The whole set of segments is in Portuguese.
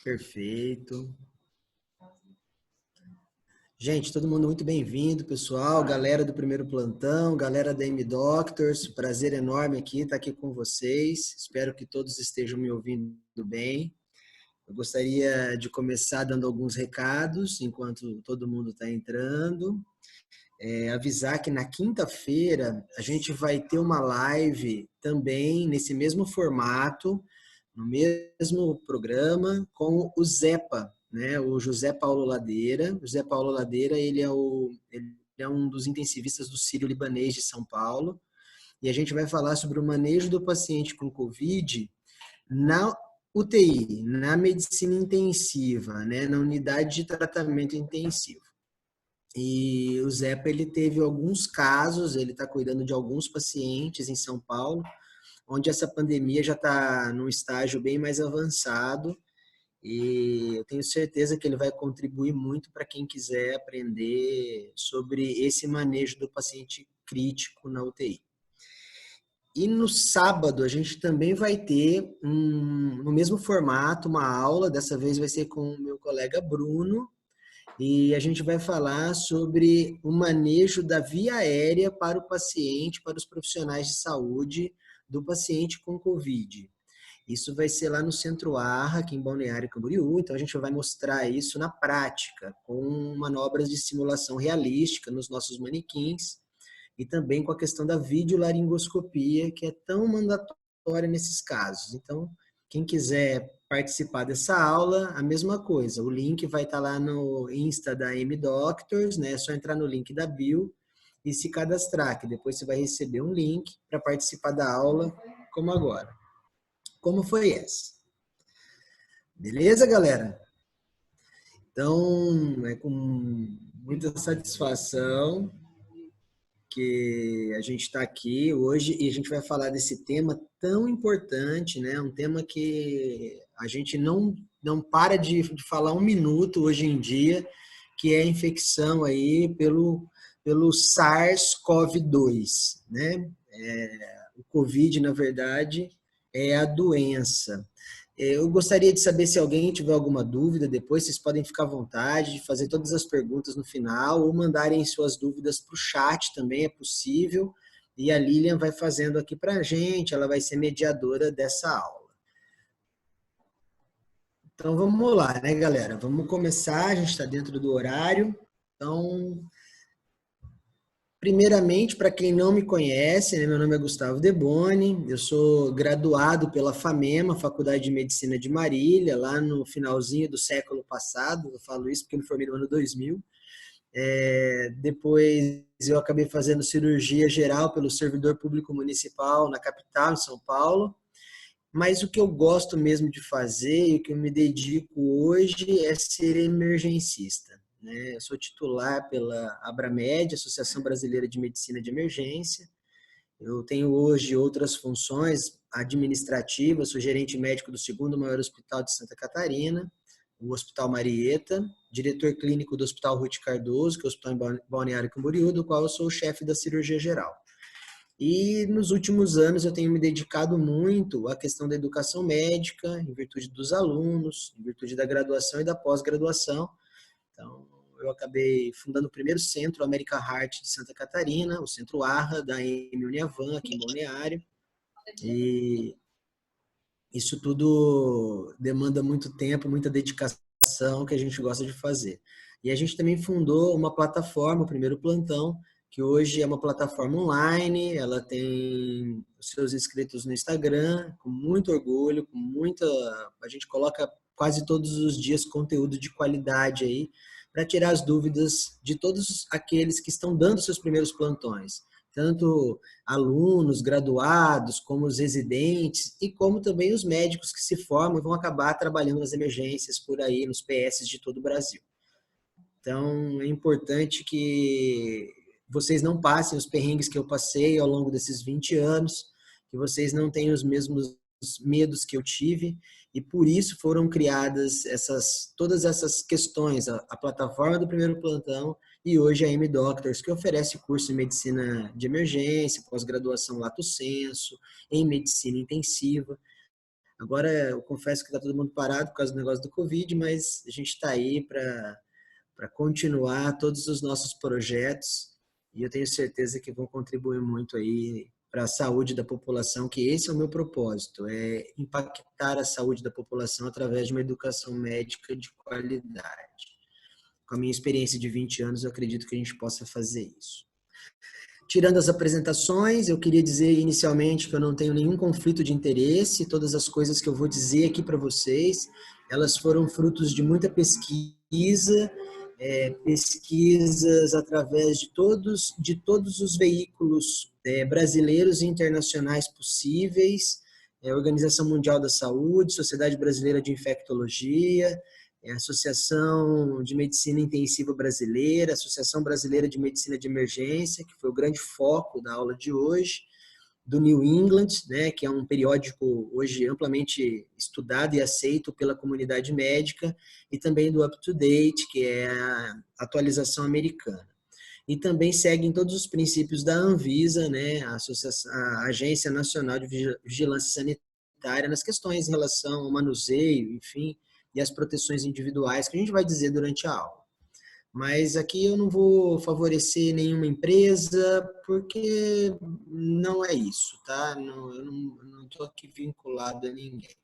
Perfeito. Gente, todo mundo muito bem-vindo, pessoal. Galera do primeiro plantão, galera da M-Doctors, prazer enorme estar aqui com vocês. Espero que todos estejam me ouvindo bem. Eu gostaria de começar dando alguns recados, enquanto todo mundo está entrando. Avisar que na quinta-feira a gente vai ter uma live também nesse mesmo formato, no mesmo programa, com o Zepa, né? O José Paulo Ladeira. O José Paulo Ladeira, ele é um dos intensivistas do Sírio-Libanês de São Paulo, e a gente vai falar sobre o manejo do paciente com Covid na UTI, na medicina intensiva, né? Na unidade de tratamento intensivo. E o Zepa, ele teve alguns casos, ele está cuidando de alguns pacientes em São Paulo, onde essa pandemia já está num estágio bem mais avançado, e eu tenho certeza que ele vai contribuir muito para quem quiser aprender sobre esse manejo do paciente crítico na UTI. E no sábado a gente também vai ter, no mesmo formato, uma aula, dessa vez vai ser com o meu colega Bruno, e a gente vai falar sobre o manejo da via aérea para o paciente, para os profissionais de saúde do paciente com Covid. Isso vai ser lá no Centro Arra, aqui em Balneário Camboriú, então a gente vai mostrar isso na prática, com manobras de simulação realística nos nossos manequins, e também com a questão da videolaringoscopia, que é tão mandatória nesses casos. Então, quem quiser participar dessa aula, a mesma coisa. O link vai estar lá no Insta da M-Doctors, né? É só entrar no link da bio e se cadastrar, que depois você vai receber um link para participar da aula, como agora. Como foi essa? Beleza, galera? Então, é com muita satisfação que a gente está aqui hoje e a gente vai falar desse tema tão importante, né? Um tema que a gente não para de falar um minuto hoje em dia, que é a infecção aí pelo SARS-CoV-2, né? O COVID, na verdade, é a doença. Eu gostaria de saber se alguém tiver alguma dúvida depois, vocês podem ficar à vontade de fazer todas as perguntas no final ou mandarem suas dúvidas para o chat também, é possível. E a Lilian vai fazendo aqui para a gente, ela vai ser mediadora dessa aula. Então vamos lá, né, galera? Vamos começar, a gente está dentro do horário. Então, primeiramente, para quem não me conhece, né, meu nome é Gustavo Deboni, eu sou graduado pela FAMEMA, Faculdade de Medicina de Marília, lá no finalzinho do século passado, eu falo isso porque eu me formei no ano 2000. Depois eu acabei fazendo cirurgia geral pelo Servidor Público Municipal na capital, em São Paulo, mas o que eu gosto mesmo de fazer e o que eu me dedico hoje é ser emergencista. Eu sou titular pela Abramed, Associação Brasileira de Medicina de Emergência. Eu tenho hoje outras funções administrativas, sou gerente médico do segundo maior hospital de Santa Catarina, o Hospital Marieta, diretor clínico do Hospital Ruth Cardoso, que é o hospital em Balneário Camboriú, do qual eu sou o chefe da cirurgia geral. E nos últimos anos eu tenho me dedicado muito à questão da educação médica, em virtude dos alunos, em virtude da graduação e da pós-graduação. Então, eu acabei fundando o primeiro centro America Heart de Santa Catarina, o Centro Arra, da M. Uniavan, aqui em Balneário. E isso tudo demanda muito tempo, muita dedicação que a gente gosta de fazer. E a gente também fundou uma plataforma, o Primeiro Plantão, que hoje é uma plataforma online, ela tem os seus inscritos no Instagram, com muito orgulho, a gente coloca quase todos os dias conteúdo de qualidade aí, para tirar as dúvidas de todos aqueles que estão dando seus primeiros plantões, tanto alunos, graduados, como os residentes, e como também os médicos que se formam e vão acabar trabalhando nas emergências por aí, nos PS de todo o Brasil. Então, é importante que vocês não passem os perrengues que eu passei ao longo desses 20 anos, que vocês não tenham os mesmos medos que eu tive, e por isso foram criadas todas essas questões, a plataforma do Primeiro Plantão e hoje a M-Doctors, que oferece curso em medicina de emergência, pós-graduação lato sensu, em medicina intensiva. Agora, eu confesso que está todo mundo parado por causa do negócio do Covid, mas a gente está aí para continuar todos os nossos projetos e eu tenho certeza que vão contribuir muito aí para a saúde da população, que esse é o meu propósito, é impactar a saúde da população através de uma educação médica de qualidade. Com a minha experiência de 20 anos, eu acredito que a gente possa fazer isso. Tirando as apresentações, eu queria dizer inicialmente que eu não tenho nenhum conflito de interesse, todas as coisas que eu vou dizer aqui para vocês, elas foram frutos de muita pesquisa, pesquisas através de todos os veículos brasileiros e internacionais possíveis, Organização Mundial da Saúde, Sociedade Brasileira de Infectologia, Associação de Medicina Intensiva Brasileira, Associação Brasileira de Medicina de Emergência, que foi o grande foco da aula de hoje, do New England, né, que é um periódico hoje amplamente estudado e aceito pela comunidade médica, e também do Up to Date, que é a atualização americana. E também seguem todos os princípios da Anvisa, né, a Agência Nacional de Vigilância Sanitária, nas questões em relação ao manuseio, enfim, e as proteções individuais, que a gente vai dizer durante a aula. Mas aqui eu não vou favorecer nenhuma empresa, porque não é isso, tá? Eu não estou aqui vinculado a ninguém.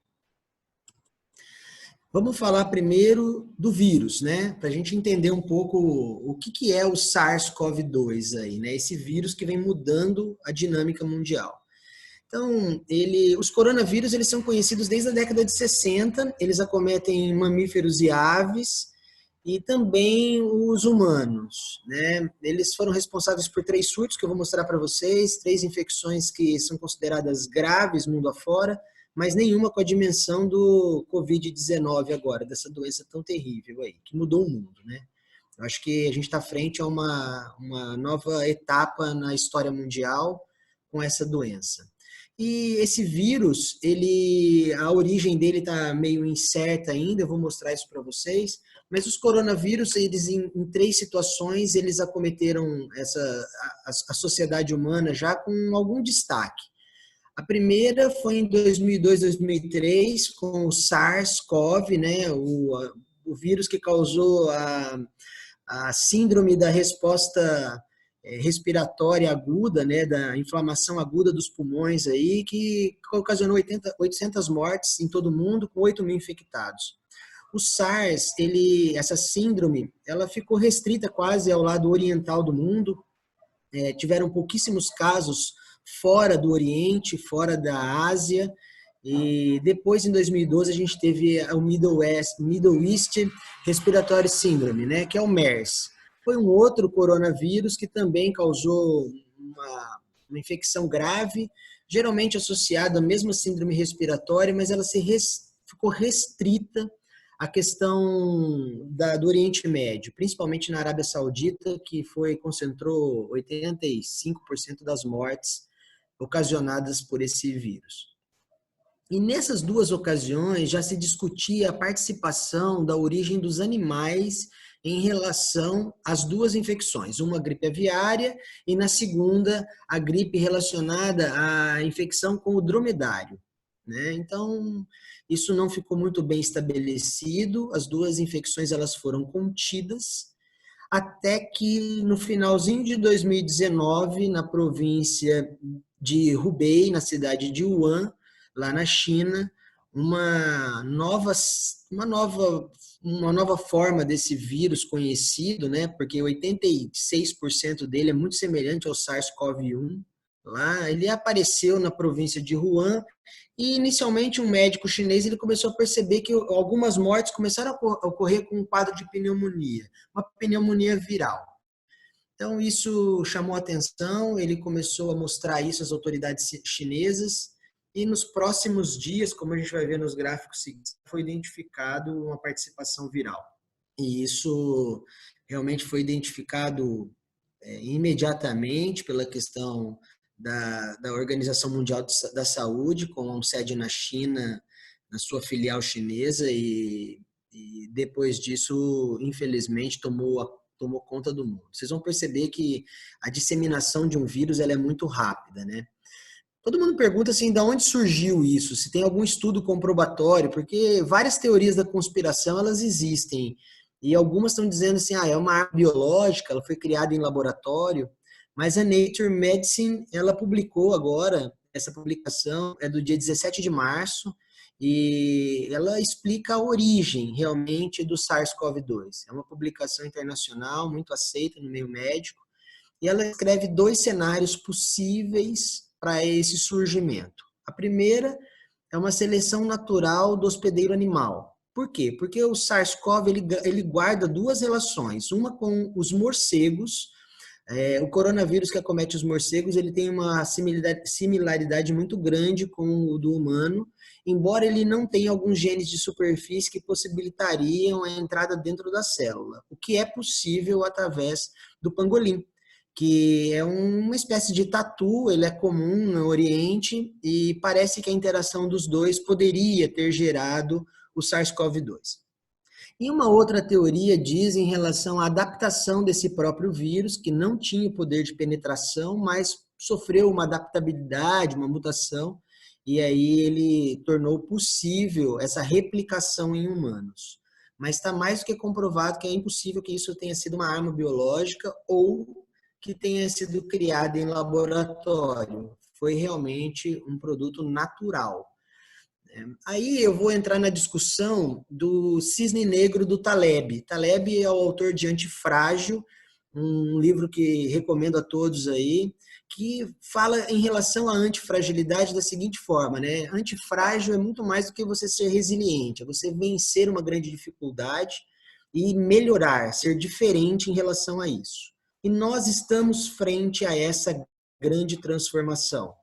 Vamos falar primeiro do vírus, né? Para a gente entender um pouco o que é o SARS-CoV-2 aí, né? Esse vírus que vem mudando a dinâmica mundial. Então, os coronavírus, eles são conhecidos desde a década de 60, eles acometem mamíferos e aves, e também os humanos, né? Eles foram responsáveis por 3 surtos que eu vou mostrar para vocês, 3 infecções que são consideradas graves mundo afora, mas nenhuma com a dimensão do Covid-19 agora, dessa doença tão terrível aí, que mudou o mundo, né? Eu acho que a gente está frente a uma nova etapa na história mundial com essa doença. E esse vírus, a origem dele está meio incerta ainda, eu vou mostrar isso para vocês, mas os coronavírus, eles em 3 situações, eles acometeram a sociedade humana já com algum destaque. A primeira foi em 2002, 2003, com o SARS-CoV, né, o vírus que causou a síndrome da resposta respiratória aguda, né, da inflamação aguda dos pulmões aí, que ocasionou 800 mortes em todo o mundo, com 8 mil infectados. O SARS, essa síndrome, ela ficou restrita quase ao lado oriental do mundo, tiveram pouquíssimos casos fora do Oriente, fora da Ásia, e depois, em 2012, a gente teve o Middle East Respiratory Syndrome, né, que é o MERS. Foi um outro coronavírus que também causou uma infecção grave, geralmente associada à mesma síndrome respiratória, mas ela ficou restrita à questão do Oriente Médio, principalmente na Arábia Saudita, que concentrou 85% das mortes ocasionadas por esse vírus. E nessas 2 ocasiões já se discutia a participação da origem dos animais em relação às 2 infecções, uma gripe aviária e na segunda a gripe relacionada à infecção com o dromedário, né? Então, isso não ficou muito bem estabelecido, as 2 infecções elas foram contidas, até que no finalzinho de 2019, na província de Hubei, na cidade de Wuhan, lá na China, uma nova forma desse vírus conhecido, né? Porque 86% dele é muito semelhante ao SARS-CoV-1. Lá, ele apareceu na província de Wuhan e inicialmente um médico chinês ele começou a perceber que algumas mortes começaram a ocorrer com um quadro de pneumonia, uma pneumonia viral. Então, isso chamou a atenção, ele começou a mostrar isso às autoridades chinesas, e nos próximos dias, como a gente vai ver nos gráficos seguintes, foi identificado uma participação viral. E isso realmente foi identificado imediatamente pela questão da Organização Mundial da Saúde, com sede na China, na sua filial chinesa, e depois disso, infelizmente, tomou conta do mundo. Vocês vão perceber que a disseminação de um vírus ela é muito rápida, né? Todo mundo pergunta assim, de onde surgiu isso? Se tem algum estudo comprobatório, porque várias teorias da conspiração elas existem. E algumas estão dizendo assim, é uma arma biológica, ela foi criada em laboratório, mas a Nature Medicine, ela publicou agora, essa publicação é do dia 17 de março, e ela explica a origem realmente do SARS-CoV-2. É uma publicação internacional muito aceita no meio médico, e ela escreve dois cenários possíveis para esse surgimento. A primeira é uma seleção natural do hospedeiro animal. Por quê? Porque o SARS-CoV ele guarda duas relações, uma com os morcegos. O coronavírus que acomete os morcegos ele tem uma similaridade muito grande com o do humano, embora ele não tenha alguns genes de superfície que possibilitariam a entrada dentro da célula, o que é possível através do pangolim, que é uma espécie de tatu, ele é comum no Oriente e parece que a interação dos dois poderia ter gerado o SARS-CoV-2. E uma outra teoria diz em relação à adaptação desse próprio vírus, que não tinha o poder de penetração, mas sofreu uma adaptabilidade, uma mutação, e aí ele tornou possível essa replicação em humanos. Mas está mais do que comprovado que é impossível que isso tenha sido uma arma biológica ou que tenha sido criada em laboratório. Foi realmente um produto natural. Aí eu vou entrar na discussão do cisne negro do Taleb. Taleb é o autor de Antifrágil, um livro que recomendo a todos aí, que fala em relação à antifragilidade da seguinte forma, né? Antifrágil é muito mais do que você ser resiliente, é você vencer uma grande dificuldade e melhorar, ser diferente em relação a isso. E nós estamos frente a essa grande transformação.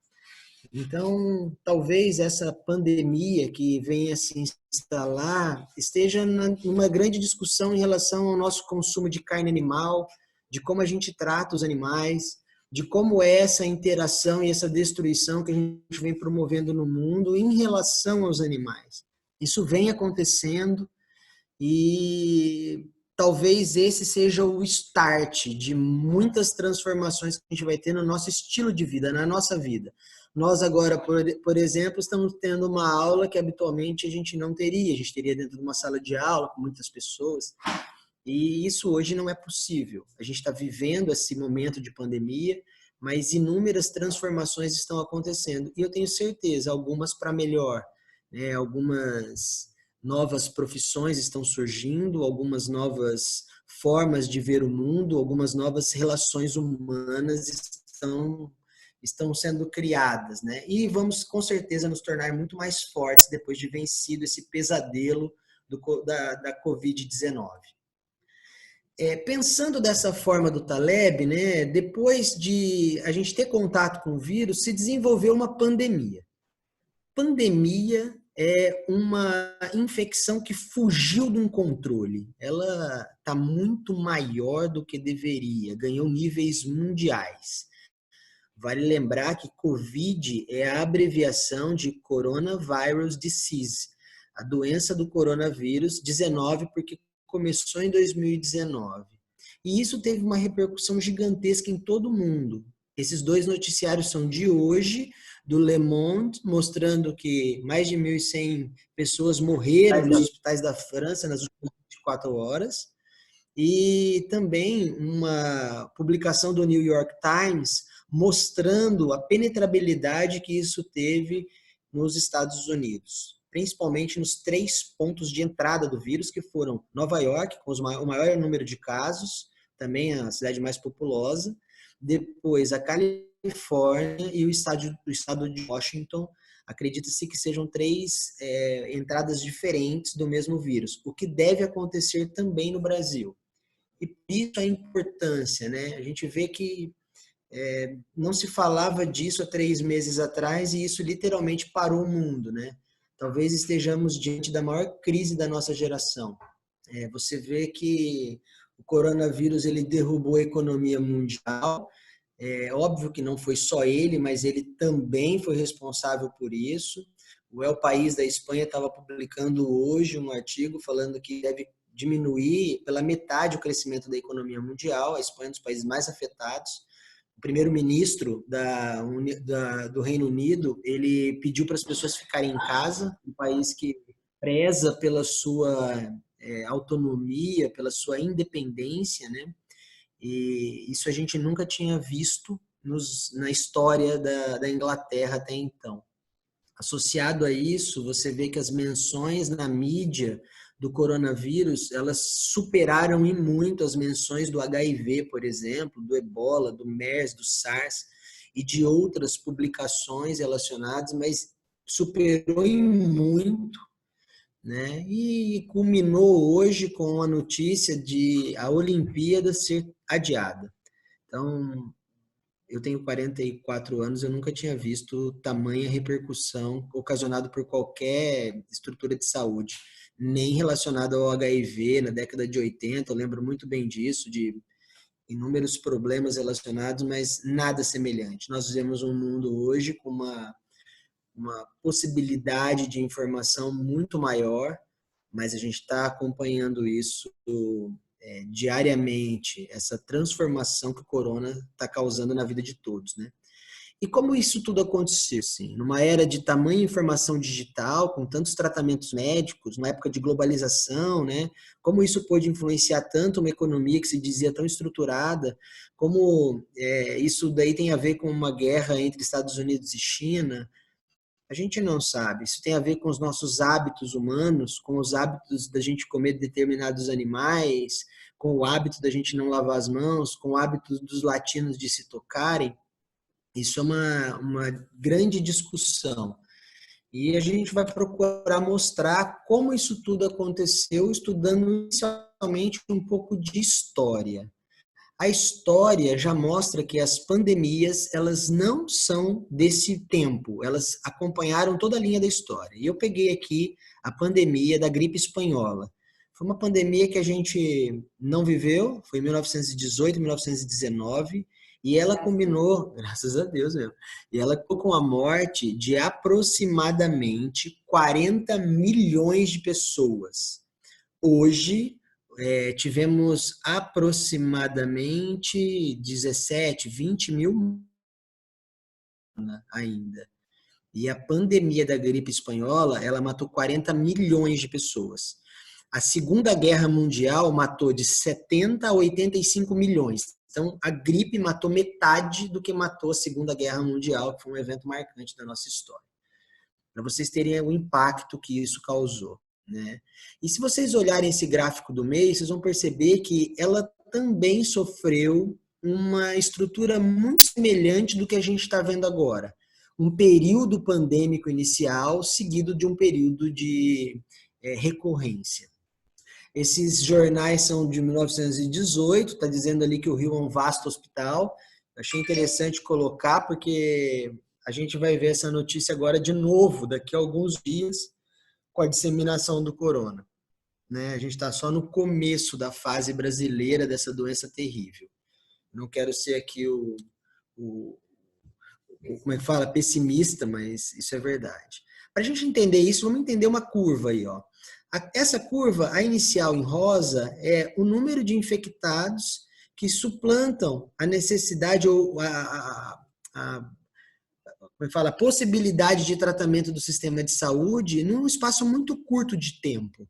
Então, talvez essa pandemia que venha se instalar esteja numa grande discussão em relação ao nosso consumo de carne animal, de como a gente trata os animais, de como é essa interação e essa destruição que a gente vem promovendo no mundo em relação aos animais. Isso vem acontecendo e talvez esse seja o start de muitas transformações que a gente vai ter no nosso estilo de vida, na nossa vida. Nós agora, por exemplo, estamos tendo uma aula que habitualmente a gente não teria. A gente teria dentro de uma sala de aula com muitas pessoas. E isso hoje não é possível. A gente está vivendo esse momento de pandemia, mas inúmeras transformações estão acontecendo. E eu tenho certeza, algumas para melhor, né? Algumas novas profissões estão surgindo, algumas novas formas de ver o mundo, algumas novas relações humanas estão sendo criadas, né? E vamos com certeza nos tornar muito mais fortes depois de vencido esse pesadelo da Covid-19. Pensando dessa forma do Taleb, né, depois de a gente ter contato com o vírus, se desenvolveu uma pandemia. Pandemia é uma infecção que fugiu de um controle. Ela está muito maior do que deveria, ganhou níveis mundiais. Vale lembrar que COVID é a abreviação de Coronavirus Disease, a doença do coronavírus 19, porque começou em 2019. E isso teve uma repercussão gigantesca em todo o mundo. Esses dois noticiários são de hoje, do Le Monde, mostrando que mais de 1.100 pessoas morreram nos hospitais da França nas últimas 24 horas. E também uma publicação do New York Times mostrando a penetrabilidade que isso teve nos Estados Unidos, principalmente nos 3 pontos de entrada do vírus, que foram Nova York, com o maior número de casos, também a cidade mais populosa, depois a Califórnia e o estado de Washington. Acredita-se que sejam 3 entradas diferentes do mesmo vírus, o que deve acontecer também no Brasil. E por isso a importância, né? A gente vê que não se falava disso há 3 meses atrás e isso literalmente parou o mundo, né? Talvez estejamos diante da maior crise da nossa geração. Você vê que o coronavírus ele derrubou a economia mundial. É óbvio que não foi só ele, mas ele também foi responsável por isso. O El País da Espanha estava publicando hoje um artigo falando que deve diminuir pela metade o crescimento da economia mundial. A Espanha é um dos países mais afetados. o primeiro-ministro do Reino Unido, ele pediu para as pessoas ficarem em casa, um país que preza pela sua autonomia, pela sua independência, né? E isso a gente nunca tinha visto na história da Inglaterra até então. Associado a isso, você vê que as menções na mídia do coronavírus, elas superaram em muito as menções do HIV, por exemplo, do Ebola, do MERS, do SARS e de outras publicações relacionadas, mas superou em muito, né? E culminou hoje com a notícia de a Olimpíada ser adiada. Então, eu tenho 44 anos, eu nunca tinha visto tamanha repercussão ocasionada por qualquer estrutura de saúde, nem relacionada ao HIV na década de 80, eu lembro muito bem disso, de inúmeros problemas relacionados, mas nada semelhante. Nós vivemos um mundo hoje com uma possibilidade de informação muito maior, mas a gente está acompanhando isso diariamente, essa transformação que o corona está causando na vida de todos, né? E como isso tudo aconteceu, assim, numa era de tamanha informação digital, com tantos tratamentos médicos, numa época de globalização, né? Como isso pôde influenciar tanto uma economia que se dizia tão estruturada, como isso daí tem a ver com uma guerra entre Estados Unidos e China, a gente não sabe. Isso tem a ver com os nossos hábitos humanos, com os hábitos da gente comer determinados animais, com o hábito da gente não lavar as mãos, com o hábito dos latinos de se tocarem. Isso é uma grande discussão. E a gente vai procurar mostrar como isso tudo aconteceu, estudando inicialmente um pouco de história. A história já mostra que as pandemias, elas não são desse tempo, elas acompanharam toda a linha da história. E eu peguei aqui a pandemia da gripe espanhola. Foi uma pandemia que a gente não viveu, foi em 1918, 1919, e ela combinou, graças a Deus mesmo, e ela com a morte de aproximadamente 40 milhões de pessoas. Hoje, tivemos aproximadamente 17, 20 mil ainda. E a pandemia da gripe espanhola, ela matou 40 milhões de pessoas. A Segunda Guerra Mundial matou de 70 a 85 milhões. Então, a gripe matou metade do que matou a Segunda Guerra Mundial, que foi um evento marcante da nossa história. Para vocês terem o impacto que isso causou, né? E se vocês olharem esse gráfico do mês, vocês vão perceber que ela também sofreu uma estrutura muito semelhante do que a gente está vendo agora. Um período pandêmico inicial seguido de um período de recorrência. Esses jornais são de 1918, está dizendo ali que o Rio é um vasto hospital. Achei interessante colocar, porque a gente vai ver essa notícia agora de novo, daqui a alguns dias, com a disseminação do corona, né? A gente está só no começo da fase brasileira dessa doença terrível. Não quero ser aqui como é que fala, pessimista, mas isso é verdade. Para a gente entender isso, vamos entender uma curva aí, ó. Essa curva, a inicial em rosa, é o número de infectados que suplantam a necessidade ou como é que fala, a possibilidade de tratamento do sistema de saúde num espaço muito curto de tempo.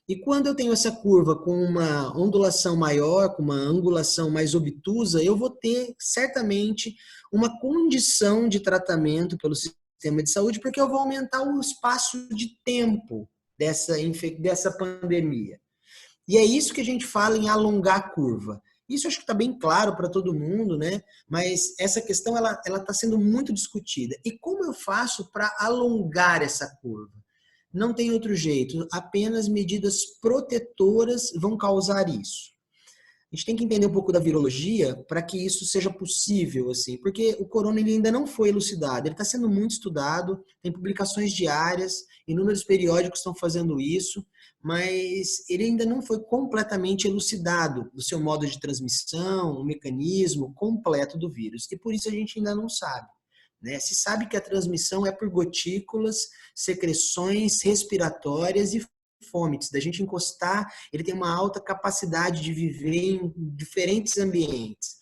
E quando eu tenho essa curva com uma ondulação maior, com uma angulação mais obtusa, eu vou ter certamente uma condição de tratamento pelo sistema de saúde, porque eu vou aumentar o espaço de tempo dessa pandemia. E é isso que a gente fala em alongar a curva. Isso acho que está bem claro para todo mundo, né? Mas essa questão ela está sendo muito discutida. E como eu faço para alongar essa curva? Não tem outro jeito, apenas medidas protetoras vão causar isso. A gente tem que entender um pouco da virologia para que isso seja possível, assim, porque o corona ele ainda não foi elucidado, ele está sendo muito estudado, tem publicações diárias, inúmeros periódicos estão fazendo isso, mas ele ainda não foi completamente elucidado do seu modo de transmissão, o mecanismo completo do vírus, e por isso a gente ainda não sabe. Né? Se sabe que a transmissão é por gotículas, secreções respiratórias e fômites, da gente encostar, ele tem uma alta capacidade de viver em diferentes ambientes.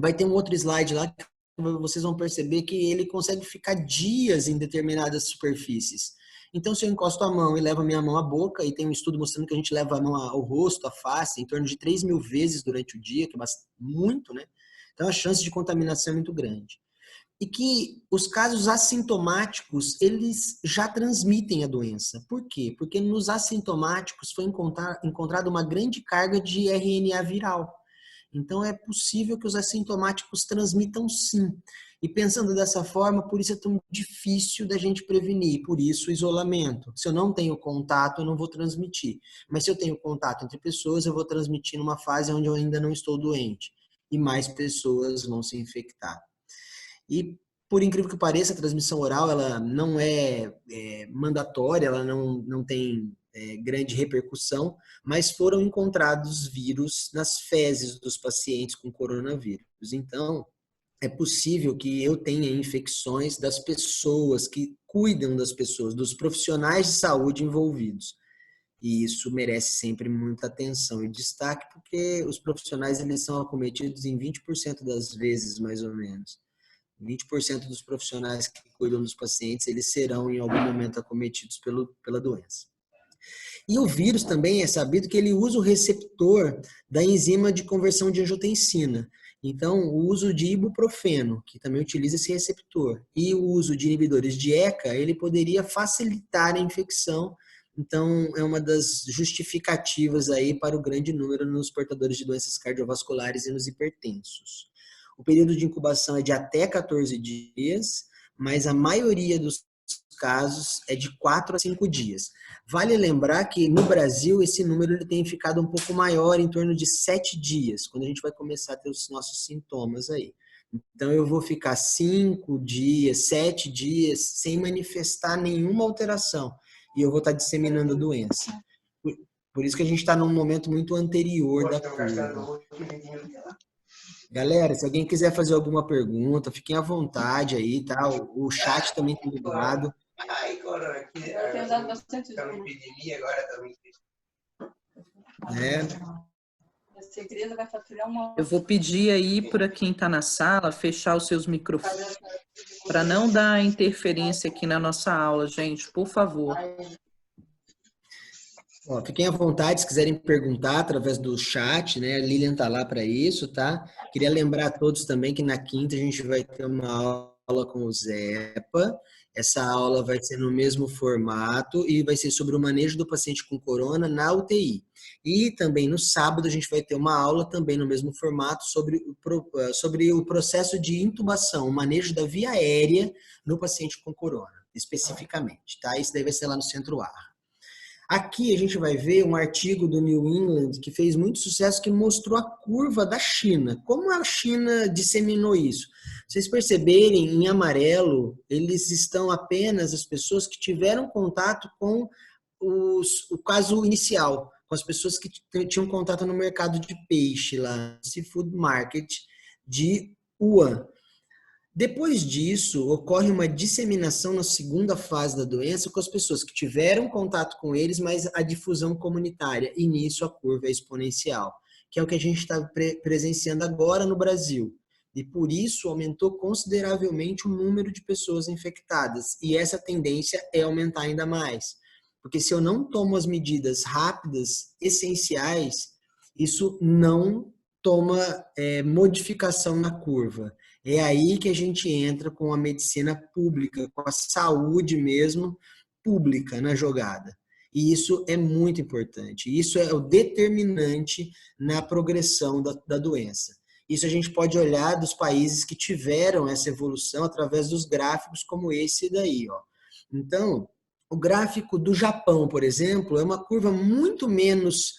vai ter um outro slide lá que vocês vão perceber que ele consegue ficar dias em determinadas superfícies. Então, se eu encosto a mão e levo a minha mão à boca, e tem um estudo mostrando que a gente leva a mão ao rosto, à face, em torno de 3.000 vezes durante o dia, que é muito, né? Então, a chance de contaminação é muito grande. E que os casos assintomáticos, eles já transmitem a doença. Por quê? Porque nos assintomáticos foi encontrada uma grande carga de RNA viral. Então, é possível que os assintomáticos transmitam sim. E pensando dessa forma, por isso é tão difícil da gente prevenir, por isso o isolamento. Se eu não tenho contato, eu não vou transmitir. Mas se eu tenho contato entre pessoas, eu vou transmitir numa fase onde eu ainda não estou doente. E mais pessoas vão se infectar. E, por incrível que pareça, a transmissão oral ela não é mandatória, ela não tem grande repercussão, mas foram encontrados vírus nas fezes dos pacientes com coronavírus. Então, é possível que eu tenha infecções das pessoas que cuidam das pessoas, dos profissionais de saúde envolvidos. E isso merece sempre muita atenção e destaque, porque os profissionais eles são acometidos em 20% das vezes, mais ou menos. 20% dos profissionais que cuidam dos pacientes, eles serão em algum momento acometidos pela doença. E o vírus também é sabido que ele usa o receptor da enzima de conversão de angiotensina. Então, o uso de ibuprofeno, que também utiliza esse receptor, e o uso de inibidores de ECA, ele poderia facilitar a infecção. Então, é uma das justificativas aí para o grande número nos portadores de doenças cardiovasculares e nos hipertensos. O período de incubação é de até 14 dias, mas a maioria dos casos é de 4 a 5 dias. Vale lembrar que no Brasil esse número ele tem ficado um pouco maior, em torno de 7 dias, quando a gente vai começar a ter os nossos sintomas aí. Então eu vou ficar 5 dias, 7 dias sem manifestar nenhuma alteração e eu vou estar disseminando a doença. Por isso que a gente está num momento muito anterior da curva. Galera, se alguém quiser fazer alguma pergunta, fiquem à vontade aí, tá? O chat também está ligado. Ai, Corona, que eu tenho usado bastante. Está uma epidemia agora também. Eu vou pedir aí para quem está na sala fechar os seus microfones para não dar interferência aqui na nossa aula, gente, por favor. Ó, fiquem à vontade se quiserem perguntar através do chat, né? A Lilian tá lá para isso, tá? Queria lembrar a todos também que na quinta a gente vai ter uma aula com o Zepa. Essa aula vai ser no mesmo formato e vai ser sobre o manejo do paciente com corona na UTI. E também no sábado a gente vai ter uma aula também no mesmo formato sobre o processo de intubação, o manejo da via aérea no paciente com corona, especificamente, tá? Isso daí vai ser lá no Centro A. Aqui a gente vai ver um artigo do New England que fez muito sucesso, que mostrou a curva da China. Como a China disseminou isso? Vocês perceberem, em amarelo, eles estão apenas as pessoas que tiveram contato com o caso inicial, com as pessoas que tinham contato no mercado de peixe lá, Seafood Market de Wuhan. Depois disso, ocorre uma disseminação na segunda fase da doença com as pessoas que tiveram contato com eles, mas a difusão comunitária, e nisso a curva é exponencial, que é o que a gente está presenciando agora no Brasil. E por isso aumentou consideravelmente o número de pessoas infectadas, e essa tendência é aumentar ainda mais. Porque se eu não tomo as medidas rápidas, essenciais, isso não toma modificação na curva. É aí que a gente entra com a medicina pública, com a saúde mesmo pública na jogada. E isso é muito importante. Isso é o determinante na progressão da doença. Isso a gente pode olhar dos países que tiveram essa evolução através dos gráficos como esse daí, ó. Então, o gráfico do Japão, por exemplo, é uma curva muito menos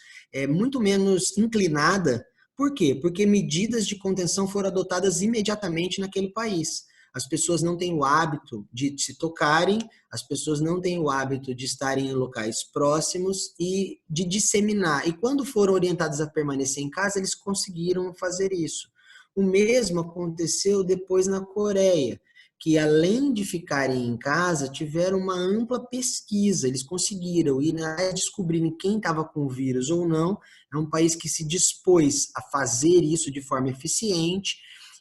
inclinada. Por quê? Porque medidas de contenção foram adotadas imediatamente naquele país. As pessoas não têm o hábito de se tocarem, as pessoas não têm o hábito de estarem em locais próximos e de disseminar. E quando foram orientados a permanecer em casa, eles conseguiram fazer isso. O mesmo aconteceu depois na Coreia, que além de ficarem em casa, tiveram uma ampla pesquisa. Eles conseguiram ir descobrirem quem estava com o vírus ou não. É um país que se dispôs a fazer isso de forma eficiente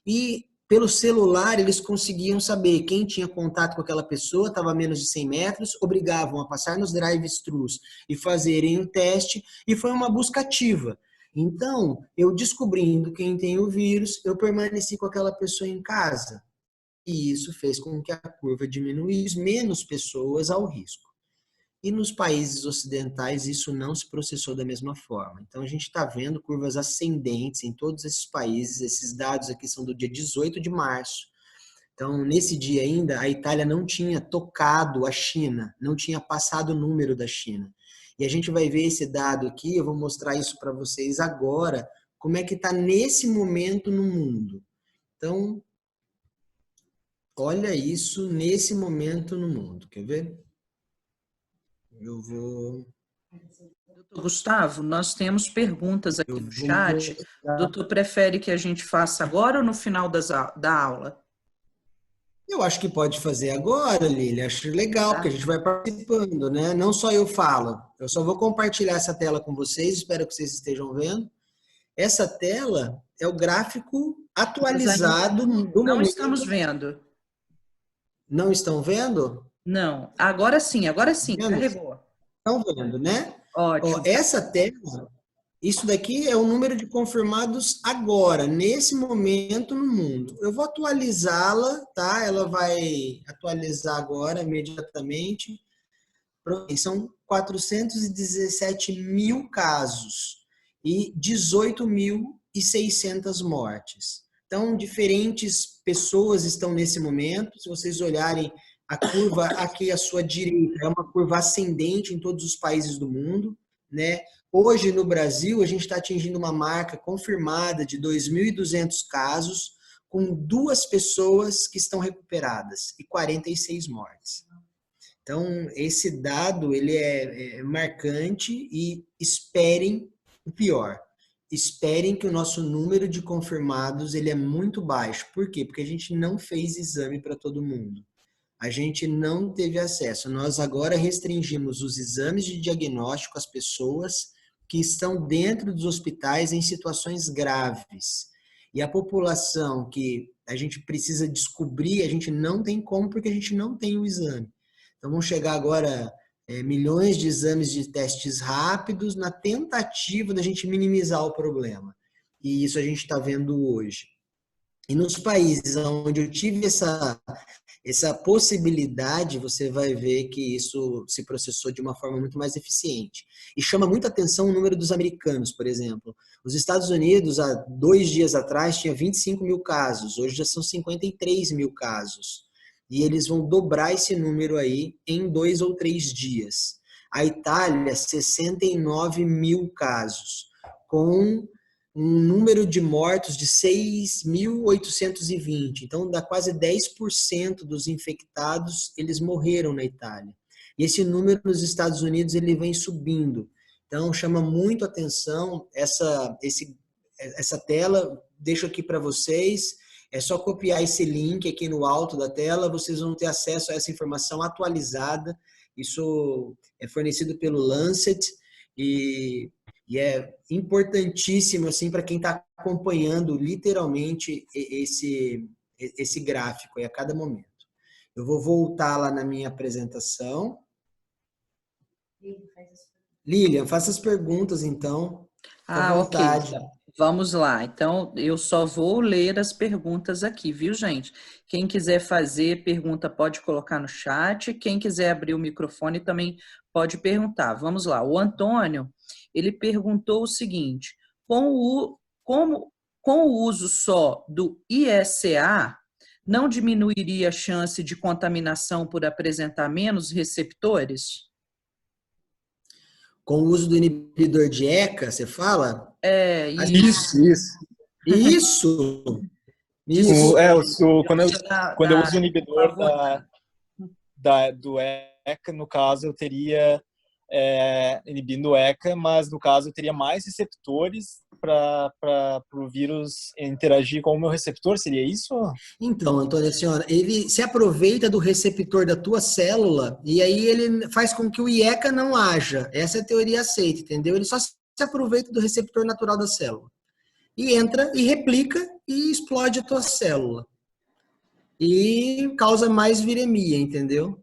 e pelo celular eles conseguiam saber quem tinha contato com aquela pessoa, estava a menos de 100 metros, obrigavam a passar nos drive-thrus e fazerem o teste, e foi uma busca ativa. Então, eu descobrindo quem tem o vírus, eu permaneci com aquela pessoa em casa. E isso fez com que a curva diminuísse, menos pessoas ao risco. E nos países ocidentais isso não se processou da mesma forma. Então a gente está vendo curvas ascendentes em todos esses países. Esses dados aqui são do dia 18 de março. Então, nesse dia ainda, a Itália não tinha tocado a China, não tinha passado o número da China. E a gente vai ver esse dado aqui, eu vou mostrar isso para vocês agora, como é que está nesse momento no mundo. Então, olha isso nesse momento no mundo. Quer ver? Eu vou... Doutor Gustavo, nós temos perguntas aqui no chat. O doutor prefere que a gente faça agora ou no final da aula? Eu acho que pode fazer agora, Lília. Acho legal, porque a gente vai participando, né? Não só eu falo. Eu só vou compartilhar essa tela com vocês, espero que vocês estejam vendo. Essa tela é o gráfico atualizado do momento. Não estamos vendo. Não estão vendo? Não. Agora sim, carregou. Estão vendo, né? Ótimo. Ó, essa tela, isso daqui é o número de confirmados agora, nesse momento no mundo. Eu vou atualizá-la, tá? Ela vai atualizar agora, imediatamente. São 417 mil casos e 18.600 mortes. Então, diferentes pessoas estão nesse momento. Se vocês olharem a curva aqui à sua direita, é uma curva ascendente em todos os países do mundo, né? Hoje, no Brasil, a gente está atingindo uma marca confirmada de 2.200 casos, com 2 pessoas que estão recuperadas e 46 mortes. Então, esse dado ele é marcante e esperem o pior. Esperem que o nosso número de confirmados ele é muito baixo. Por quê? Porque a gente não fez exame para todo mundo. A gente não teve acesso. Nós agora restringimos os exames de diagnóstico às pessoas que estão dentro dos hospitais em situações graves. E a população que a gente precisa descobrir, a gente não tem como, porque a gente não tem o exame. Então, vão chegar agora milhões de exames de testes rápidos na tentativa da gente minimizar o problema. E isso a gente está vendo hoje. E nos países onde eu tive essa possibilidade, você vai ver que isso se processou de uma forma muito mais eficiente. E chama muita atenção o número dos americanos, por exemplo. Os Estados Unidos, há 2 dias atrás, tinha 25 mil casos, hoje já são 53 mil casos. E eles vão dobrar esse número aí em 2 ou 3 dias. A Itália, 69 mil casos, com um número de mortos de 6.820. Então, dá quase 10% dos infectados, eles morreram na Itália. E esse número nos Estados Unidos, ele vem subindo. Então, chama muito atenção essa tela. Deixo aqui para vocês. É só copiar esse link aqui no alto da tela, vocês vão ter acesso a essa informação atualizada. Isso é fornecido pelo Lancet e é importantíssimo assim para quem está acompanhando literalmente esse gráfico a cada momento. Eu vou voltar lá na minha apresentação. Lilian, faça as perguntas então. À vontade. Ok. Vamos lá. Então, eu só vou ler as perguntas aqui, viu, gente? Quem quiser fazer pergunta pode colocar no chat. Quem quiser abrir o microfone também pode perguntar. Vamos lá. O Antônio, ele perguntou o seguinte: com o uso só do ISA, não diminuiria a chance de contaminação por apresentar menos receptores? Com o uso do inibidor de ECA, você fala? Isso. Quando eu uso o inibidor do ECA, no caso, eu teria inibindo o ECA, mas no caso eu teria mais receptores para o vírus interagir com o meu receptor, seria isso? Então, Antônio, senhora, ele se aproveita do receptor da tua célula e aí ele faz com que o IECA não haja. Essa é a teoria aceita, entendeu? Ele só se aproveita do receptor natural da célula. e entra e replica e explode a tua célula. E causa mais viremia, entendeu?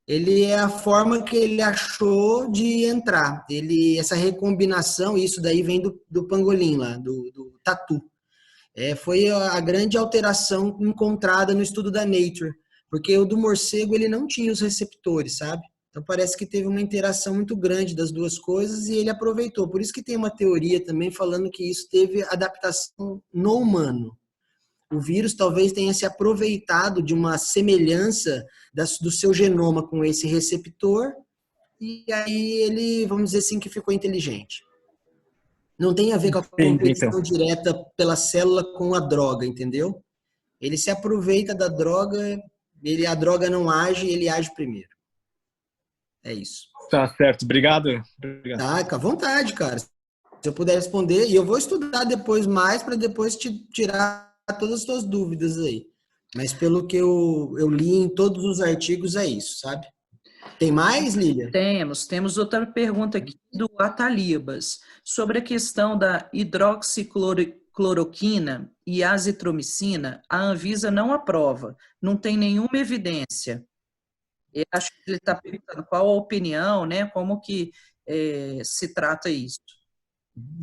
Ele é a forma que ele achou de entrar. Essa recombinação, isso daí vem do pangolim lá, do tatu. Foi a grande alteração encontrada no estudo da Nature, porque o do morcego ele não tinha os receptores, sabe? Então parece que teve uma interação muito grande das duas coisas e ele aproveitou. Por isso que tem uma teoria também falando que isso teve adaptação no humano. O vírus talvez tenha se aproveitado de uma semelhança do seu genoma com esse receptor e aí ele, vamos dizer assim, que ficou inteligente. Não tem a ver com a competição direta pela célula com a droga, entendeu? Ele se aproveita da droga, a droga não age, ele age primeiro. É isso. Tá certo, obrigado. Tá, com a vontade, cara. Se eu puder responder, e eu vou estudar depois mais para depois te tirar todas as suas dúvidas aí. Mas pelo que eu li em todos os artigos é isso, sabe? Tem mais, Lília? Temos outra pergunta aqui do Atalibas, sobre a questão da hidroxicloroquina e azitromicina, a Anvisa não aprova, não tem nenhuma evidência. Eu acho que ele está perguntando qual a opinião, né? Como que se trata isso.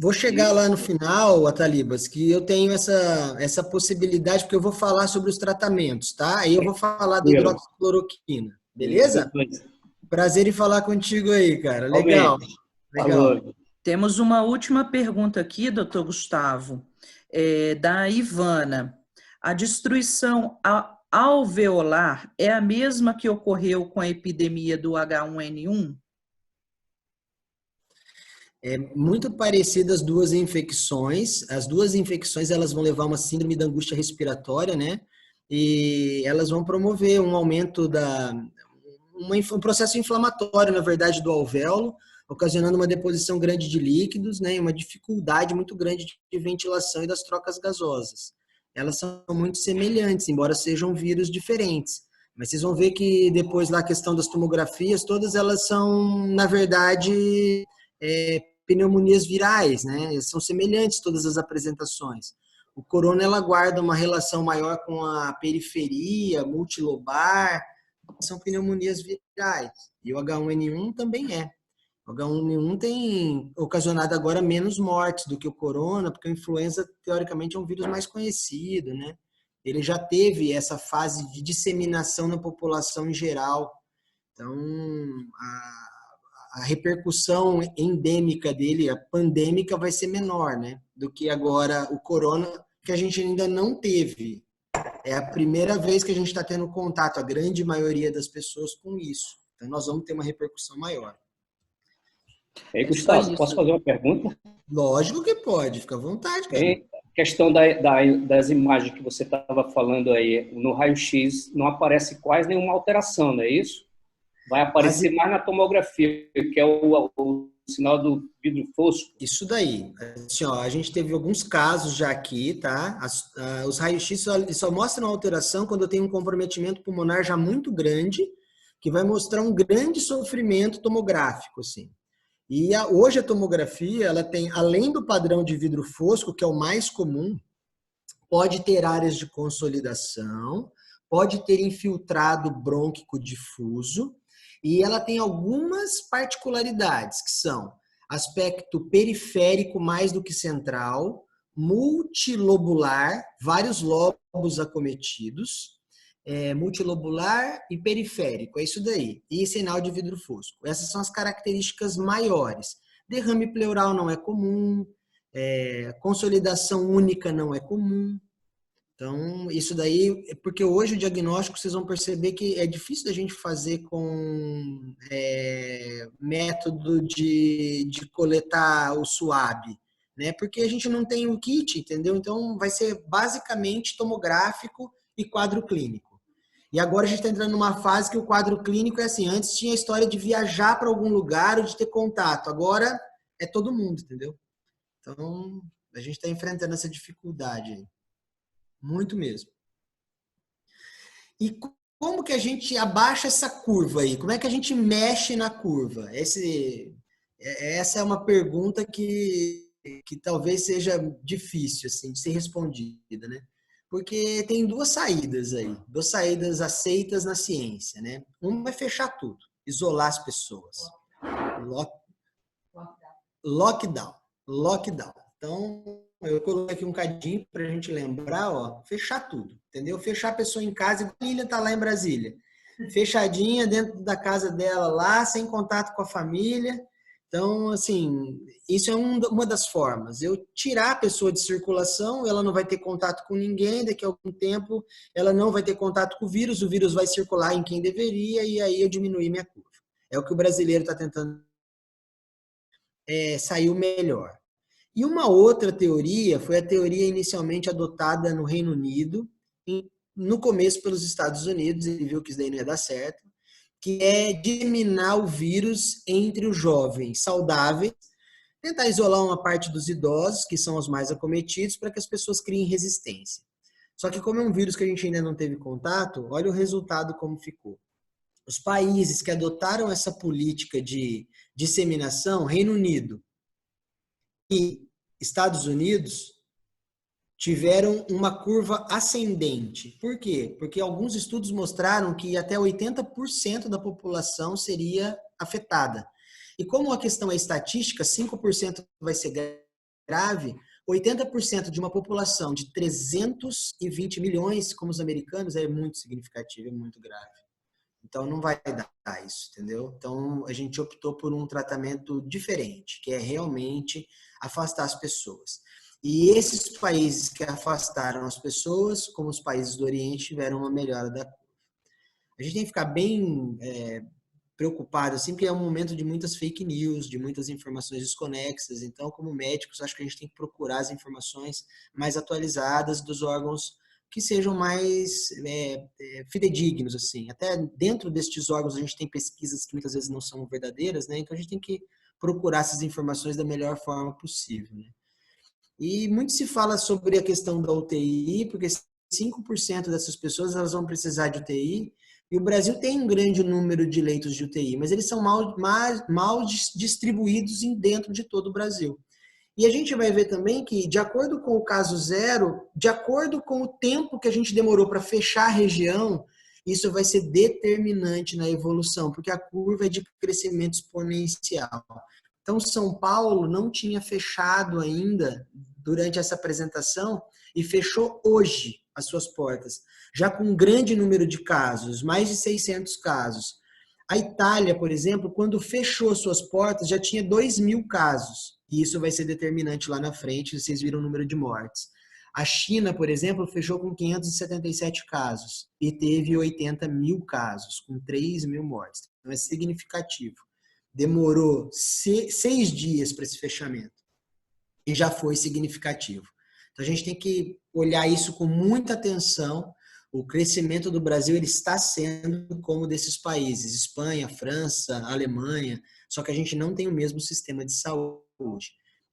Vou chegar lá no final, Atalibas, que eu tenho essa possibilidade, porque eu vou falar sobre os tratamentos, tá? Aí eu vou falar da hidroxicloroquina, beleza? Prazer em falar contigo aí, cara. Legal. Legal. Temos uma última pergunta aqui, doutor Gustavo, da Ivana. A destruição alveolar é a mesma que ocorreu com a epidemia do H1N1? É muito parecida as duas infecções. As duas infecções elas vão levar uma síndrome da angústia respiratória, né? E elas vão promover um aumento um processo inflamatório, na verdade, do alvéolo, ocasionando uma deposição grande de líquidos, né? E uma dificuldade muito grande de ventilação e das trocas gasosas. Elas são muito semelhantes, embora sejam vírus diferentes. Mas vocês vão ver que depois lá a questão das tomografias, todas elas são, na verdade, pneumonias virais, né? São semelhantes todas as apresentações. O corona, ela guarda uma relação maior com a periferia, multilobar, são pneumonias virais. E o H1N1 também é. O H1N1 tem ocasionado agora menos mortes do que o corona, porque a influenza, teoricamente, é um vírus mais conhecido, né? Ele já teve essa fase de disseminação na população em geral. Então, a repercussão endêmica dele, a pandêmica, vai ser menor, né? Do que agora o corona, que a gente ainda não teve. É a primeira vez que a gente está tendo contato, a grande maioria das pessoas, com isso. Então, nós vamos ter uma repercussão maior. Ei, Gustavo, posso fazer uma pergunta? Lógico que pode, fica à vontade, cara. Questão das imagens que você estava falando aí, no raio-x, não aparece quase nenhuma alteração, não é isso? Vai aparecer mais na tomografia, que é o sinal do vidro fosco. Isso daí. Assim, ó, a gente teve alguns casos já aqui, tá? Os raios-x só mostram alteração quando tem um comprometimento pulmonar já muito grande, que vai mostrar um grande sofrimento tomográfico, assim. E hoje a tomografia, ela tem, além do padrão de vidro fosco, que é o mais comum, pode ter áreas de consolidação, pode ter infiltrado brônquico difuso, e ela tem algumas particularidades, que são aspecto periférico mais do que central, multilobular, vários lobos acometidos, multilobular e periférico, é isso daí. E sinal de vidro fosco. Essas são as características maiores. Derrame pleural não é comum, consolidação única não é comum. Então, isso daí, porque hoje o diagnóstico, vocês vão perceber que é difícil da gente fazer com método de coletar o SWAB, né? Porque a gente não tem o kit, entendeu? Então, vai ser basicamente tomográfico e quadro clínico. E agora a gente está entrando numa fase que o quadro clínico é assim, antes tinha a história de viajar para algum lugar ou de ter contato, agora é todo mundo, entendeu? Então, a gente está enfrentando essa dificuldade aí. Muito mesmo. E como que a gente abaixa essa curva aí? Como é que a gente mexe na curva? Essa é uma pergunta que que talvez seja difícil assim, de ser respondida, né? Porque tem duas saídas aí, duas saídas aceitas na ciência, né? Uma é fechar tudo, isolar as pessoas. Lockdown. Lockdown. Então, eu coloquei aqui um cadinho para a gente lembrar, ó, fechar tudo, entendeu? Fechar a pessoa em casa, igual a Lília está lá em Brasília. Fechadinha dentro da casa dela lá, sem contato com a família. Então, assim, isso é uma das formas. Eu tirar a pessoa de circulação, ela não vai ter contato com ninguém, daqui a algum tempo ela não vai ter contato com o vírus vai circular em quem deveria, e aí eu diminuir minha curva. É o que o brasileiro está tentando sair o melhor. E uma outra teoria foi a teoria inicialmente adotada no Reino Unido, no começo pelos Estados Unidos, ele viu que isso daí não ia dar certo, que é disseminar o vírus entre os jovens saudáveis, tentar isolar uma parte dos idosos, que são os mais acometidos, para que as pessoas criem resistência. Só que como é um vírus que a gente ainda não teve contato, olha o resultado como ficou. Os países que adotaram essa política de disseminação, Reino Unido e Estados Unidos, tiveram uma curva ascendente. Por quê? Porque alguns estudos mostraram que até 80% da população seria afetada. E como a questão é estatística, 5% vai ser grave, 80% de uma população de 320 milhões, como os americanos, é muito significativo, é muito grave. Então, não vai dar isso, entendeu? Então, a gente optou por um tratamento diferente, que é realmente afastar as pessoas. E esses países que afastaram as pessoas, como os países do Oriente, tiveram uma melhora da curva. A gente tem que ficar bem preocupado, assim, porque é um momento de muitas fake news, de muitas informações desconexas. Então, como médicos, acho que a gente tem que procurar as informações mais atualizadas dos órgãos que sejam mais fidedignos, assim. Até dentro destes órgãos a gente tem pesquisas que muitas vezes não são verdadeiras, né? Então a gente tem que procurar essas informações da melhor forma possível, né? E muito se fala sobre a questão da UTI, porque 5% dessas pessoas elas vão precisar de UTI, e o Brasil tem um grande número de leitos de UTI, mas eles são mal distribuídos dentro de todo o Brasil. E a gente vai ver também que, de acordo com o caso zero, de acordo com o tempo que a gente demorou para fechar a região, isso vai ser determinante na evolução, porque a curva é de crescimento exponencial. Então, São Paulo não tinha fechado ainda durante essa apresentação e fechou hoje as suas portas, já com um grande número de casos, mais de 600 casos. A Itália, por exemplo, quando fechou suas portas, já tinha 2.000 casos. E isso vai ser determinante lá na frente, vocês viram o número de mortes. A China, por exemplo, fechou com 577 casos e teve 80.000 casos, com 3.000 mortes. Então é significativo. Demorou 6 dias para esse fechamento e já foi significativo. Então a gente tem que olhar isso com muita atenção. O crescimento do Brasil ele está sendo como desses países, Espanha, França, Alemanha, só que a gente não tem o mesmo sistema de saúde.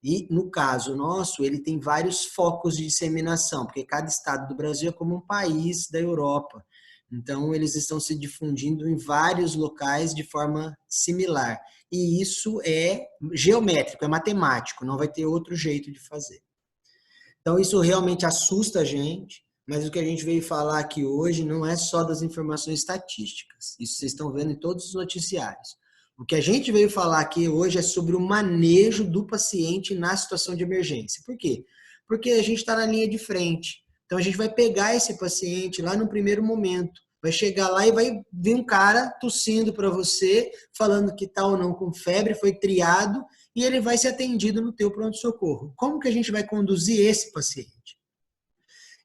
E, no caso nosso, ele tem vários focos de disseminação, porque cada estado do Brasil é como um país da Europa. Então, eles estão se difundindo em vários locais de forma similar. E isso é geométrico, é matemático, não vai ter outro jeito de fazer. Então, isso realmente assusta a gente, mas o que a gente veio falar aqui hoje não é só das informações estatísticas. Isso vocês estão vendo em todos os noticiários. O que a gente veio falar aqui hoje é sobre o manejo do paciente na situação de emergência. Por quê? Porque a gente está na linha de frente. Então, a gente vai pegar esse paciente lá no primeiro momento. Vai chegar lá e vai vir um cara tossindo para você, falando que está ou não com febre, foi triado, e ele vai ser atendido no teu pronto-socorro. Como que a gente vai conduzir esse paciente?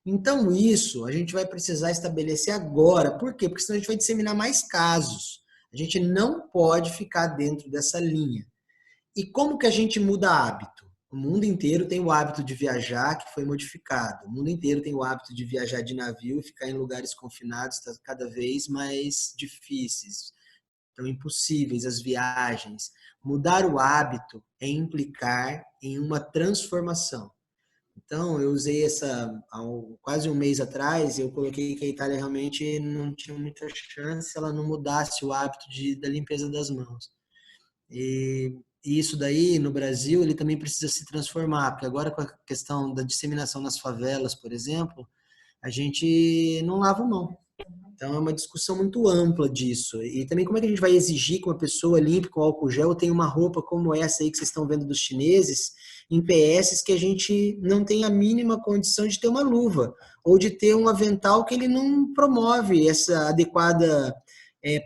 Então, isso a gente vai precisar estabelecer agora. Por quê? Porque senão a gente vai disseminar mais casos. A gente não pode ficar dentro dessa linha. E como que a gente muda hábito? O mundo inteiro tem o hábito de viajar, que foi modificado. O mundo inteiro tem o hábito de viajar de navio e ficar em lugares confinados, está cada vez mais difíceis. Estão impossíveis as viagens. Mudar o hábito é implicar em uma transformação. Então, eu usei há quase um mês atrás, eu coloquei que a Itália realmente não tinha muita chance se ela não mudasse o hábito da limpeza das mãos. E isso daí, no Brasil, ele também precisa se transformar, porque agora com a questão da disseminação nas favelas, por exemplo, a gente não lava a mão. Então, é uma discussão muito ampla disso. E também como é que a gente vai exigir que uma pessoa limpe com álcool gel tenha uma roupa como essa aí que vocês estão vendo dos chineses, em PS, que a gente não tem a mínima condição de ter uma luva, ou de ter um avental que ele não promove essa adequada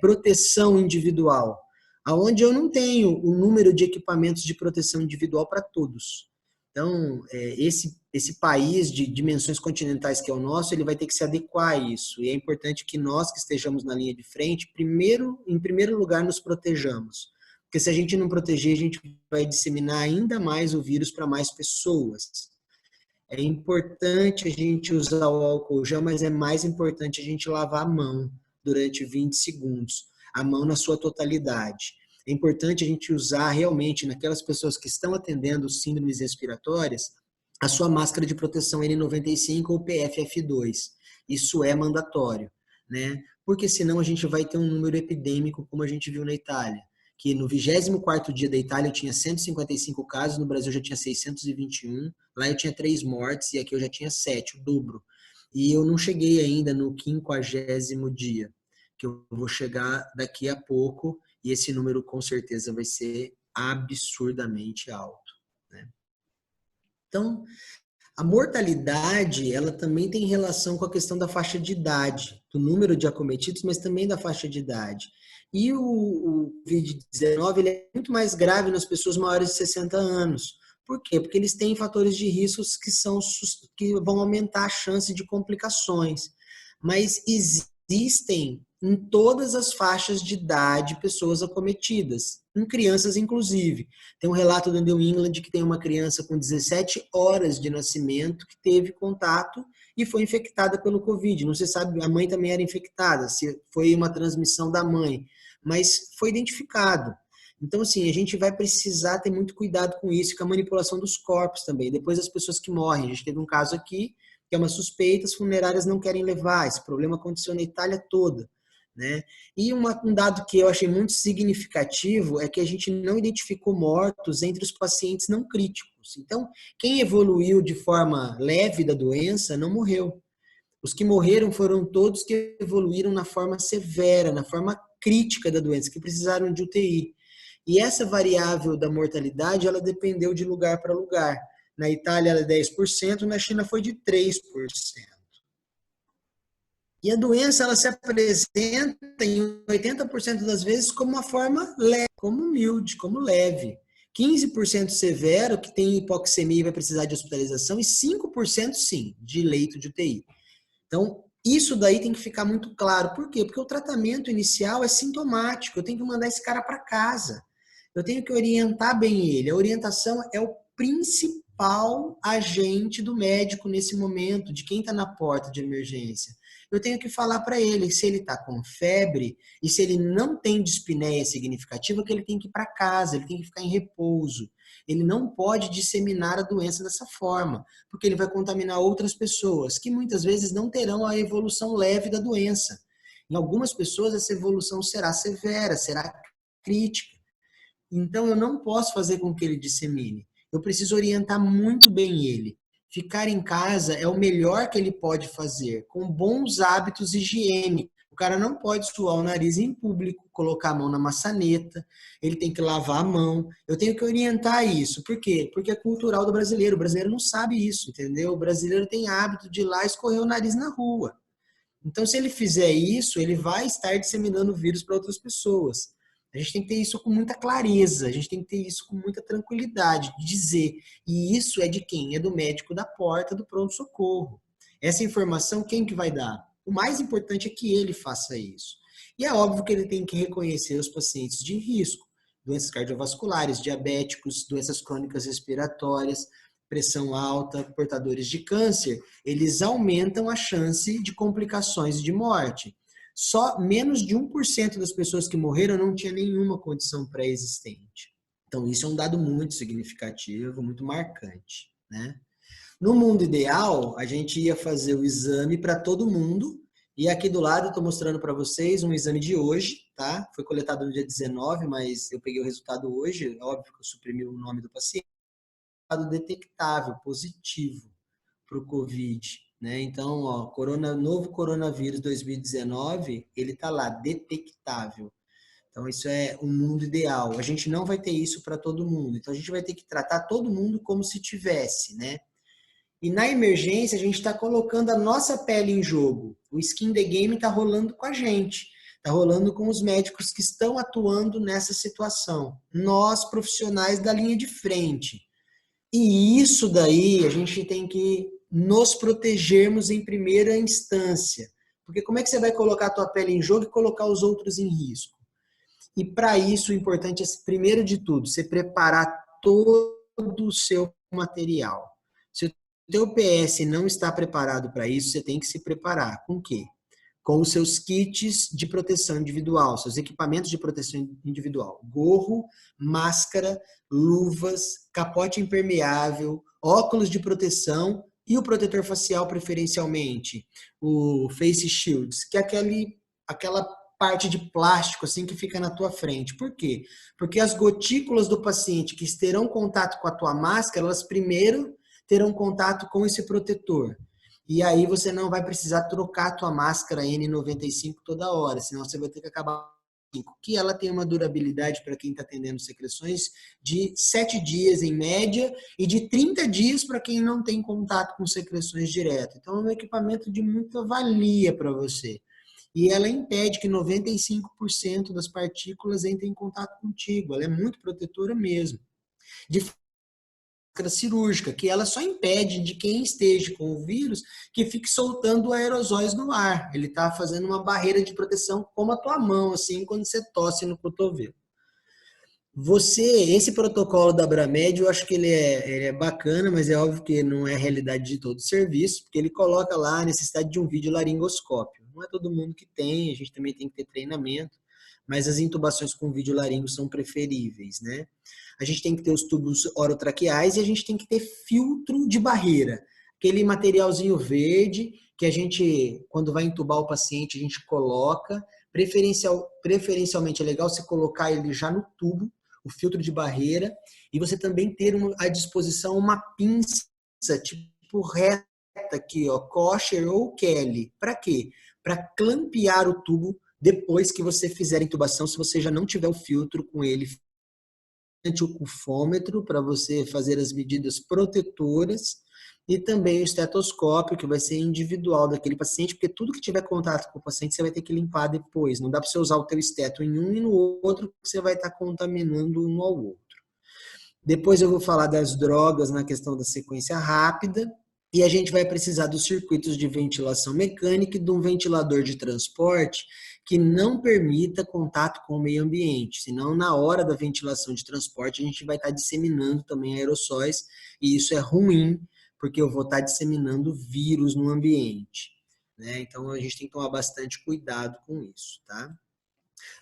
proteção individual. Aonde eu não tenho o número de equipamentos de proteção individual para todos. Então, esse país de dimensões continentais que é o nosso, ele vai ter que se adequar a isso. E é importante que nós que estejamos na linha de frente, em primeiro lugar, nos protejamos. Porque se a gente não proteger, a gente vai disseminar ainda mais o vírus para mais pessoas. É importante a gente usar o álcool gel, mas é mais importante a gente lavar a mão durante 20 segundos. A mão na sua totalidade. É importante a gente usar realmente, naquelas pessoas que estão atendendo síndromes respiratórias, a sua máscara de proteção N95 ou PFF2. Isso é mandatório, né? Porque senão a gente vai ter um número epidêmico, como a gente viu na Itália, que no 24º dia da Itália eu tinha 155 casos, no Brasil eu já tinha 621, lá eu tinha 3 mortes e aqui eu já tinha 7, o dobro. E eu não cheguei ainda no 50º dia, que eu vou chegar daqui a pouco, e esse número com certeza vai ser absurdamente alto, né? Então, a mortalidade, ela também tem relação com a questão da faixa de idade, do número de acometidos, mas também da faixa de idade. E o Covid-19 ele é muito mais grave nas pessoas maiores de 60 anos. Por quê? Porque eles têm fatores de riscos que vão aumentar a chance de complicações. Mas existem em todas as faixas de idade pessoas acometidas, em crianças inclusive. Tem um relato do New England que tem uma criança com 17 horas de nascimento que teve contato e foi infectada pelo Covid. Não se sabe, a mãe também era infectada, se foi uma transmissão da mãe, mas foi identificado. Então, assim, a gente vai precisar ter muito cuidado com isso, com a manipulação dos corpos também. Depois as pessoas que morrem, a gente teve um caso aqui, que é uma suspeita, as funerárias não querem levar, esse problema aconteceu na Itália toda, né? E um dado que eu achei muito significativo é que a gente não identificou mortos entre os pacientes não críticos. Então, quem evoluiu de forma leve da doença não morreu. Os que morreram foram todos que evoluíram na forma severa, na forma crítica da doença, que precisaram de UTI. E essa variável da mortalidade, ela dependeu de lugar para lugar. Na Itália, ela é 10%, na China foi de 3%. E a doença, ela se apresenta em 80% das vezes como uma forma leve, como humilde, como leve. 15% severo, que tem hipoxemia e vai precisar de hospitalização, e 5% sim, de leito de UTI. Então, isso daí tem que ficar muito claro. Por quê? Porque o tratamento inicial é sintomático, eu tenho que mandar esse cara para casa. Eu tenho que orientar bem ele. A orientação é o principal agente do médico nesse momento, de quem está na porta de emergência. Eu tenho que falar para ele se ele está com febre e se ele não tem dispneia significativa, que ele tem que ir para casa, ele tem que ficar em repouso. Ele não pode disseminar a doença dessa forma, porque ele vai contaminar outras pessoas, que muitas vezes não terão a evolução leve da doença. Em algumas pessoas, essa evolução será severa, será crítica. Então, eu não posso fazer com que ele dissemine. Eu preciso orientar muito bem ele. Ficar em casa é o melhor que ele pode fazer, com bons hábitos higiênicos. O cara não pode suar o nariz em público, colocar a mão na maçaneta, ele tem que lavar a mão. Eu tenho que orientar isso. Por quê? Porque é cultural do brasileiro. O brasileiro não sabe isso, entendeu? O brasileiro tem hábito de ir lá escorrer o nariz na rua. Então, se ele fizer isso, ele vai estar disseminando o vírus para outras pessoas. A gente tem que ter isso com muita clareza, a gente tem que ter isso com muita tranquilidade, de dizer. E isso é de quem? É do médico da porta do pronto-socorro. Essa informação, quem que vai dar? O mais importante é que ele faça isso. E é óbvio que ele tem que reconhecer os pacientes de risco, doenças cardiovasculares, diabéticos, doenças crônicas respiratórias, pressão alta, portadores de câncer. Eles aumentam a chance de complicações e de morte. Só menos de 1% das pessoas que morreram não tinha nenhuma condição pré-existente. Então, isso é um dado muito significativo, muito marcante, né? No mundo ideal, a gente ia fazer o exame para todo mundo E aqui do lado eu estou mostrando para vocês um exame de hoje, tá? Foi coletado no dia 19, mas eu peguei o resultado hoje, óbvio que eu suprimi o nome do paciente. Detectável, positivo para o COVID, né? Então, ó, novo coronavírus 2019, ele está lá, detectável. Então, isso é um mundo ideal. A gente não vai ter isso para todo mundo. Então, a gente vai ter que tratar todo mundo como se tivesse, né? E na emergência, a gente está colocando a nossa pele em jogo. O skin the game está rolando com a gente. Está rolando com os médicos que estão atuando nessa situação. Nós, profissionais da linha de frente. E isso daí, a gente tem que nos protegermos em primeira instância. Porque como é que você vai colocar a tua pele em jogo e colocar os outros em risco? E para isso, o importante é, primeiro de tudo, você preparar todo o seu material. Se o teu PS não está preparado para isso, você tem que se preparar. Com o quê? Com os seus kits de proteção individual, seus equipamentos de proteção individual. Gorro, máscara, luvas, capote impermeável, óculos de proteção e o protetor facial preferencialmente, o face shields, que é aquela parte de plástico assim que fica na tua frente. Por quê? Porque as gotículas do paciente que terão contato com a tua máscara, elas primeiro terão contato com esse protetor. E aí você não vai precisar trocar a tua máscara N95 toda hora, senão você vai ter que acabar que ela tem uma durabilidade para quem está atendendo secreções de 7 dias em média e de 30 dias para quem não tem contato com secreções direto. Então é um equipamento de muita valia para você. E ela impede que 95% das partículas entrem em contato contigo. Ela é muito protetora mesmo. De cirúrgica, que ela só impede de quem esteja com o vírus que fique soltando aerosóis no ar. Ele está fazendo uma barreira de proteção como a tua mão, assim, quando você tosse no cotovelo. Esse protocolo da Abramed, eu acho que ele é bacana, mas é óbvio que não é a realidade de todo o serviço, porque ele coloca lá a necessidade de um videolaringoscópio. Não é todo mundo que tem, a gente também tem que ter treinamento, mas as intubações com videolaringo são preferíveis, né? A gente tem que ter os tubos orotraqueais e a gente tem que ter filtro de barreira. Aquele materialzinho verde que a gente, quando vai intubar o paciente, a gente coloca. Preferencialmente é legal você colocar ele já no tubo, o filtro de barreira, e você também ter à disposição uma pinça tipo reta aqui, ó, Kosher ou Kelly. Para quê? Para clampear o tubo depois que você fizer a intubação, se você já não tiver o filtro com ele, o cufômetro para você fazer as medidas protetoras e também o estetoscópio, que vai ser individual daquele paciente, porque tudo que tiver contato com o paciente você vai ter que limpar depois. Não dá para você usar o teu esteto em um e no outro, porque você vai estar contaminando um ao outro. Depois eu vou falar das drogas na questão da sequência rápida. E a gente vai precisar dos circuitos de ventilação mecânica e de um ventilador de transporte que não permita contato com o meio ambiente. Senão, na hora da ventilação de transporte, a gente vai estar disseminando também aerossóis, e isso é ruim, porque eu vou estar disseminando vírus no ambiente, né? Então, a gente tem que tomar bastante cuidado com isso, tá?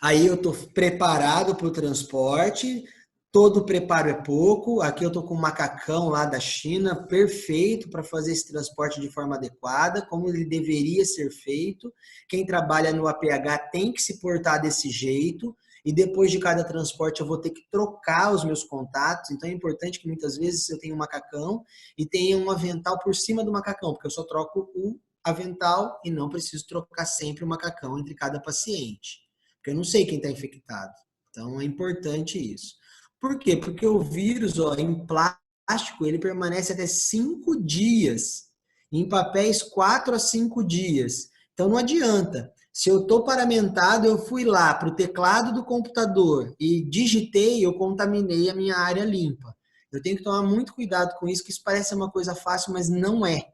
Aí eu estou preparado para o transporte. Todo preparo é pouco. Aqui eu estou com um macacão lá da China, perfeito para fazer esse transporte de forma adequada, como ele deveria ser feito. Quem trabalha no APH tem que se portar desse jeito. E depois de cada transporte eu vou ter que trocar os meus contatos. Então é importante que muitas vezes eu tenha um macacão e tenha um avental por cima do macacão, porque eu só troco o avental e não preciso trocar sempre o macacão entre cada paciente. Porque eu não sei quem está infectado. Então é importante isso. Por quê? Porque o vírus, ó, em plástico, ele permanece até 5 dias. Em papéis, 4 a 5 dias. Então, não adianta. Se eu estou paramentado, eu fui lá para o teclado do computador e digitei, eu contaminei a minha área limpa. Eu tenho que tomar muito cuidado com isso, que isso parece uma coisa fácil, mas não é.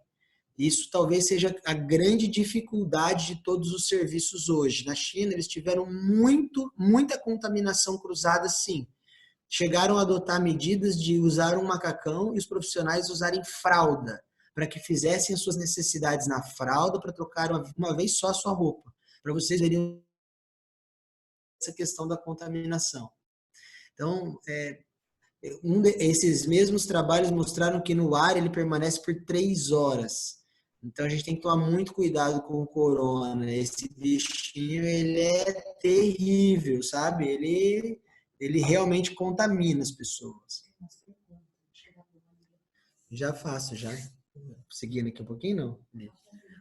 Isso talvez seja a grande dificuldade de todos os serviços hoje. Na China, eles tiveram muita contaminação cruzada, sim. Chegaram a adotar medidas de usar um macacão e os profissionais usarem fralda, para que fizessem as suas necessidades na fralda, para trocar uma vez só a sua roupa, para vocês verem essa questão da contaminação. Então, esses mesmos trabalhos mostraram que no ar ele permanece por 3 horas, Então a gente tem que tomar muito cuidado com o corona. Esse bichinho, ele é terrível, sabe? Ele realmente contamina as pessoas. Já faço, já. Seguindo aqui um pouquinho, não?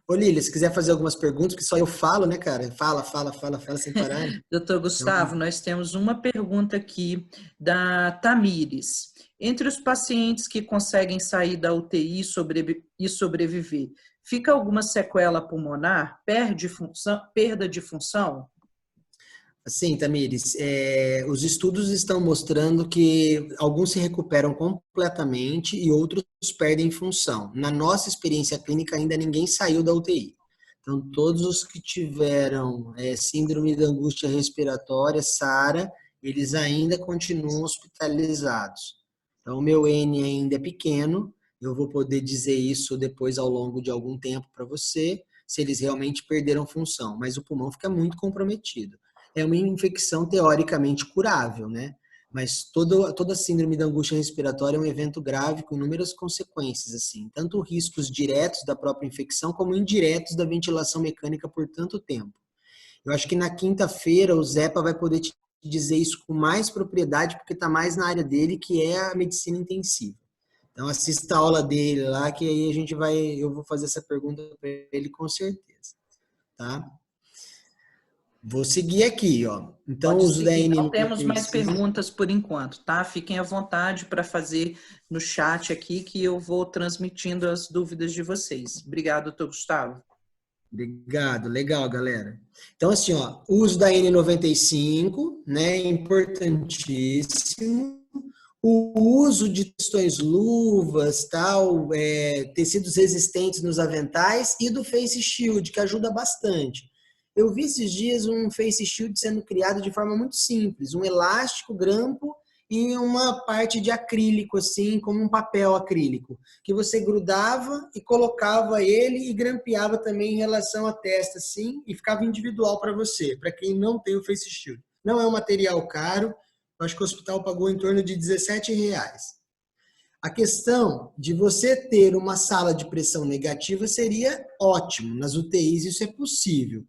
Ô, Lília, se quiser fazer algumas perguntas, porque só eu falo, né, cara? Fala sem parar. Doutor Gustavo, nós temos uma pergunta aqui da Tamires. Entre os pacientes que conseguem sair da UTI e sobreviver, fica alguma sequela pulmonar? Perda de função? Sim, Tamires, os estudos estão mostrando que alguns se recuperam completamente e outros perdem função. Na nossa experiência clínica, ainda ninguém saiu da UTI. Então, todos os que tiveram síndrome da angústia respiratória, SARA, eles ainda continuam hospitalizados. Então, o meu N ainda é pequeno, eu vou poder dizer isso depois ao longo de algum tempo para você, se eles realmente perderam função, mas o pulmão fica muito comprometido. É uma infecção teoricamente curável, né? Mas toda síndrome da angústia respiratória é um evento grave com inúmeras consequências, assim, tanto riscos diretos da própria infecção como indiretos da ventilação mecânica por tanto tempo. Eu acho que na quinta-feira o Zepa vai poder te dizer isso com mais propriedade, porque está mais na área dele, que é a medicina intensiva. Então assista a aula dele lá, que aí eu vou fazer essa pergunta para ele com certeza, tá? Vou seguir aqui, ó. Então, Pode o uso da seguir. Não N95. temos mais perguntas por enquanto, tá? Fiquem à vontade para fazer no chat aqui, que eu vou transmitindo as dúvidas de vocês. Obrigado, doutor Gustavo. Obrigado, legal, galera. Então, assim, ó, o uso da N95, né, é importantíssimo. O uso de questões luvas, tal, tecidos resistentes nos aventais e do face shield, que ajuda bastante. Eu vi esses dias um face shield sendo criado de forma muito simples, um elástico, grampo e uma parte de acrílico, assim, como um papel acrílico, que você grudava e colocava ele e grampeava também em relação à testa, assim, e ficava individual para você, para quem não tem o face shield. Não é um material caro, acho que o hospital pagou em torno de R$17. A questão de você ter uma sala de pressão negativa seria ótimo, nas UTIs isso é possível.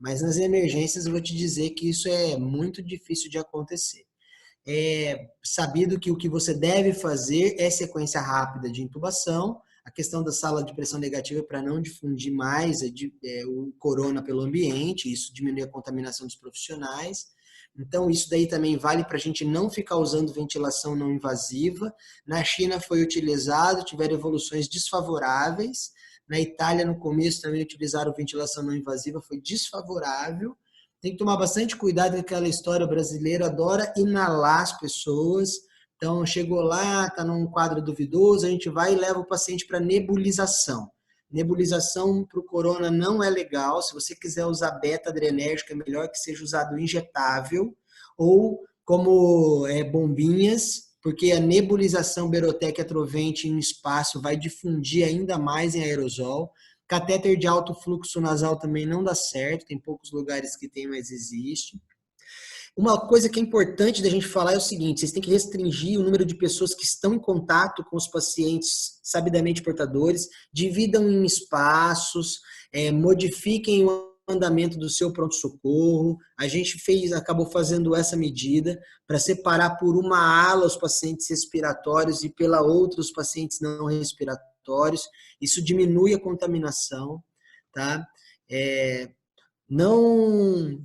Mas nas emergências eu vou te dizer que isso é muito difícil de acontecer. É sabido que o que você deve fazer é sequência rápida de intubação, a questão da sala de pressão negativa é para não difundir mais o corona pelo ambiente, isso diminui a contaminação dos profissionais. Então, isso daí também vale para a gente não ficar usando ventilação não invasiva. Na China foi utilizado, tiveram evoluções desfavoráveis. Na Itália, no começo, também utilizaram ventilação não invasiva, foi desfavorável. Tem que tomar bastante cuidado com aquela história brasileira, adora inalar as pessoas. Então, chegou lá, está num quadro duvidoso, a gente vai e leva o paciente para nebulização. Nebulização para o corona não é legal. Se você quiser usar beta-adrenérgico, é melhor que seja usado injetável ou como bombinhas, porque a nebulização Berotec Atrovente em espaço vai difundir ainda mais em aerosol. Catéter de alto fluxo nasal também não dá certo, tem poucos lugares que tem, mas existe. Uma coisa que é importante da gente falar é o seguinte, vocês têm que restringir o número de pessoas que estão em contato com os pacientes sabidamente portadores, dividam em espaços, modifiquem o andamento do seu pronto-socorro. A gente acabou fazendo essa medida para separar por uma ala os pacientes respiratórios e pela outra os pacientes não respiratórios. Isso diminui a contaminação, tá? Não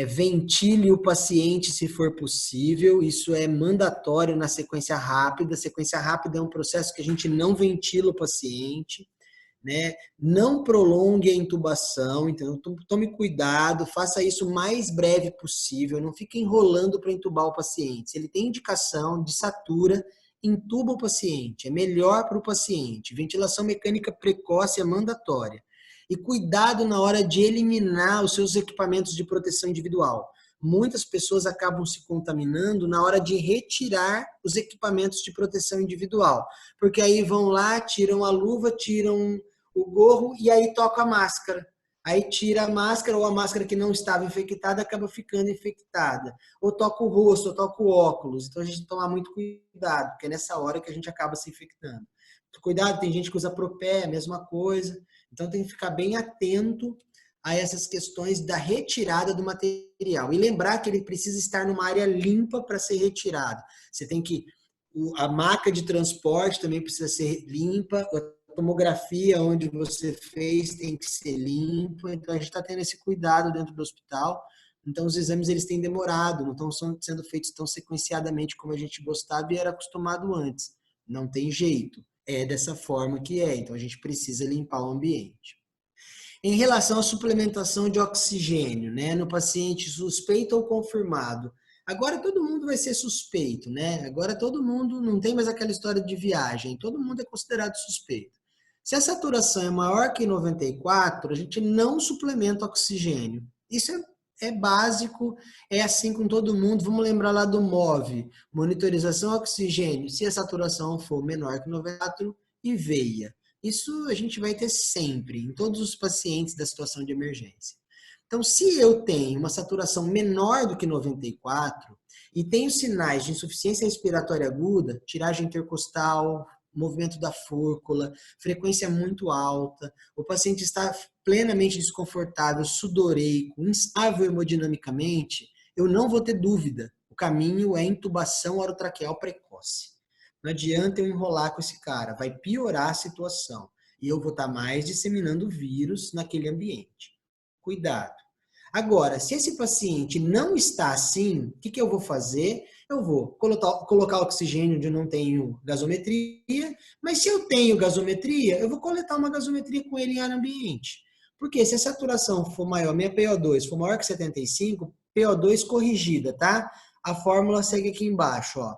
ventile o paciente se for possível, isso é mandatório na sequência rápida. A sequência rápida é um processo que a gente não ventila o paciente, né? Não prolongue a intubação, então tome cuidado, faça isso o mais breve possível, não fique enrolando para intubar o paciente. Se ele tem indicação de satura, intuba o paciente, é melhor para o paciente. Ventilação mecânica precoce é mandatória. E cuidado na hora de eliminar os seus equipamentos de proteção individual. Muitas pessoas acabam se contaminando na hora de retirar os equipamentos de proteção individual. Porque aí vão lá, tiram a luva, tiram o gorro e aí toca a máscara. Aí tira a máscara ou a máscara que não estava infectada acaba ficando infectada. Ou toca o rosto, ou toca o óculos. Então a gente tem que tomar muito cuidado, porque é nessa hora que a gente acaba se infectando. Cuidado, tem gente que usa propé, a mesma coisa. Então tem que ficar bem atento a essas questões da retirada do material. E lembrar que ele precisa estar numa área limpa para ser retirado. Você tem que... A maca de transporte também precisa ser limpa, a tomografia onde você fez tem que ser limpa. Então a gente está tendo esse cuidado dentro do hospital. Então os exames eles têm demorado, não estão sendo feitos tão sequenciadamente como a gente gostava e era acostumado antes. Não tem jeito. É dessa forma que é. Então a gente precisa limpar o ambiente. Em relação à suplementação de oxigênio, né, no paciente suspeito ou confirmado, agora todo mundo vai ser suspeito, né? Agora todo mundo, não tem mais aquela história de viagem, todo mundo é considerado suspeito. Se a saturação é maior que 94, a gente não suplementa oxigênio. Isso é básico, é assim com todo mundo. Vamos lembrar lá do MOV, monitorização oxigênio, se a saturação for menor que 94 e veia. Isso a gente vai ter sempre, em todos os pacientes da situação de emergência. Então, se eu tenho uma saturação menor do que 94 e tenho sinais de insuficiência respiratória aguda, tiragem intercostal, movimento da fúrcula, frequência muito alta, o paciente está plenamente desconfortável, sudoreico, instável hemodinamicamente, eu não vou ter dúvida. O caminho é intubação orotraqueal precoce. Não adianta eu enrolar com esse cara, vai piorar a situação. E eu vou estar mais disseminando vírus naquele ambiente. Cuidado. Agora, se esse paciente não está assim, o que eu vou fazer? Eu vou colocar oxigênio onde eu não tenho gasometria, mas se eu tenho gasometria, eu vou coletar uma gasometria com ele em ar ambiente. Porque se a saturação for maior, minha PO2 for maior que 75, PO2 corrigida, tá? A fórmula segue aqui embaixo, ó.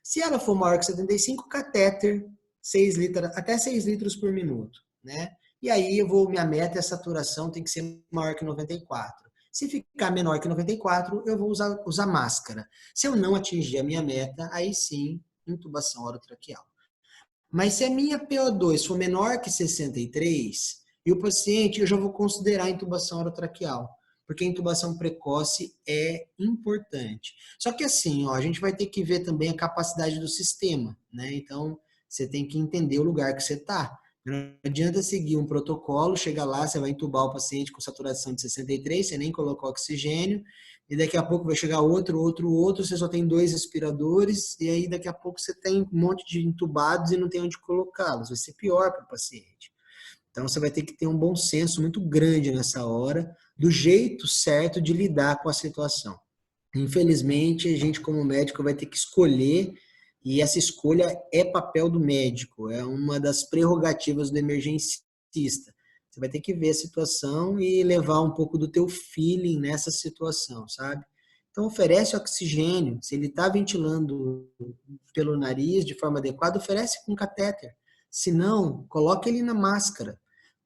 Se ela for maior que 75, catéter, 6 litros, até 6 litros por minuto, né? E aí minha meta é a saturação tem que ser maior que 94. Se ficar menor que 94, eu vou usar máscara. Se eu não atingir a minha meta, aí sim, intubação orotraqueal. Mas se a minha PO2 for menor que 63, e o paciente, eu já vou considerar a intubação orotraqueal, porque a intubação precoce é importante. Só que assim, ó, a gente vai ter que ver também a capacidade do sistema, né? Então, você tem que entender o lugar que você está. Não adianta seguir um protocolo, chega lá, você vai entubar o paciente com saturação de 63, você nem colocou oxigênio, e daqui a pouco vai chegar outro, você só tem 2 respiradores, e aí daqui a pouco você tem um monte de entubados e não tem onde colocá-los. Vai ser pior para o paciente. Então, você vai ter que ter um bom senso muito grande nessa hora, do jeito certo de lidar com a situação. Infelizmente, a gente como médico vai ter que escolher, e essa escolha é papel do médico, é uma das prerrogativas do emergencista. Você vai ter que ver a situação e levar um pouco do teu feeling nessa situação, sabe? Então, oferece oxigênio. Se ele está ventilando pelo nariz de forma adequada, oferece com catéter. Se não, coloca ele na máscara.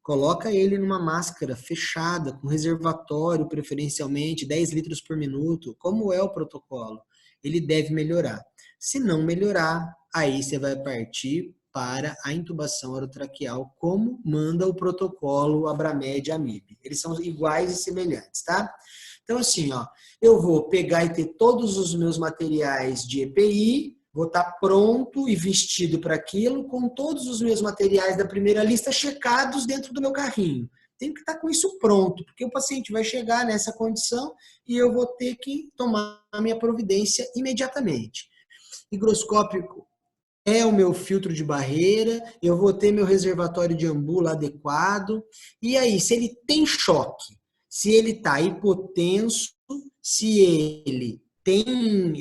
Coloca ele numa máscara fechada, com reservatório, preferencialmente, 10 litros por minuto. Como é o protocolo? Ele deve melhorar. Se não melhorar, aí você vai partir para a intubação orotraqueal, como manda o protocolo Abramed e AMIB. Eles são iguais e semelhantes, tá? Então, assim, ó, eu vou pegar e ter todos os meus materiais de EPI, vou estar pronto e vestido para aquilo, com todos os meus materiais da primeira lista checados dentro do meu carrinho. Tenho que estar com isso pronto, porque o paciente vai chegar nessa condição e eu vou ter que tomar a minha providência imediatamente. Higroscópio é o meu filtro de barreira, eu vou ter meu reservatório de ambula adequado. E aí, se ele tem choque, se ele está hipotenso, se ele tem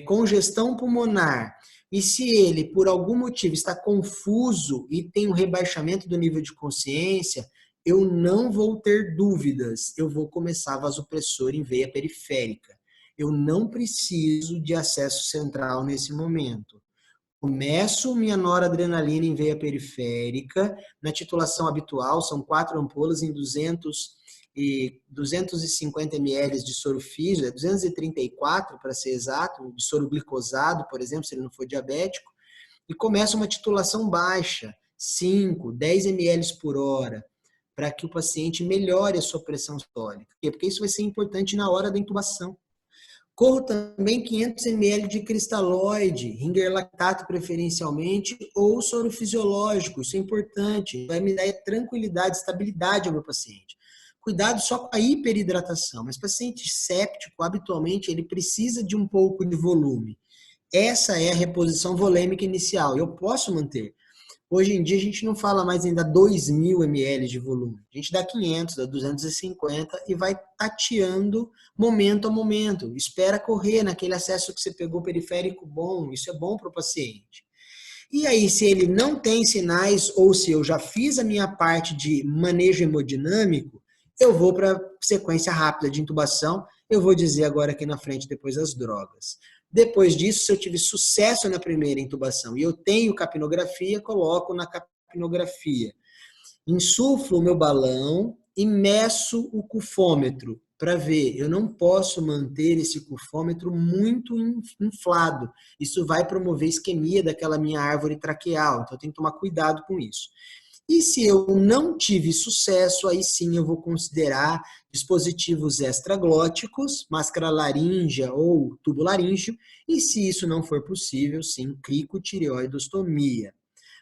congestão pulmonar e se ele, por algum motivo, está confuso e tem um rebaixamento do nível de consciência, eu não vou ter dúvidas, eu vou começar vasopressor em veia periférica. Eu não preciso de acesso central nesse momento. Começo minha noradrenalina em veia periférica, na titulação habitual, são 4 ampolas em 250 ml de soro físico, 234 para ser exato, de soro glicosado, por exemplo, se ele não for diabético, e começa uma titulação baixa, 5, 10 ml por hora, para que o paciente melhore a sua pressão sistólica. Por quê? Porque isso vai ser importante na hora da intubação. Corro também 500 ml de cristalóide, ringer lactato preferencialmente, ou soro fisiológico. Isso é importante, vai me dar tranquilidade, estabilidade ao meu paciente. Cuidado só com a hiperidratação, mas paciente séptico, habitualmente, ele precisa de um pouco de volume. Essa é a reposição volêmica inicial, eu posso manter. Hoje em dia a gente não fala mais ainda 2.000 ml de volume, a gente dá 500, dá 250 e vai tateando momento a momento. Espera correr naquele acesso que você pegou periférico bom, isso é bom para o paciente. E aí, se ele não tem sinais ou se eu já fiz a minha parte de manejo hemodinâmico, eu vou para a sequência rápida de intubação. Eu vou dizer agora aqui na frente, depois as drogas. Depois disso, se eu tive sucesso na primeira intubação e eu tenho capnografia, coloco na capnografia. Insuflo o meu balão e meço o cufômetro para ver. Eu não posso manter esse cufômetro muito inflado. Isso vai promover isquemia daquela minha árvore traqueal. Então, eu tenho que tomar cuidado com isso. E se eu não tive sucesso, aí sim eu vou considerar dispositivos extraglóticos, máscara laríngea ou tubo laríngeo, e se isso não for possível, sim, cricotireoidostomia.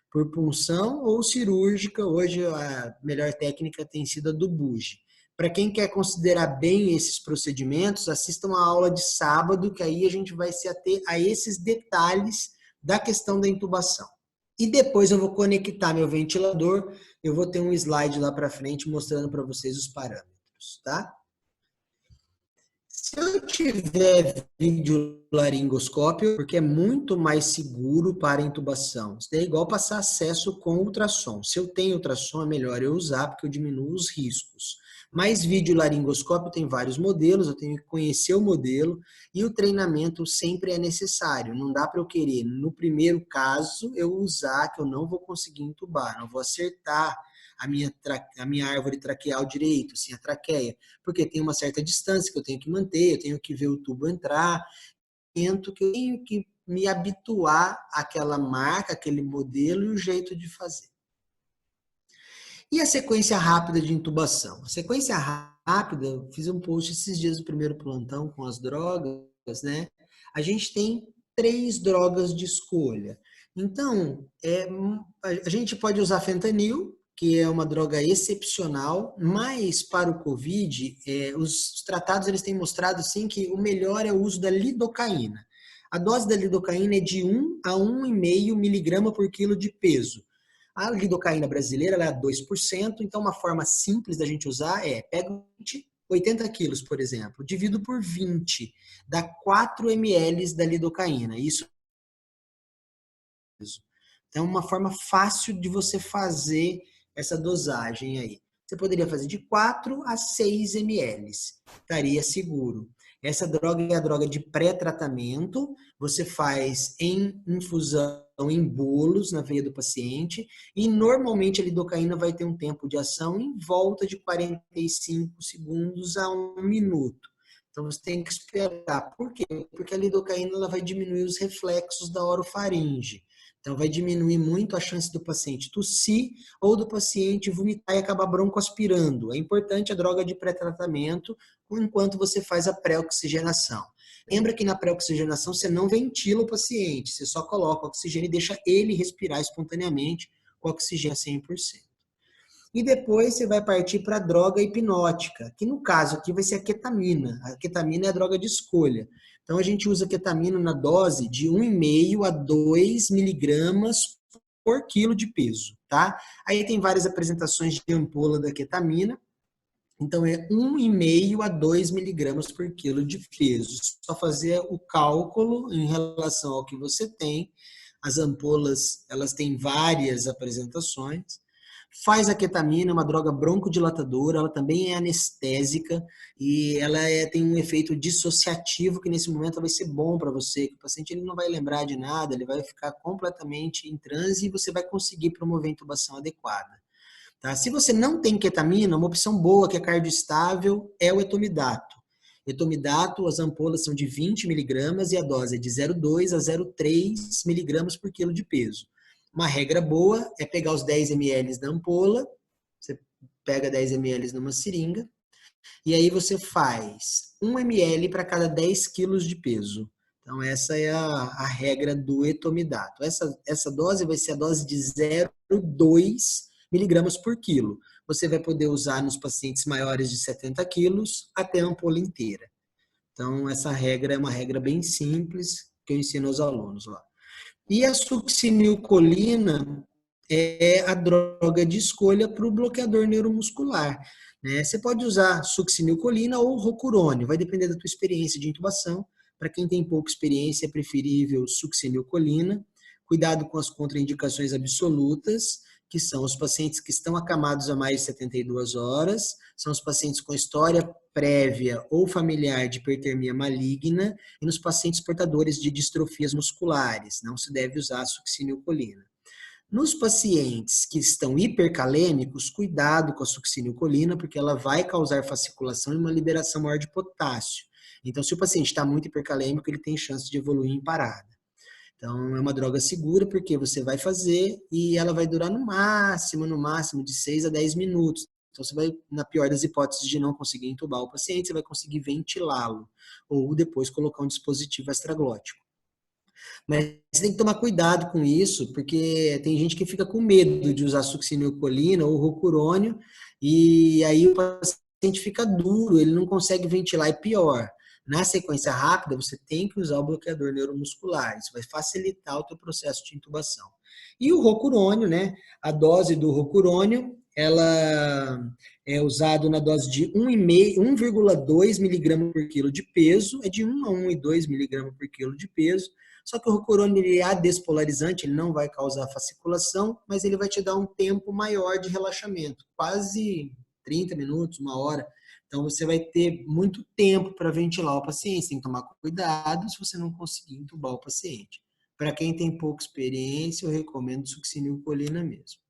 Por punção ou cirúrgica, hoje a melhor técnica tem sido a do Buge. Para quem quer considerar bem esses procedimentos, assista uma aula de sábado, que aí a gente vai se ater a esses detalhes da questão da intubação. E depois eu vou conectar meu ventilador, eu vou ter um slide lá para frente mostrando para vocês os parâmetros, tá? Se eu tiver videolaringoscópio, porque é muito mais seguro para intubação. Isso é igual passar acesso com ultrassom. Se eu tenho ultrassom, é melhor eu usar, porque eu diminuo os riscos. Mas videolaringoscópio tem vários modelos, eu tenho que conhecer o modelo e o treinamento sempre é necessário. Não dá para eu querer, no primeiro caso, eu usar que eu não vou conseguir intubar, não vou acertar a minha árvore traqueal direito, assim, a traqueia, porque tem uma certa distância que eu tenho que manter, eu tenho que ver o tubo entrar, que eu tenho que me habituar àquela marca, aquele modelo e o jeito de fazer. E a sequência rápida de intubação? A sequência rápida, eu fiz um post esses dias do primeiro plantão com as drogas, né? A gente tem 3 drogas de escolha. Então, a gente pode usar fentanil, que é uma droga excepcional, mas para o COVID, os tratados eles têm mostrado sim, que o melhor é o uso da lidocaína. A dose da lidocaína é de 1 a 1,5 miligrama por quilo de peso. A lidocaína brasileira ela é 2%, então uma forma simples da gente usar é, pega 80 quilos, por exemplo, divido por 20, dá 4 ml da lidocaína. Isso. Então, uma forma fácil de você fazer essa dosagem aí. Você poderia fazer de 4 a 6 ml, estaria seguro. Essa droga é a droga de pré-tratamento, você faz em infusão em bolos na veia do paciente e normalmente a lidocaína vai ter um tempo de ação em volta de 45 segundos a 1 minuto. Então você tem que esperar. Por quê? Porque a lidocaína ela vai diminuir os reflexos da orofaringe. Então vai diminuir muito a chance do paciente tossir ou do paciente vomitar e acabar broncoaspirando. É importante a droga de pré-tratamento enquanto você faz a pré-oxigenação. Lembra que na pré-oxigenação você não ventila o paciente, você só coloca o oxigênio e deixa ele respirar espontaneamente com oxigênio a 100%. E depois você vai partir para a droga hipnótica, que no caso aqui vai ser a ketamina. A ketamina é a droga de escolha. Então a gente usa ketamina na dose de 1,5 a 2 miligramas por quilo de peso, tá? Aí tem várias apresentações de ampola da ketamina. Então, é 1,5 a 2 miligramas por quilo de peso. Só fazer o cálculo em relação ao que você tem. As ampolas, elas têm várias apresentações. Faz a ketamina, uma droga broncodilatadora, ela também é anestésica e ela tem um efeito dissociativo que nesse momento vai ser bom para você, que o paciente ele não vai lembrar de nada, ele vai ficar completamente em transe e você vai conseguir promover a intubação adequada. Tá? Se você não tem ketamina, uma opção boa que é cardioestável é o etomidato. Etomidato, as ampolas são de 20 miligramas e a dose é de 0,2 a 0,3 miligramas por quilo de peso. Uma regra boa é pegar os 10 ml da ampola, você pega 10 ml numa seringa, e aí você faz 1 ml para cada 10 quilos de peso. Então, essa é a regra do etomidato. Essa dose vai ser a dose de 0,2 miligramas por quilo. Você vai poder usar nos pacientes maiores de 70 quilos até a ampola inteira. Então, essa regra é uma regra bem simples que eu ensino aos alunos lá. E a succinilcolina é a droga de escolha para o bloqueador neuromuscular. Né? Você pode usar succinilcolina ou rocurônio, vai depender da tua experiência de intubação. Para quem tem pouca experiência, é preferível succinilcolina. Cuidado com as contraindicações absolutas, que são os pacientes que estão acamados há mais de 72 horas, são os pacientes com história prévia ou familiar de hipertermia maligna e nos pacientes portadores de distrofias musculares. Não se deve usar a succinilcolina. Nos pacientes que estão hipercalêmicos, cuidado com a succinilcolina, porque ela vai causar fasciculação e uma liberação maior de potássio. Então, se o paciente está muito hipercalêmico, ele tem chance de evoluir em parada. Então, é uma droga segura, porque você vai fazer e ela vai durar no máximo, de 6 a 10 minutos. Então, você vai, na pior das hipóteses de não conseguir entubar o paciente, você vai conseguir ventilá-lo, ou depois colocar um dispositivo extraglótico. Mas você tem que tomar cuidado com isso, porque tem gente que fica com medo de usar succinilcolina ou rocurônio, e aí o paciente fica duro, ele não consegue ventilar, é pior. Na sequência rápida, você tem que usar o bloqueador neuromuscular, isso vai facilitar o teu processo de intubação. E o rocurônio, né? A dose do rocurônio, ela é usado na dose de 1,2 miligramas por quilo de peso, é de 1 a 1,2 miligramas por quilo de peso. Só que o rocurônio ele é adespolarizante, ele não vai causar fasciculação, mas ele vai te dar um tempo maior de relaxamento, quase 30 minutos, 1 hora. Então, você vai ter muito tempo para ventilar o paciente. Você tem que tomar cuidado se você não conseguir entubar o paciente. Para quem tem pouca experiência, eu recomendo succinilcolina mesmo.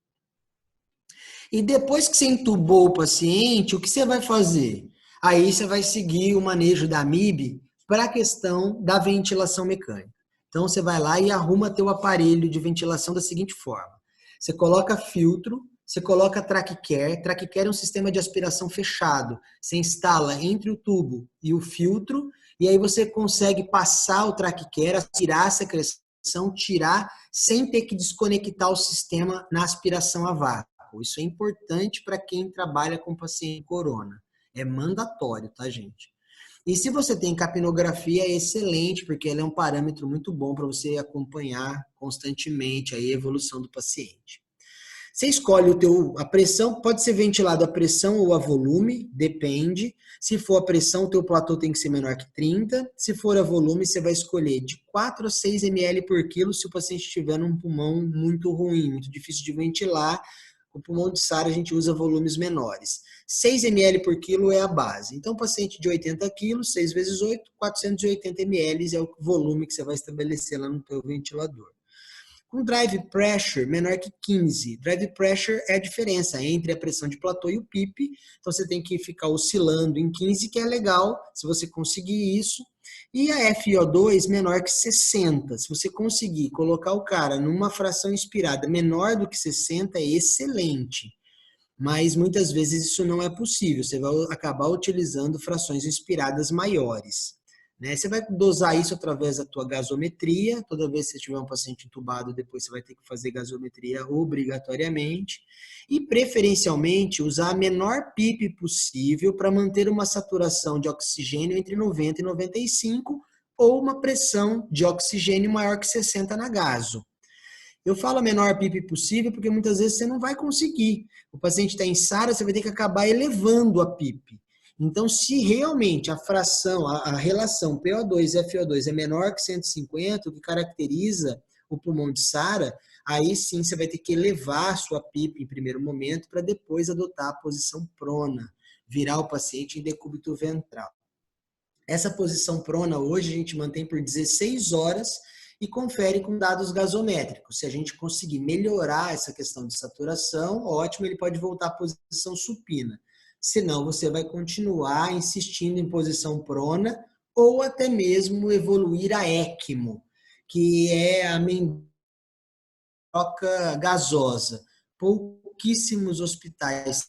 E depois que você entubou o paciente, o que você vai fazer? Aí você vai seguir o manejo da MIB para a questão da ventilação mecânica. Então, você vai lá e arruma teu aparelho de ventilação da seguinte forma. Você coloca filtro, você coloca traquecare. Traquecare é um sistema de aspiração fechado. Você instala entre o tubo e o filtro, e aí você consegue passar o traquecare, tirar a secreção, tirar, sem ter que desconectar o sistema na aspiração a vácuo. Isso é importante para quem trabalha com paciente corona. É mandatório, tá, gente? E se você tem capnografia, é excelente, porque ela é um parâmetro muito bom para você acompanhar constantemente a evolução do paciente. Você escolhe a pressão, pode ser ventilado a pressão ou a volume, depende. Se for a pressão, o teu platô tem que ser menor que 30. Se for a volume, você vai escolher de 4 a 6 ml por quilo se o paciente estiver num pulmão muito ruim, muito difícil de ventilar. O pulmão de SARA a gente usa volumes menores. 6 ml por quilo é a base. Então, paciente de 80 quilos, 6 vezes 8, 480 ml é o volume que você vai estabelecer lá no teu ventilador. Com drive pressure menor que 15. Drive pressure é a diferença entre a pressão de platô e o PIP. Então, você tem que ficar oscilando em 15, que é legal, se você conseguir isso. E a FiO2 menor que 60. Se você conseguir colocar o cara numa fração inspirada menor do que 60, é excelente. Mas muitas vezes isso não é possível. Você vai acabar utilizando frações inspiradas maiores. Né? Você vai dosar isso através da tua gasometria. Toda vez que você tiver um paciente entubado, depois você vai ter que fazer gasometria obrigatoriamente. E, preferencialmente, usar a menor PIP possível para manter uma saturação de oxigênio entre 90 e 95 ou uma pressão de oxigênio maior que 60 na gaso. Eu falo a menor PIP possível porque muitas vezes você não vai conseguir. O paciente está em SARA, você vai ter que acabar elevando a PIP. Então, se realmente a fração, a relação PO2 e FO2 é menor que 150, o que caracteriza o pulmão de SARA, aí sim você vai ter que elevar a sua PIP em primeiro momento para depois adotar a posição prona, virar o paciente em decúbito ventral. Essa posição prona hoje a gente mantém por 16 horas e confere com dados gasométricos. Se a gente conseguir melhorar essa questão de saturação, ótimo, ele pode voltar à posição supina. Senão, você vai continuar insistindo em posição prona ou até mesmo evoluir a ECMO, que é a mendoca gasosa. Pouquíssimos hospitais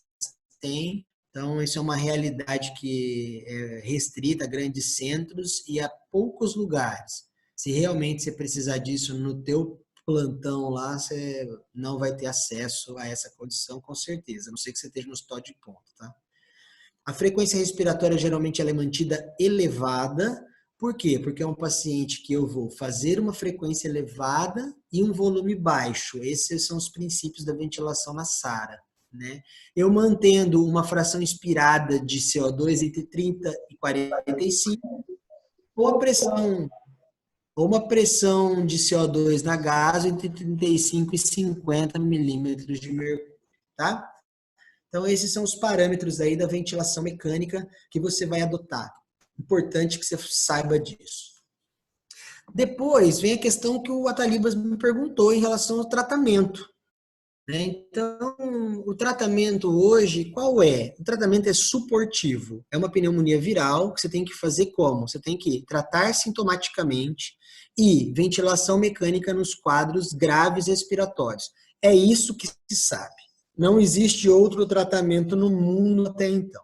têm, Então, isso é uma realidade que é restrita a grandes centros e a poucos lugares. Se realmente você precisar disso no teu plantão lá, você não vai ter acesso a essa condição, com certeza. A não sei que você esteja no hospital de ponta, tá? A frequência respiratória, geralmente, ela é mantida elevada. Por quê? Porque é um paciente que eu vou fazer uma frequência elevada e um volume baixo. Esses são os princípios da ventilação na SARA, né? Eu mantendo uma fração inspirada de CO2 entre 30 e 45, ou uma pressão de CO2 na gaso entre 35 e 50 milímetros de mercúrio, tá? Então, esses são os parâmetros aí da ventilação mecânica que você vai adotar. Importante que você saiba disso. Depois vem a questão que o Atalibas me perguntou em relação ao tratamento, né? Então, o tratamento hoje, qual é? O tratamento é suportivo. É uma pneumonia viral que você tem que fazer como? Você tem que tratar sintomaticamente e ventilação mecânica nos quadros graves respiratórios. É isso que se sabe. Não existe outro tratamento no mundo até então.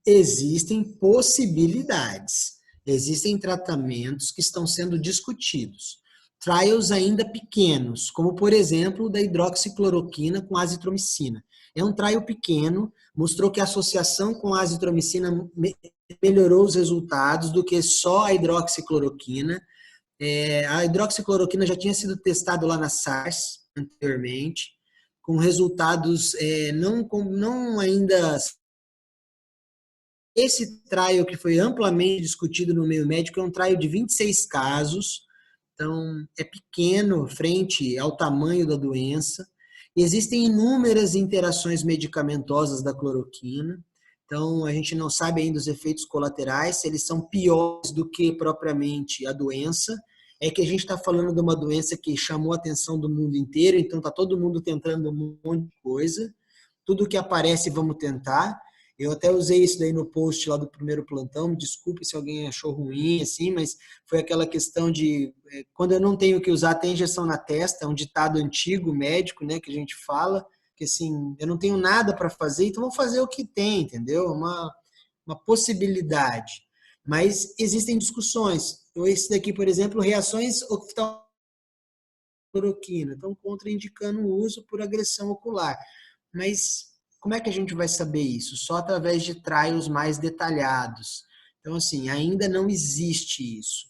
Existem possibilidades. Existem tratamentos que estão sendo discutidos. Trials ainda pequenos, como, por exemplo, o da hidroxicloroquina com azitromicina. É um trial pequeno, mostrou que a associação com a azitromicina melhorou os resultados do que só a hidroxicloroquina. A hidroxicloroquina já tinha sido testada lá na SARS anteriormente, com resultados não ainda... Esse trial que foi amplamente discutido no meio médico é um trial de 26 casos, então é pequeno frente ao tamanho da doença. Existem inúmeras interações medicamentosas da cloroquina, então a gente não sabe ainda os efeitos colaterais, se eles são piores do que propriamente a doença. É que a gente está falando de uma doença que chamou a atenção do mundo inteiro, então está todo mundo tentando um monte de coisa. Tudo que aparece, vamos tentar. Eu até usei isso daí no post lá do primeiro plantão, me desculpe se alguém achou ruim, assim, mas foi aquela questão de, quando eu não tenho o que usar, tem injeção na testa, é um ditado antigo, médico, né, que a gente fala, que assim, eu não tenho nada para fazer, então vou fazer o que tem, entendeu? Uma possibilidade. Mas existem discussões. Esse daqui, por exemplo, reações oftalmológicas, estão contraindicando o uso por agressão ocular. Mas como é que a gente vai saber isso? Só através de trials mais detalhados. Então, assim, ainda não existe isso.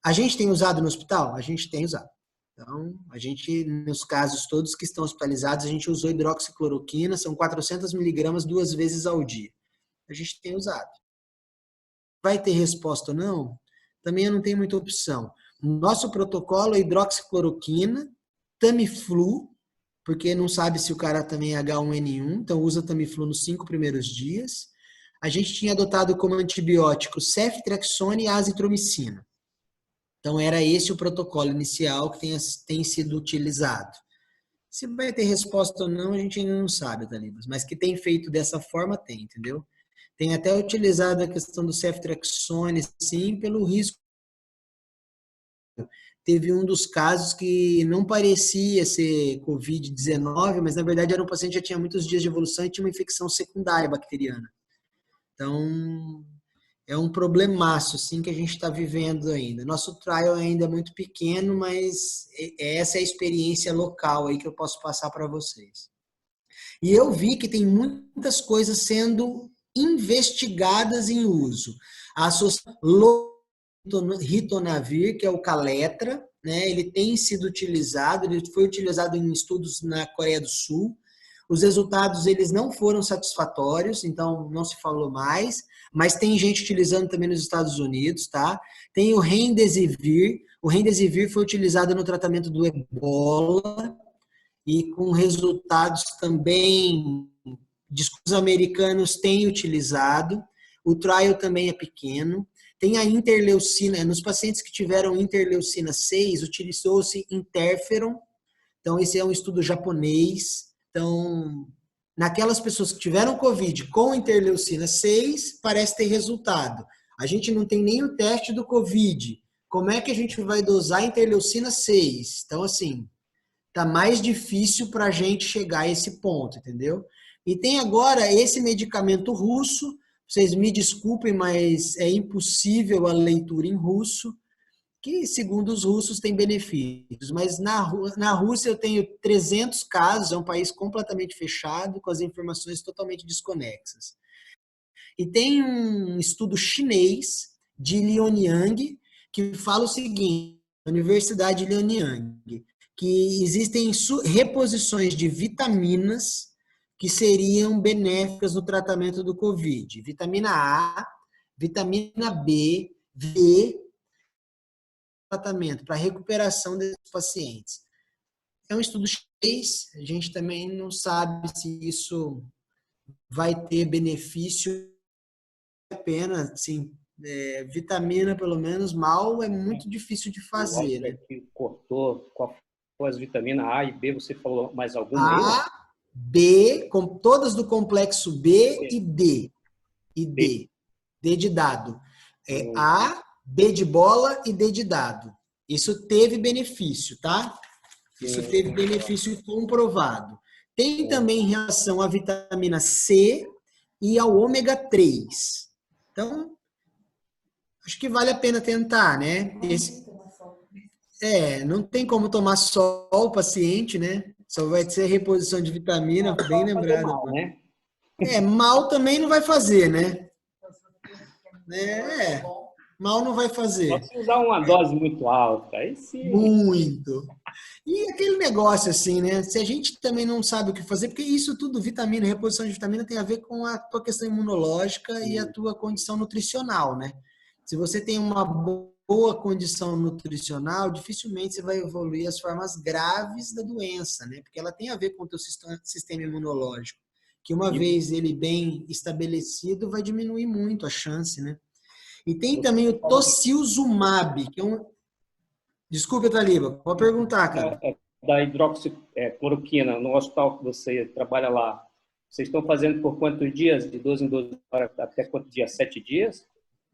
A gente tem usado no hospital? A gente tem usado. Então, a gente, nos casos todos que estão hospitalizados, a gente usou hidroxicloroquina, são 400 miligramas 2 vezes ao dia. A gente tem usado. Vai ter resposta ou não? Também eu não tenho muita opção. Nosso protocolo é hidroxicloroquina, Tamiflu, porque não sabe se o cara também é H1N1, então usa Tamiflu nos 5 primeiros dias. A gente tinha adotado como antibiótico ceftriaxone e azitromicina. Então era esse o protocolo inicial que tem sido utilizado. Se vai ter resposta ou não, a gente ainda não sabe, Talibas, mas que tem feito dessa forma, tem, entendeu? Tem até utilizado a questão do ceftriaxone, sim, pelo risco. Teve um dos casos que não parecia ser Covid-19, mas na verdade era um paciente que já tinha muitos dias de evolução e tinha uma infecção secundária bacteriana. Então, é um problemaço, sim, que a gente está vivendo ainda. Nosso trial ainda é muito pequeno, mas essa é a experiência local aí que eu posso passar para vocês. E eu vi que tem muitas coisas sendo investigadas em uso. A associação ritonavir, que é o Caletra, né? Ele tem sido utilizado, ele foi utilizado em estudos na Coreia do Sul. Os resultados eles não foram satisfatórios, então não se falou mais, mas tem gente utilizando também nos Estados Unidos, tá? Tem o Remdesivir. O Remdesivir foi utilizado no tratamento do Ebola e com resultados também os americanos têm utilizado. O trial também é pequeno. Tem a interleucina, nos pacientes que tiveram interleucina 6, utilizou-se interferon. Então, esse é um estudo japonês. Então, naquelas pessoas que tiveram Covid com interleucina 6, parece ter resultado. A gente não tem nem o teste do Covid. Como é que a gente vai dosar interleucina 6? Então, assim, tá mais difícil para a gente chegar a esse ponto, entendeu? E tem agora esse medicamento russo, vocês me desculpem, mas é impossível a leitura em russo, que segundo os russos tem benefícios. Mas na Rússia eu tenho 300 casos, é um país completamente fechado, com as informações totalmente desconexas. E tem um estudo chinês de Lianyang que fala o seguinte, Universidade de Lianyang, que existem reposições de vitaminas que seriam benéficas no tratamento do COVID. Vitamina A, vitamina B, V, tratamento para recuperação desses pacientes. É um estudo chinês, a gente também não sabe se isso vai ter benefício, a pena, assim, vitamina, pelo menos, mal é muito difícil de fazer. Né? Aqui cortou, qual foi as vitaminas A e B, você falou mais alguma aí? A, B, com todas do complexo B e D. E D. D de dado. A, B de bola e D de dado. Isso teve benefício, tá? Isso teve benefício comprovado. Tem também em relação à vitamina C e ao ômega 3. Então, acho que vale a pena tentar, né? Não tem como tomar só o paciente, né? Só vai ser reposição de vitamina, bem lembrado. Mal, né? Mal também não vai fazer, né? Mal não vai fazer. Só se usar uma dose muito alta, aí sim. Muito. E aquele negócio assim, né? Se a gente também não sabe o que fazer, porque isso tudo, vitamina, reposição de vitamina, tem a ver com a tua questão imunológica e a tua condição nutricional, né? Se você tem uma boa condição nutricional, dificilmente você vai evoluir as formas graves da doença, né? Porque ela tem a ver com o teu sistema imunológico, que uma vez ele bem estabelecido, vai diminuir muito a chance, né? E tem também o tocilizumab, que é um... Desculpa, Taliba, pode perguntar, cara. Da hidroxicloroquina, no hospital que você trabalha lá, vocês estão fazendo por quantos dias? De 12 em 12 horas até quantos dias? 7 dias?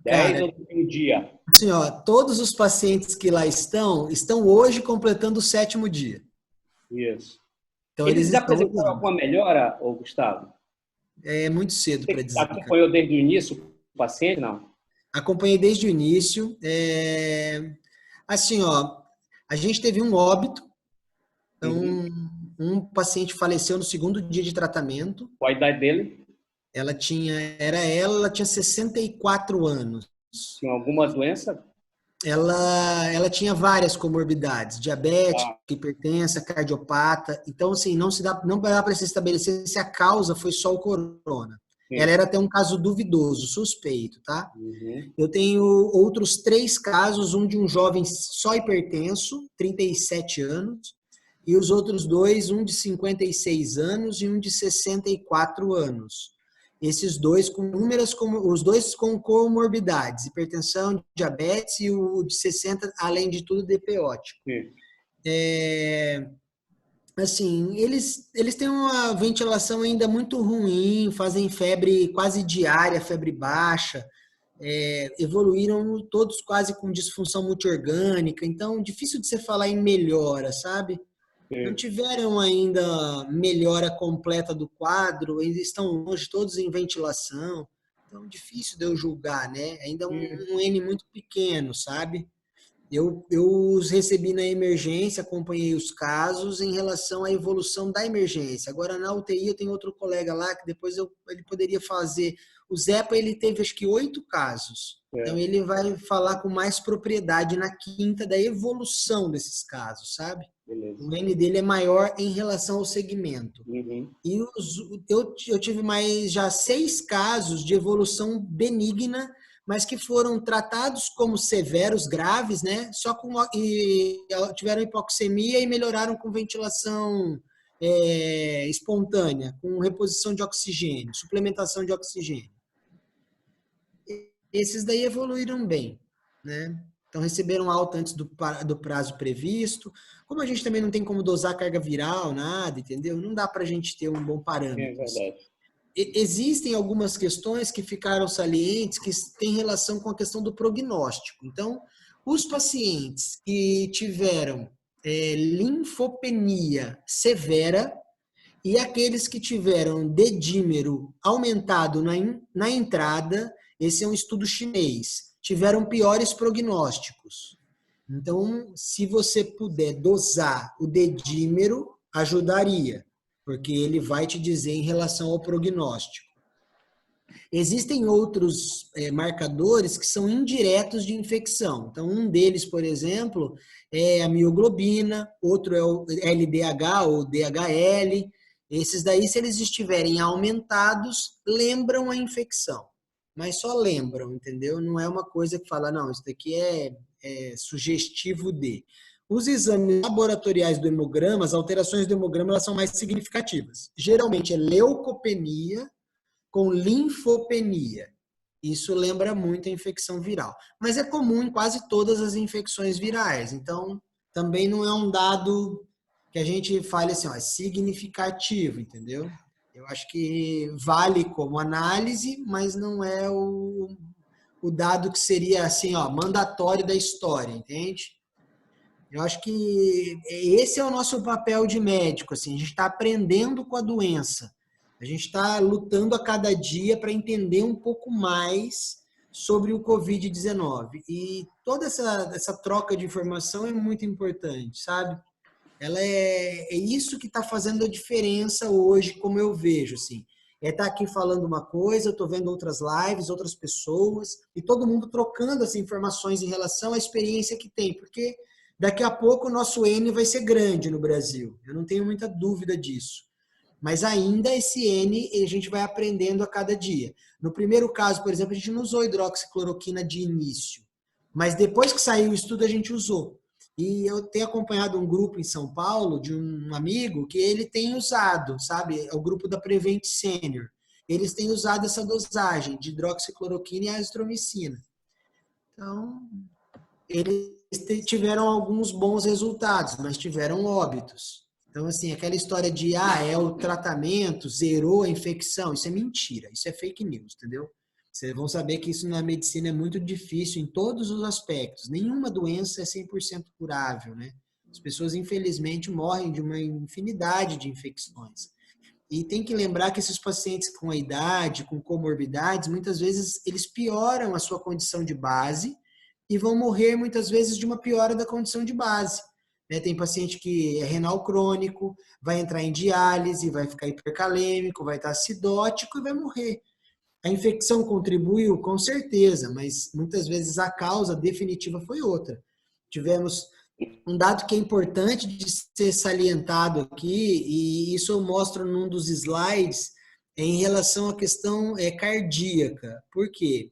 10 ou um dia? Assim, ó, todos os pacientes que lá estão hoje completando o 7º dia. Isso. Então, eles apresentaram alguma melhora, Gustavo? É muito cedo para dizer. Acompanhou desde o início o paciente, não? Acompanhei desde o início. Assim, ó, a gente teve um óbito. Então, um paciente faleceu no 2º dia de tratamento. Qual a idade dele? Ela tinha 64 anos. Tinha alguma doença? Ela tinha várias comorbidades, diabética, hipertensa, cardiopata. Então, assim, não dá para se estabelecer se a causa foi só o corona. Sim. Ela era até um caso duvidoso, suspeito, tá? Eu tenho outros 3 casos, um de um jovem só hipertenso, 37 anos, e os outros 2, um de 56 anos e um de 64 anos. Esses dois com os dois com comorbidades, hipertensão, diabetes e o de 60, além de tudo, DPótico. Assim, eles têm uma ventilação ainda muito ruim, fazem febre quase diária, febre baixa, evoluíram todos quase com disfunção multiorgânica, então difícil de você falar em melhora, sabe? Não tiveram ainda melhora completa do quadro, ainda estão longe, todos em ventilação. Então, difícil de eu julgar, né? Ainda um N muito pequeno, sabe? Eu os recebi na emergência, acompanhei os casos em relação à evolução da emergência. Agora, na UTI, eu tenho outro colega lá que depois ele poderia fazer. O Zepa, ele teve acho que 8 casos. Então, ele vai falar com mais propriedade na 5ª da evolução desses casos, sabe? Beleza. O N dele é maior em relação ao segmento. E eu tive mais já 6 casos de evolução benigna, mas que foram tratados como severos, graves, né? Tiveram hipoxemia e melhoraram com ventilação espontânea, com reposição de oxigênio, suplementação de oxigênio. Esses daí evoluíram bem, né? Então, receberam alta antes do prazo previsto. Como a gente também não tem como dosar carga viral, nada, entendeu? Não dá para a gente ter um bom parâmetro. É verdade. Existem algumas questões que ficaram salientes que têm relação com a questão do prognóstico. Então, os pacientes que tiveram linfopenia severa E aqueles que tiveram D-dímero aumentado na entrada, esse é um estudo chinês, tiveram piores prognósticos. Então, se você puder dosar o D-dímero, ajudaria, porque ele vai te dizer em relação ao prognóstico. Existem outros marcadores que são indiretos de infecção. Então, um deles, por exemplo, é a mioglobina, outro é o LDH ou DHL. Esses daí, se eles estiverem aumentados, lembram a infecção. Mas só lembram, entendeu? Não é uma coisa que fala, não, isso daqui é sugestivo de. Os exames laboratoriais do hemograma, as alterações do hemograma, elas são mais significativas. Geralmente é leucopenia com linfopenia. Isso lembra muito a infecção viral. Mas é comum em quase todas as infecções virais. Então, também não é um dado que a gente fale assim, ó, é significativo, entendeu? Eu acho que vale como análise, mas não é o dado que seria assim, ó, mandatório da história, entende? Eu acho que esse é o nosso papel de médico, assim, a gente está aprendendo com a doença. A gente está lutando a cada dia para entender um pouco mais sobre o Covid-19. E toda essa troca de informação é muito importante, sabe? Ela é isso que está fazendo a diferença hoje, como eu vejo, assim. É estar aqui falando uma coisa, eu estou vendo outras lives, outras pessoas, e todo mundo trocando as informações em relação à experiência que tem, porque daqui a pouco o nosso N vai ser grande no Brasil. Eu não tenho muita dúvida disso. Mas ainda esse N a gente vai aprendendo a cada dia. No primeiro caso, por exemplo, a gente não usou hidroxicloroquina de início. Mas depois que saiu o estudo, a gente usou. E eu tenho acompanhado um grupo em São Paulo, de um amigo, que ele tem usado, sabe? É o grupo da Prevent Senior. Eles têm usado essa dosagem de hidroxicloroquina e azitromicina. Então, eles tiveram alguns bons resultados, mas tiveram óbitos. Então, assim, aquela história de, é o tratamento, zerou a infecção, isso é mentira, isso é fake news, entendeu? Vocês vão saber que isso na medicina é muito difícil em todos os aspectos. Nenhuma doença é 100% curável, né? As pessoas, infelizmente, morrem de uma infinidade de infecções. E tem que lembrar que esses pacientes com a idade, com comorbidades, muitas vezes eles pioram a sua condição de base e vão morrer, muitas vezes, de uma piora da condição de base. Tem paciente que é renal crônico, vai entrar em diálise, vai ficar hipercalêmico, vai estar acidótico e vai morrer. A infecção contribuiu, com certeza, mas muitas vezes a causa definitiva foi outra. Tivemos um dado que é importante de ser salientado aqui, e isso eu mostro num dos slides, em relação à questão cardíaca. Por quê?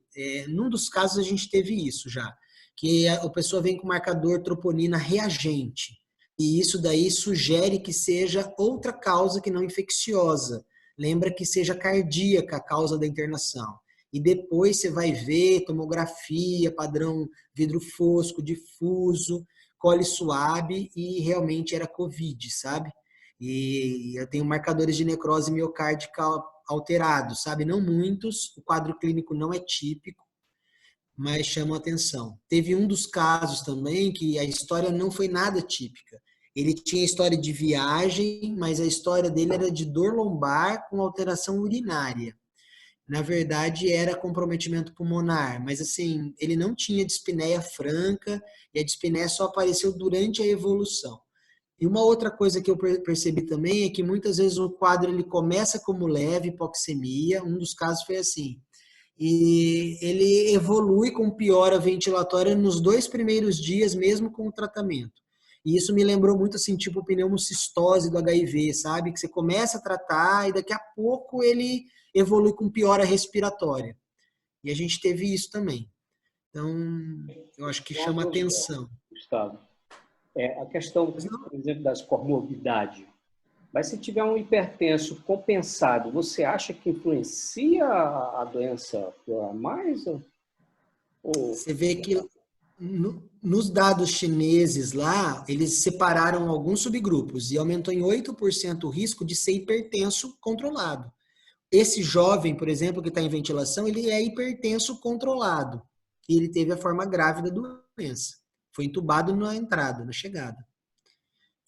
Num dos casos a gente teve isso já, que a pessoa vem com marcador troponina reagente, e isso daí sugere que seja outra causa que não infecciosa. Lembra que seja cardíaca a causa da internação. E depois você vai ver tomografia, padrão vidro fosco, difuso, cole suave, e realmente era COVID, sabe? E eu tenho marcadores de necrose miocárdica alterados, sabe? Não muitos, o quadro clínico não é típico, mas chama atenção. Teve um dos casos também que a história não foi nada típica. Ele tinha história de viagem, mas a história dele era de dor lombar com alteração urinária. Na verdade, era comprometimento pulmonar, mas assim, ele não tinha dispneia franca e a dispneia só apareceu durante a evolução. E uma outra coisa que eu percebi também é que muitas vezes o quadro ele começa como leve hipoxemia, um dos casos foi assim, e ele evolui com piora ventilatória nos 2 primeiros dias, mesmo com o tratamento. E isso me lembrou muito, assim, tipo pneumocistose do HIV, sabe? Que você começa a tratar e daqui a pouco ele evolui com piora respiratória. E a gente teve isso também. Então, eu acho que chama atenção. Gustavo, a questão, por exemplo, das comorbidades. Mas se tiver um hipertenso compensado, você acha que influencia a doença mais? Você vê que nos dados chineses lá, eles separaram alguns subgrupos e aumentou em 8% o risco de ser hipertenso controlado. Esse jovem, por exemplo, que está em ventilação, ele é hipertenso controlado. E ele teve a forma grave da doença. Foi entubado na entrada, na chegada.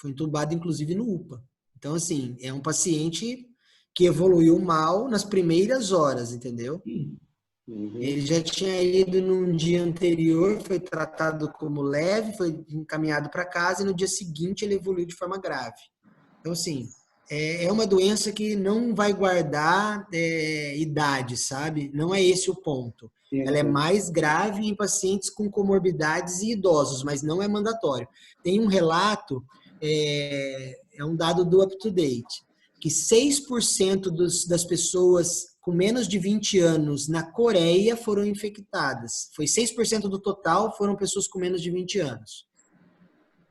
Foi entubado, inclusive, no UPA. Então, assim, é um paciente que evoluiu mal nas primeiras horas, entendeu? Ele já tinha ido num dia anterior, foi tratado como leve, foi encaminhado para casa e no dia seguinte ele evoluiu de forma grave. Então, assim, é uma doença que não vai guardar idade, sabe? Não é esse o ponto. Ela é mais grave em pacientes com comorbidades e idosos, mas não é mandatório. Tem um relato, é um dado do UpToDate, que 6% das pessoas com menos de 20 anos na Coreia foram infectadas. Foi 6% do total foram pessoas com menos de 20 anos.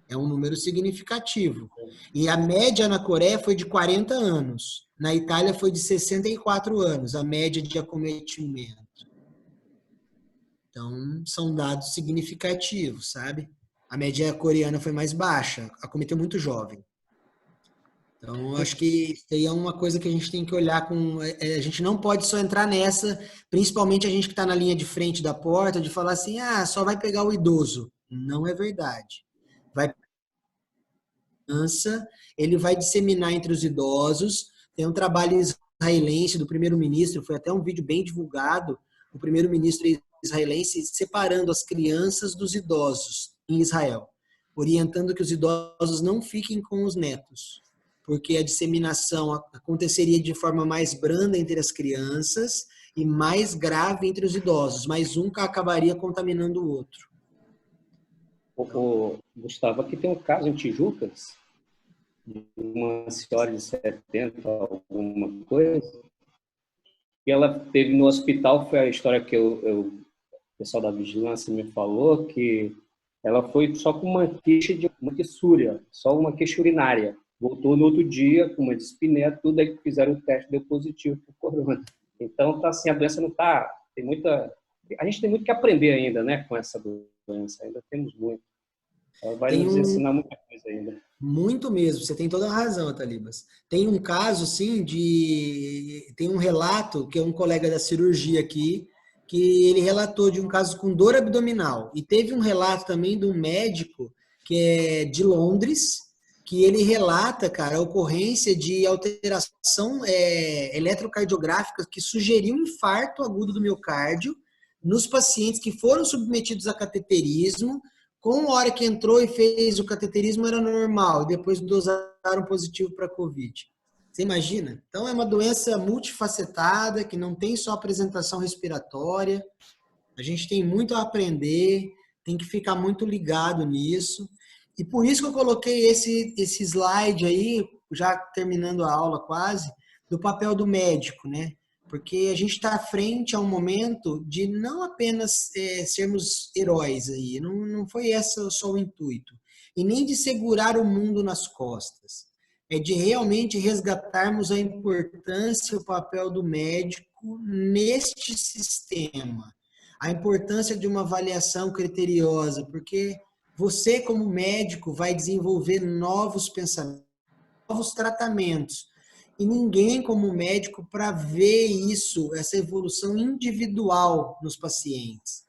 É um número significativo. E a média na Coreia foi de 40 anos. Na Itália foi de 64 anos, a média de acometimento. Então, são dados significativos, sabe? A média coreana foi mais baixa, acometeu muito jovem. Então, acho que isso aí é uma coisa que a gente tem que olhar com... A gente não pode só entrar nessa, principalmente a gente que está na linha de frente da porta, de falar assim, só vai pegar o idoso. Não é verdade. Vai ele vai disseminar entre os idosos. Tem um trabalho israelense do primeiro-ministro, foi até um vídeo bem divulgado, o primeiro-ministro israelense separando as crianças dos idosos em Israel, orientando que os idosos não fiquem com os netos, porque a disseminação aconteceria de forma mais branda entre as crianças e mais grave entre os idosos, mas um acabaria contaminando o outro. Gustavo, aqui tem um caso em Tijucas, de uma senhora de 70, alguma coisa, e ela teve no hospital, foi a história que o pessoal da vigilância me falou, que ela foi só com uma queixa de uma queixúria, só uma queixa urinária. Voltou no outro dia com uma dispneia, tudo, aí fizeram o teste, deu positivo para o corona. Então, tá assim, a doença não está... A gente tem muito que aprender ainda, né, com essa doença, ainda temos muito. Ela vai nos ensinar muita coisa ainda. Muito mesmo, você tem toda a razão, Talibas. Tem um caso, sim, tem um relato, que é um colega da cirurgia aqui, que ele relatou de um caso com dor abdominal. E teve um relato também de um médico, que é de Londres, que ele relata, cara, a ocorrência de alteração eletrocardiográfica que sugeriu um infarto agudo do miocárdio nos pacientes que foram submetidos a cateterismo. Com a hora que entrou e fez o cateterismo era normal, depois dosaram positivo para Covid. Você imagina? Então é uma doença multifacetada, que não tem só apresentação respiratória. A gente tem muito a aprender, tem que ficar muito ligado nisso. E por isso que eu coloquei esse slide aí, já terminando a aula quase, do papel do médico, né? Porque a gente está frente a um momento de não apenas sermos heróis aí, não foi esse só o intuito, e nem de segurar o mundo nas costas, é de realmente resgatarmos a importância e o papel do médico neste sistema, a importância de uma avaliação criteriosa, porque você como médico vai desenvolver novos pensamentos, novos tratamentos, e ninguém como médico para ver isso, essa evolução individual nos pacientes.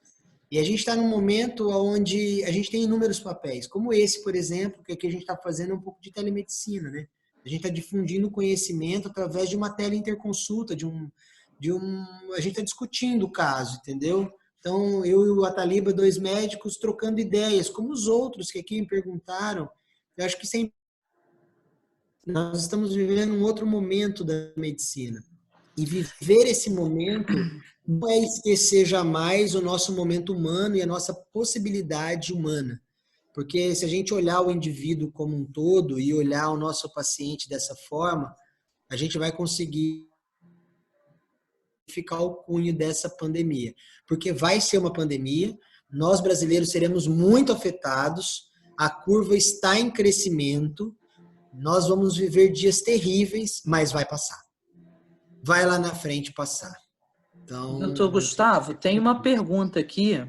E a gente está num momento onde a gente tem inúmeros papéis, como esse, por exemplo, que aqui a gente está fazendo um pouco de telemedicina, né? A gente está difundindo conhecimento através de uma teleinterconsulta, a gente está discutindo o caso, entendeu? Então, eu e o Ataliba, 2 médicos, trocando ideias, como os outros que aqui me perguntaram. Eu acho que sempre nós estamos vivendo um outro momento da medicina. E viver esse momento não é esquecer jamais o nosso momento humano e a nossa possibilidade humana. Porque se a gente olhar o indivíduo como um todo e olhar o nosso paciente dessa forma, a gente vai conseguir ficar o cunho dessa pandemia. Porque vai ser uma pandemia, nós brasileiros seremos muito afetados, a curva está em crescimento, nós vamos viver dias terríveis, mas vai passar. Vai lá na frente passar. Então, Doutor Gustavo, tem uma pergunta aqui.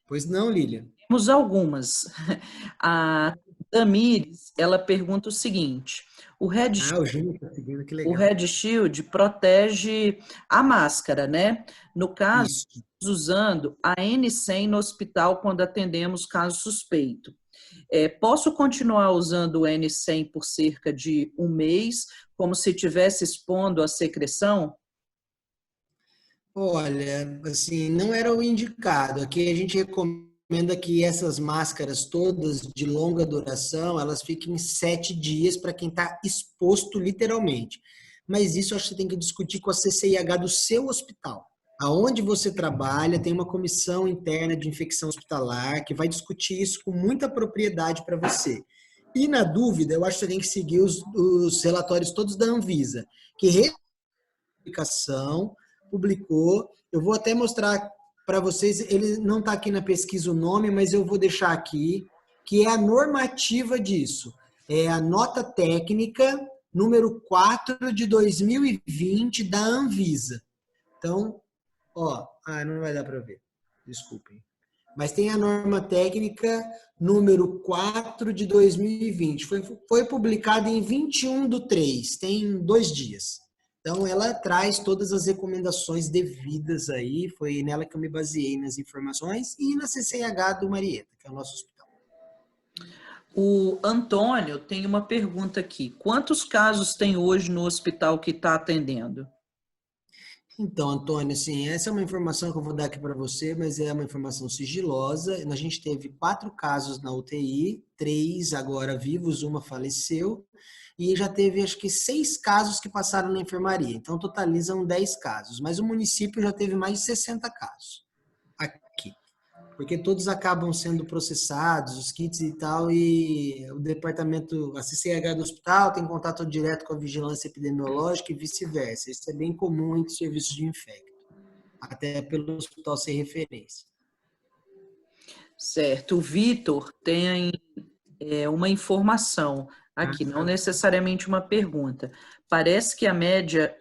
Pois não, Lília? Temos algumas. A Tamires, ela pergunta o seguinte: o Red Shield protege a máscara, né? No caso, Isso. usando a N100 no hospital quando atendemos caso suspeito. Posso continuar usando o N100 por cerca de um mês, como se estivesse expondo a secreção? Olha, assim, não era o indicado. Aqui a gente recomenda que essas máscaras todas de longa duração, elas fiquem 7 dias para quem está exposto literalmente. Mas isso eu acho que você tem que discutir com a CCIH do seu hospital. Aonde você trabalha, tem uma comissão interna de infecção hospitalar que vai discutir isso com muita propriedade para você. E na dúvida, eu acho que você tem que seguir os relatórios todos da Anvisa, que publicou. Eu vou até mostrar para vocês, ele não está aqui na pesquisa o nome, mas eu vou deixar aqui, que é a normativa disso. É a nota técnica número 4 de 2020 da Anvisa. Então, não vai dar para ver, desculpem. Mas tem a norma técnica número 4 de 2020. Foi publicada em 21/3, tem 2 dias. Então, ela traz todas as recomendações devidas aí, foi nela que eu me baseei nas informações, e na CCH do Marieta, que é o nosso hospital. O Antônio tem uma pergunta aqui. Quantos casos tem hoje no hospital que está atendendo? Então, Antônio, assim, essa é uma informação que eu vou dar aqui para você, mas é uma informação sigilosa. A gente teve 4 casos na UTI, 3 agora vivos, uma faleceu, e já teve, acho que, 6 casos que passaram na enfermaria. Então, totalizam 10 casos. Mas o município já teve mais de 60 casos aqui. Porque todos acabam sendo processados, os kits e tal, e o departamento, a CCH do hospital tem contato direto com a vigilância epidemiológica e vice-versa. Isso é bem comum entre serviços de infecto, até pelo hospital ser referência. Certo. O Vitor tem uma informação aqui, não necessariamente uma pergunta. Parece que a média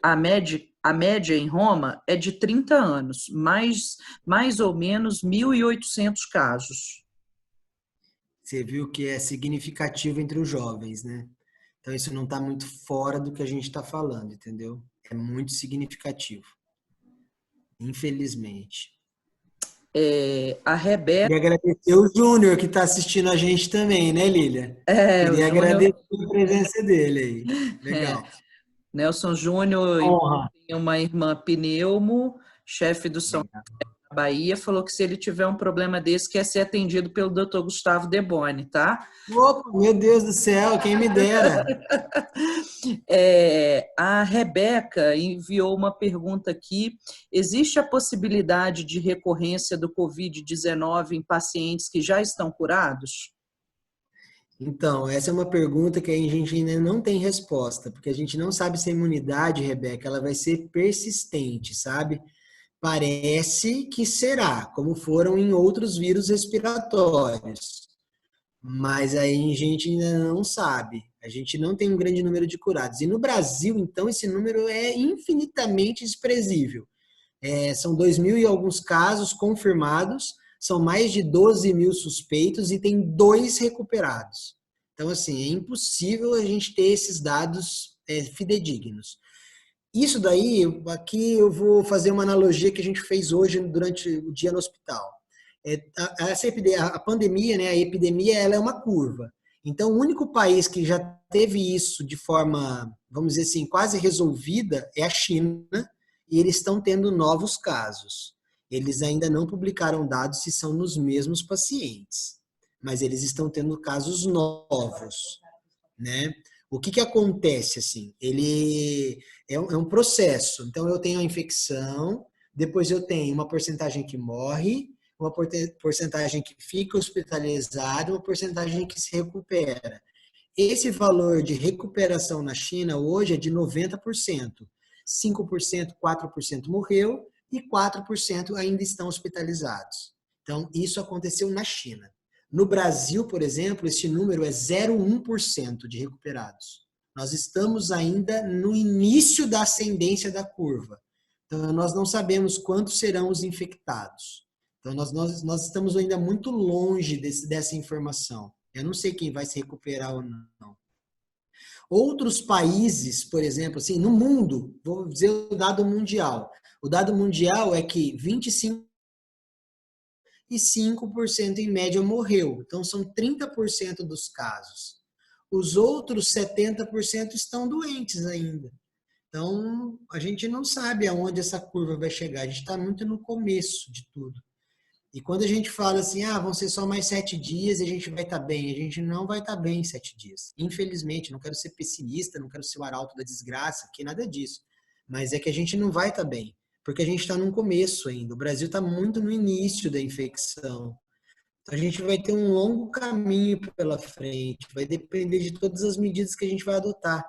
em Roma é de 30 anos, mais ou menos 1.800 casos. Você viu que é significativo entre os jovens, né? Então, isso não está muito fora do que a gente está falando, entendeu? É muito significativo. Infelizmente. A Rebeca... Queria agradecer o Júnior, que está assistindo a gente também, né, Lília? Queria agradecer a presença dele aí. Legal. Nelson Júnior tem uma irmã pneumo, chefe do São Paulo da Bahia, falou que se ele tiver um problema desse, quer ser atendido pelo Dr. Gustavo Deboni, tá? Opa, meu Deus do céu, quem me dera. A Rebeca enviou uma pergunta aqui. Existe a possibilidade de recorrência do Covid-19 em pacientes que já estão curados? Então, essa é uma pergunta que a gente ainda não tem resposta, porque a gente não sabe se a imunidade, Rebeca, ela vai ser persistente, sabe? Parece que será, como foram em outros vírus respiratórios. Mas aí a gente ainda não sabe. A gente não tem um grande número de curados. E no Brasil, então, esse número é infinitamente desprezível. São 2.000 e alguns casos confirmados, são mais de 12 mil suspeitos e tem 2 recuperados. Então, assim, é impossível a gente ter esses dados fidedignos. Isso daí, aqui eu vou fazer uma analogia que a gente fez hoje durante o dia no hospital. A pandemia, né, a epidemia, ela é uma curva. Então, o único país que já teve isso de forma, vamos dizer assim, quase resolvida é a China, e eles estão tendo novos casos. Eles ainda não publicaram dados se são nos mesmos pacientes, mas eles estão tendo casos novos, né? O que acontece, assim? Ele é um processo. Então, eu tenho a infecção, depois eu tenho uma porcentagem que morre, uma porcentagem que fica hospitalizada, uma porcentagem que se recupera. Esse valor de recuperação na China hoje é de 90%. 5%, 4% morreu e 4% ainda estão hospitalizados. Então, isso aconteceu na China. No Brasil, por exemplo, esse número é 0,1% de recuperados. Nós estamos ainda no início da ascendência da curva. Então, nós não sabemos quantos serão os infectados. Então, nós estamos ainda muito longe dessa informação. Eu não sei quem vai se recuperar ou não. Outros países, por exemplo, assim, no mundo, vou dizer o dado mundial. O dado mundial é que 25 e 5% em média morreu. Então, são 30% dos casos. Os outros 70% estão doentes ainda. Então, a gente não sabe aonde essa curva vai chegar. A gente está muito no começo de tudo. E quando a gente fala assim, vão ser só mais 7 dias e a gente vai estar bem, a gente não vai estar bem em 7 dias. Infelizmente, não quero ser pessimista, não quero ser o arauto da desgraça, que nada disso. Mas é que a gente não vai estar bem, porque a gente está no começo ainda. O Brasil está muito no início da infecção. Então, a gente vai ter um longo caminho pela frente, vai depender de todas as medidas que a gente vai adotar.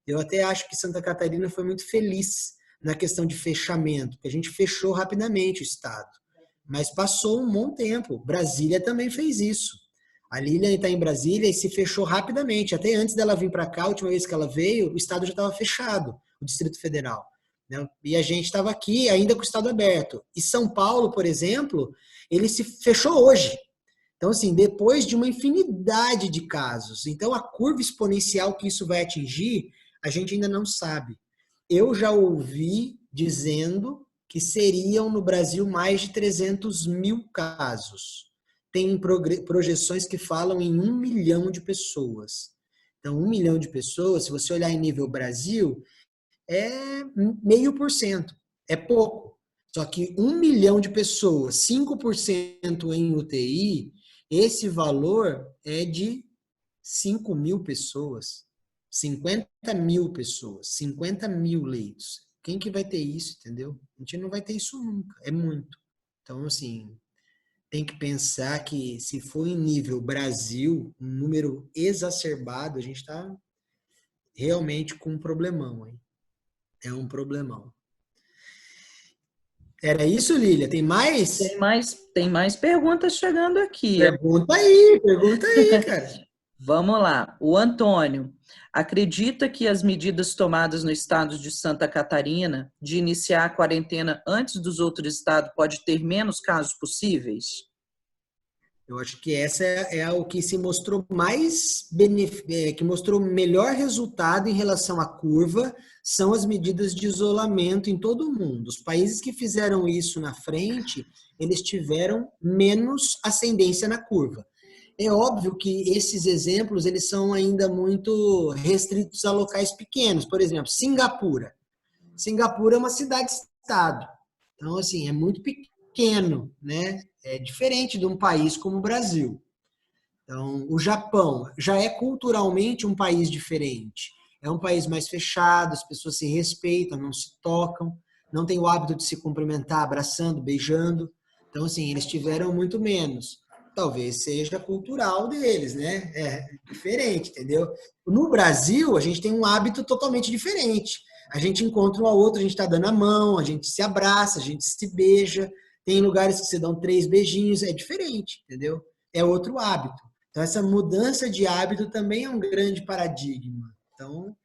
Eu até acho que Santa Catarina foi muito feliz na questão de fechamento, porque a gente fechou rapidamente o estado. Mas passou um bom tempo. Brasília também fez isso. A Lília está em Brasília e se fechou rapidamente. Até antes dela vir para cá, a última vez que ela veio, o estado já estava fechado, o Distrito Federal. E a gente estava aqui ainda com o estado aberto. E São Paulo, por exemplo, ele se fechou hoje. Então, assim, depois de uma infinidade de casos. Então, a curva exponencial que isso vai atingir, a gente ainda não sabe. Eu já ouvi dizendo que seriam no Brasil mais de 300 mil casos. Tem projeções que falam em 1 milhão de pessoas. Então, 1 milhão de pessoas, se você olhar em nível Brasil, é 0,5%. É pouco. Só que 1 milhão de pessoas, 5% em UTI, esse valor é de 5 mil pessoas, 50 mil pessoas, 50 mil leitos. Quem que vai ter isso, entendeu? A gente não vai ter isso nunca, é muito. Então, assim, tem que pensar que se for em nível Brasil, um número exacerbado, a gente está realmente com um problemão, hein? É um problemão. Era isso, Lília? Tem mais? Tem mais perguntas chegando aqui. Pergunta aí, cara. Vamos lá. O Antônio acredita que as medidas tomadas no estado de Santa Catarina de iniciar a quarentena antes dos outros estados pode ter menos casos possíveis? Eu acho que essa é o que se mostrou que mostrou melhor resultado em relação à curva, são as medidas de isolamento em todo o mundo. Os países que fizeram isso na frente, eles tiveram menos ascendência na curva. É óbvio que esses exemplos, eles são ainda muito restritos a locais pequenos. Por exemplo, Singapura. Singapura é uma cidade-estado. Então, assim, é muito pequeno, né? É diferente de um país como o Brasil. Então, o Japão já é culturalmente um país diferente. É um país mais fechado, as pessoas se respeitam, não se tocam, não tem o hábito de se cumprimentar abraçando, beijando. Então, assim, eles tiveram muito menos. Talvez seja cultural deles, né? É diferente, entendeu? No Brasil, a gente tem um hábito totalmente diferente. A gente encontra um ao outro, a gente está dando a mão, a gente se abraça, a gente se beija. Tem lugares que se dão 3 beijinhos, é diferente, entendeu? É outro hábito. Então, essa mudança de hábito também é um grande paradigma. Então,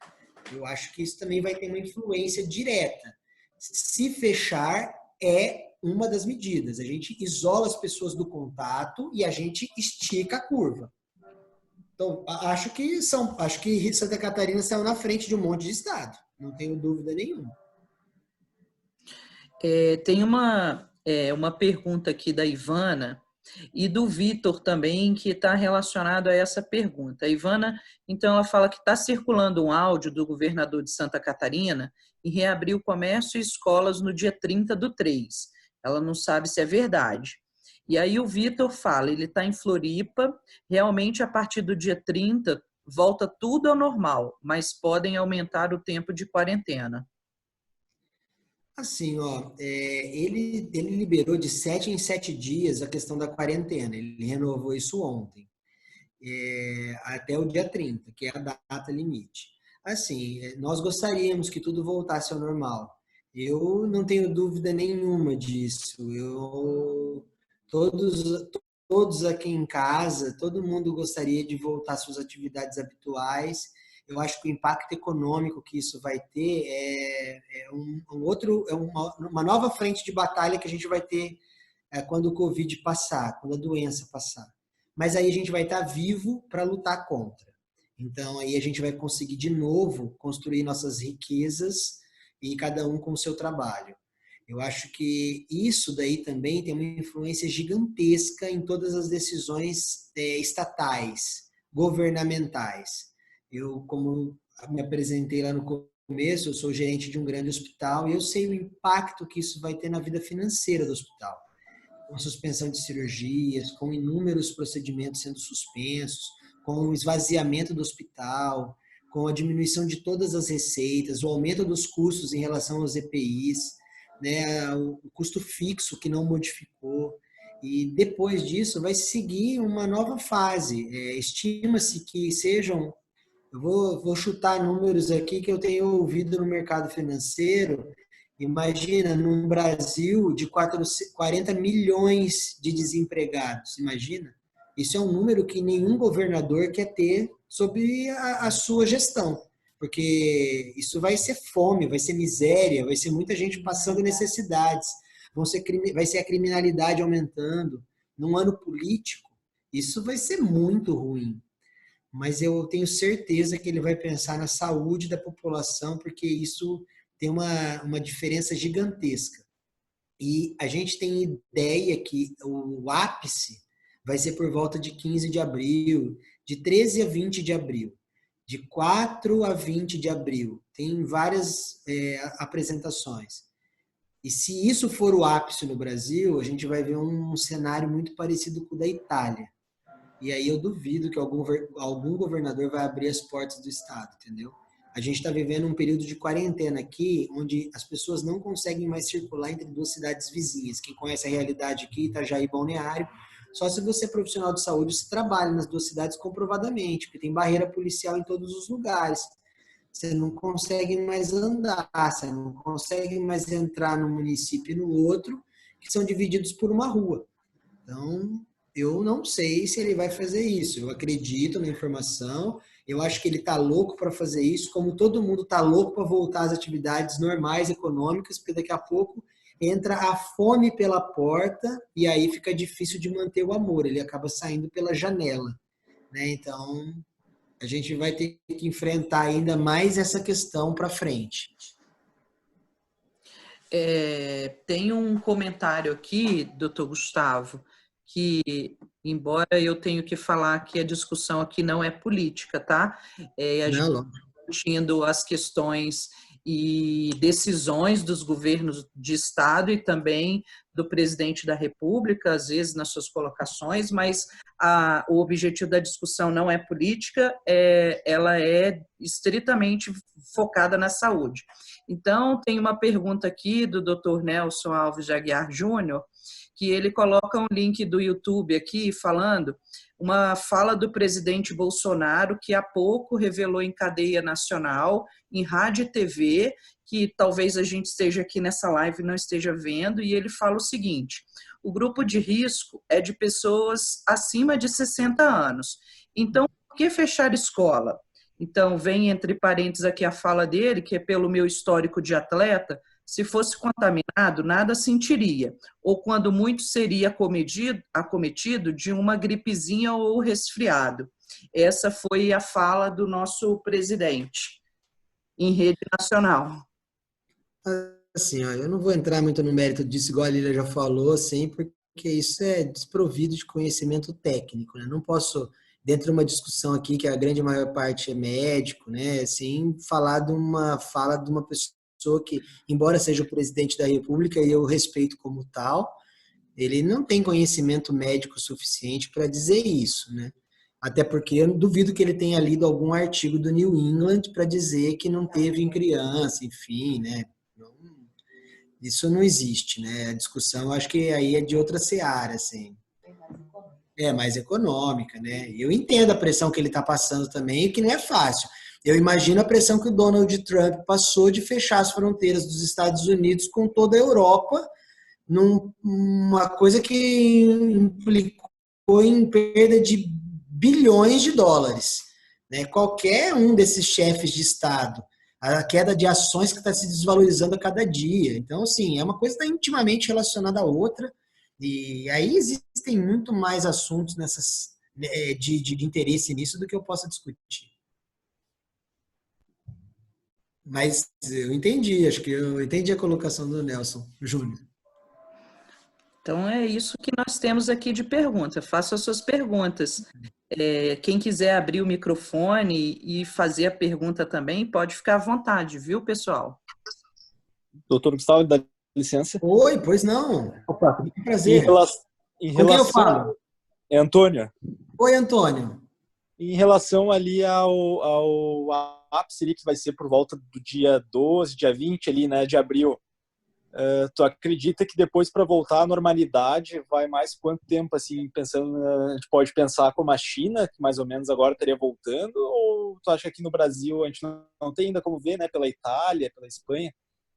eu acho que isso também vai ter uma influência direta. Se fechar, é uma das medidas. A gente isola as pessoas do contato e a gente estica a curva. Então, acho que Santa Catarina saiu na frente de um monte de estado. Não tenho dúvida nenhuma. Tem uma pergunta aqui da Ivana e do Vitor também, que está relacionado a essa pergunta. A Ivana, então, ela fala que está circulando um áudio do governador de Santa Catarina em reabrir o comércio e escolas no dia 30/3. Ela não sabe se é verdade. E aí o Vitor fala, ele está em Floripa, realmente a partir do dia 30 volta tudo ao normal, mas podem aumentar o tempo de quarentena. Assim, ele liberou de 7 em 7 dias a questão da quarentena. Ele renovou isso ontem, até o dia 30, que é a data limite. Assim, nós gostaríamos que tudo voltasse ao normal. Eu não tenho dúvida nenhuma disso. Todos aqui em casa, todo mundo gostaria de voltar às suas atividades habituais. Eu acho que o impacto econômico que isso vai ter é uma nova frente de batalha que a gente vai ter quando o Covid passar, quando a doença passar. Mas aí a gente vai estar vivo para lutar contra. Então aí a gente vai conseguir de novo construir nossas riquezas e cada um com o seu trabalho. Eu acho que isso daí também tem uma influência gigantesca em todas as decisões estatais, governamentais. Eu, como me apresentei lá no começo, eu sou gerente de um grande hospital e eu sei o impacto que isso vai ter na vida financeira do hospital. Com suspensão de cirurgias, com inúmeros procedimentos sendo suspensos, com o esvaziamento do hospital, com a diminuição de todas as receitas, o aumento dos custos em relação aos EPIs, né, o custo fixo que não modificou. E depois disso vai seguir uma nova fase. Estima-se que sejam, eu vou chutar números aqui que eu tenho ouvido no mercado financeiro. Imagina, num Brasil de 40 milhões de desempregados, imagina? Isso é um número que nenhum governador quer ter sob a sua gestão, porque isso vai ser fome, vai ser miséria, vai ser muita gente passando necessidades, vai ser a criminalidade aumentando. Num ano político, isso vai ser muito ruim. Mas eu tenho certeza que ele vai pensar na saúde da população, porque isso tem uma diferença gigantesca. E a gente tem ideia que o ápice vai ser por volta de 15 de abril, de 13 a 20 de abril, de 4 a 20 de abril. Tem várias apresentações. E se isso for o ápice no Brasil, a gente vai ver um cenário muito parecido com o da Itália. E aí eu duvido que algum governador vai abrir as portas do Estado, entendeu? A gente está vivendo um período de quarentena aqui, onde as pessoas não conseguem mais circular entre duas cidades vizinhas. Quem conhece a realidade aqui, Itajaí e Balneário, só se você é profissional de saúde, você trabalha nas duas cidades comprovadamente, porque tem barreira policial em todos os lugares. Você não consegue mais andar, você não consegue mais entrar num município e no outro, que são divididos por uma rua. Então, eu não sei se ele vai fazer isso. Eu acredito na informação. Eu acho que ele está louco para fazer isso, como todo mundo está louco para voltar às atividades normais, econômicas, porque daqui a pouco entra a fome pela porta e aí fica difícil de manter o amor. Ele acaba saindo pela janela, né? Então, a gente vai ter que enfrentar ainda mais essa questão para frente. Tem um comentário aqui, doutor Gustavo, que, embora eu tenha que falar que a discussão aqui não é política, tá? A gente está discutindo as questões e decisões dos governos de Estado e também do presidente da República, às vezes nas suas colocações, mas o objetivo da discussão não é política, ela é estritamente focada na saúde. Então, tem uma pergunta aqui do Dr. Nelson Alves de Aguiar Júnior, que ele coloca um link do YouTube aqui falando uma fala do presidente Bolsonaro que há pouco revelou em cadeia nacional, em rádio e TV, que talvez a gente esteja aqui nessa live e não esteja vendo, e ele fala o seguinte: o grupo de risco é de pessoas acima de 60 anos. Então, por que fechar escola? Então, vem entre parênteses aqui a fala dele, que é pelo meu histórico de atleta, se fosse contaminado, nada sentiria, ou quando muito seria acometido de uma gripezinha ou resfriado. Essa foi a fala do nosso presidente em rede nacional. Assim, ó, eu não vou entrar muito no mérito disso, igual a Lília já falou, assim, porque isso é desprovido de conhecimento técnico, né? Não posso, dentro de uma discussão aqui, que a grande maior parte é médico, né, assim, falar de uma fala de uma pessoa que, embora seja o presidente da República, e eu respeito como tal, ele não tem conhecimento médico suficiente para dizer isso, né? Até porque eu duvido que ele tenha lido algum artigo do New England para dizer que não teve em criança, enfim, né? Isso não existe, né? A discussão, eu acho que aí é de outra seara, assim. É mais econômica, né? Eu entendo a pressão que ele está passando também, que não é fácil. Eu imagino a pressão que o Donald Trump passou de fechar as fronteiras dos Estados Unidos com toda a Europa, numa coisa que implicou em perda de bilhões de dólares, né? Qualquer um desses chefes de Estado, a queda de ações que está se desvalorizando a cada dia. Então, assim, é uma coisa que está intimamente relacionada à outra, e aí existem muito mais assuntos de interesse nisso do que eu possa discutir. Mas eu entendi, acho que eu entendi a colocação do Nelson Júnior. Então é isso que nós temos aqui de pergunta. Faça as suas perguntas. Quem quiser abrir o microfone e fazer a pergunta também, pode ficar à vontade, viu, pessoal? Doutor Gustavo, dá licença. Oi, pois não. Opa. Muito prazer. Em Com quem eu relação falo? É Antônio. Oi, Antônio. Em relação ali ao ápice ali, que vai ser por volta do dia 12, dia 20 ali, né, de abril, tu acredita que depois para voltar à normalidade vai mais quanto tempo, assim, pensando, a gente pode pensar como a China, que mais ou menos agora estaria voltando, ou tu acha que aqui no Brasil a gente não tem ainda como ver, né, pela Itália, pela Espanha,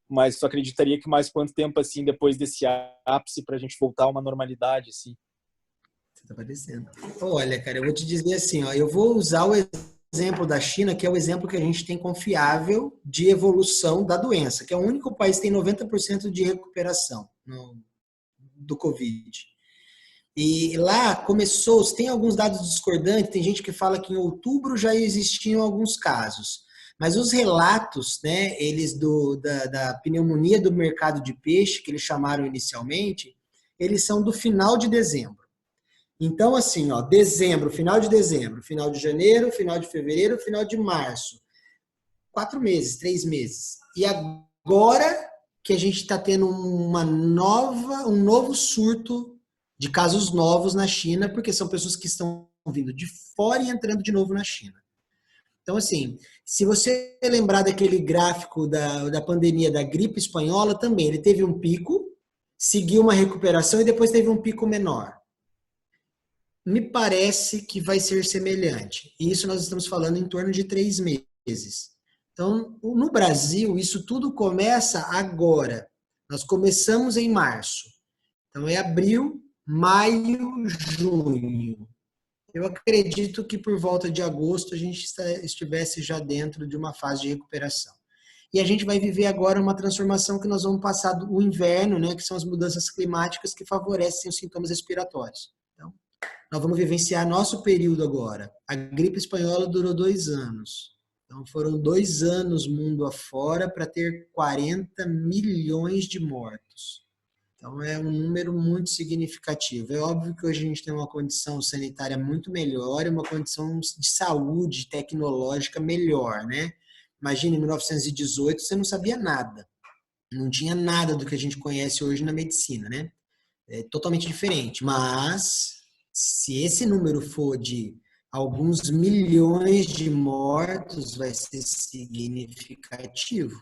mas tu acreditaria que mais quanto tempo, assim, depois desse ápice para a gente voltar a uma normalidade, assim? Você tá aparecendo. Olha, cara, eu vou te dizer assim, ó, eu vou usar o exemplo da China, que é o exemplo que a gente tem confiável de evolução da doença, que é o único país que tem 90% de recuperação do Covid. E lá começou, tem alguns dados discordantes, tem gente que fala que em outubro já existiam alguns casos. Mas os relatos, né, eles da pneumonia do mercado de peixe, que eles chamaram inicialmente, eles são do final de dezembro. Então, assim, ó, dezembro, final de janeiro, final de fevereiro, final de março. 4 meses, 3 meses. E agora que a gente está tendo um novo surto de casos novos na China, porque são pessoas que estão vindo de fora e entrando de novo na China. Então, assim, se você lembrar daquele gráfico da pandemia da gripe espanhola, também, ele teve um pico, seguiu uma recuperação e depois teve um pico menor. Me parece que vai ser semelhante. E isso nós estamos falando em torno de 3 meses. Então, no Brasil, isso tudo começa agora. Nós começamos em março. Então, é abril, maio, junho. Eu acredito que por volta de agosto a gente estivesse já dentro de uma fase de recuperação. E a gente vai viver agora uma transformação que nós vamos passar o inverno, né, que são as mudanças climáticas que favorecem os sintomas respiratórios. Então, nós vamos vivenciar nosso período agora. A gripe espanhola durou 2 anos. Então, foram 2 anos mundo afora para ter 40 milhões de mortos. Então, é um número muito significativo. É óbvio que hoje a gente tem uma condição sanitária muito melhor e uma condição de saúde tecnológica melhor, né? Imagina, em 1918 você não sabia nada. Não tinha nada do que a gente conhece hoje na medicina, né? É totalmente diferente. Mas, se esse número for de alguns milhões de mortos, vai ser significativo.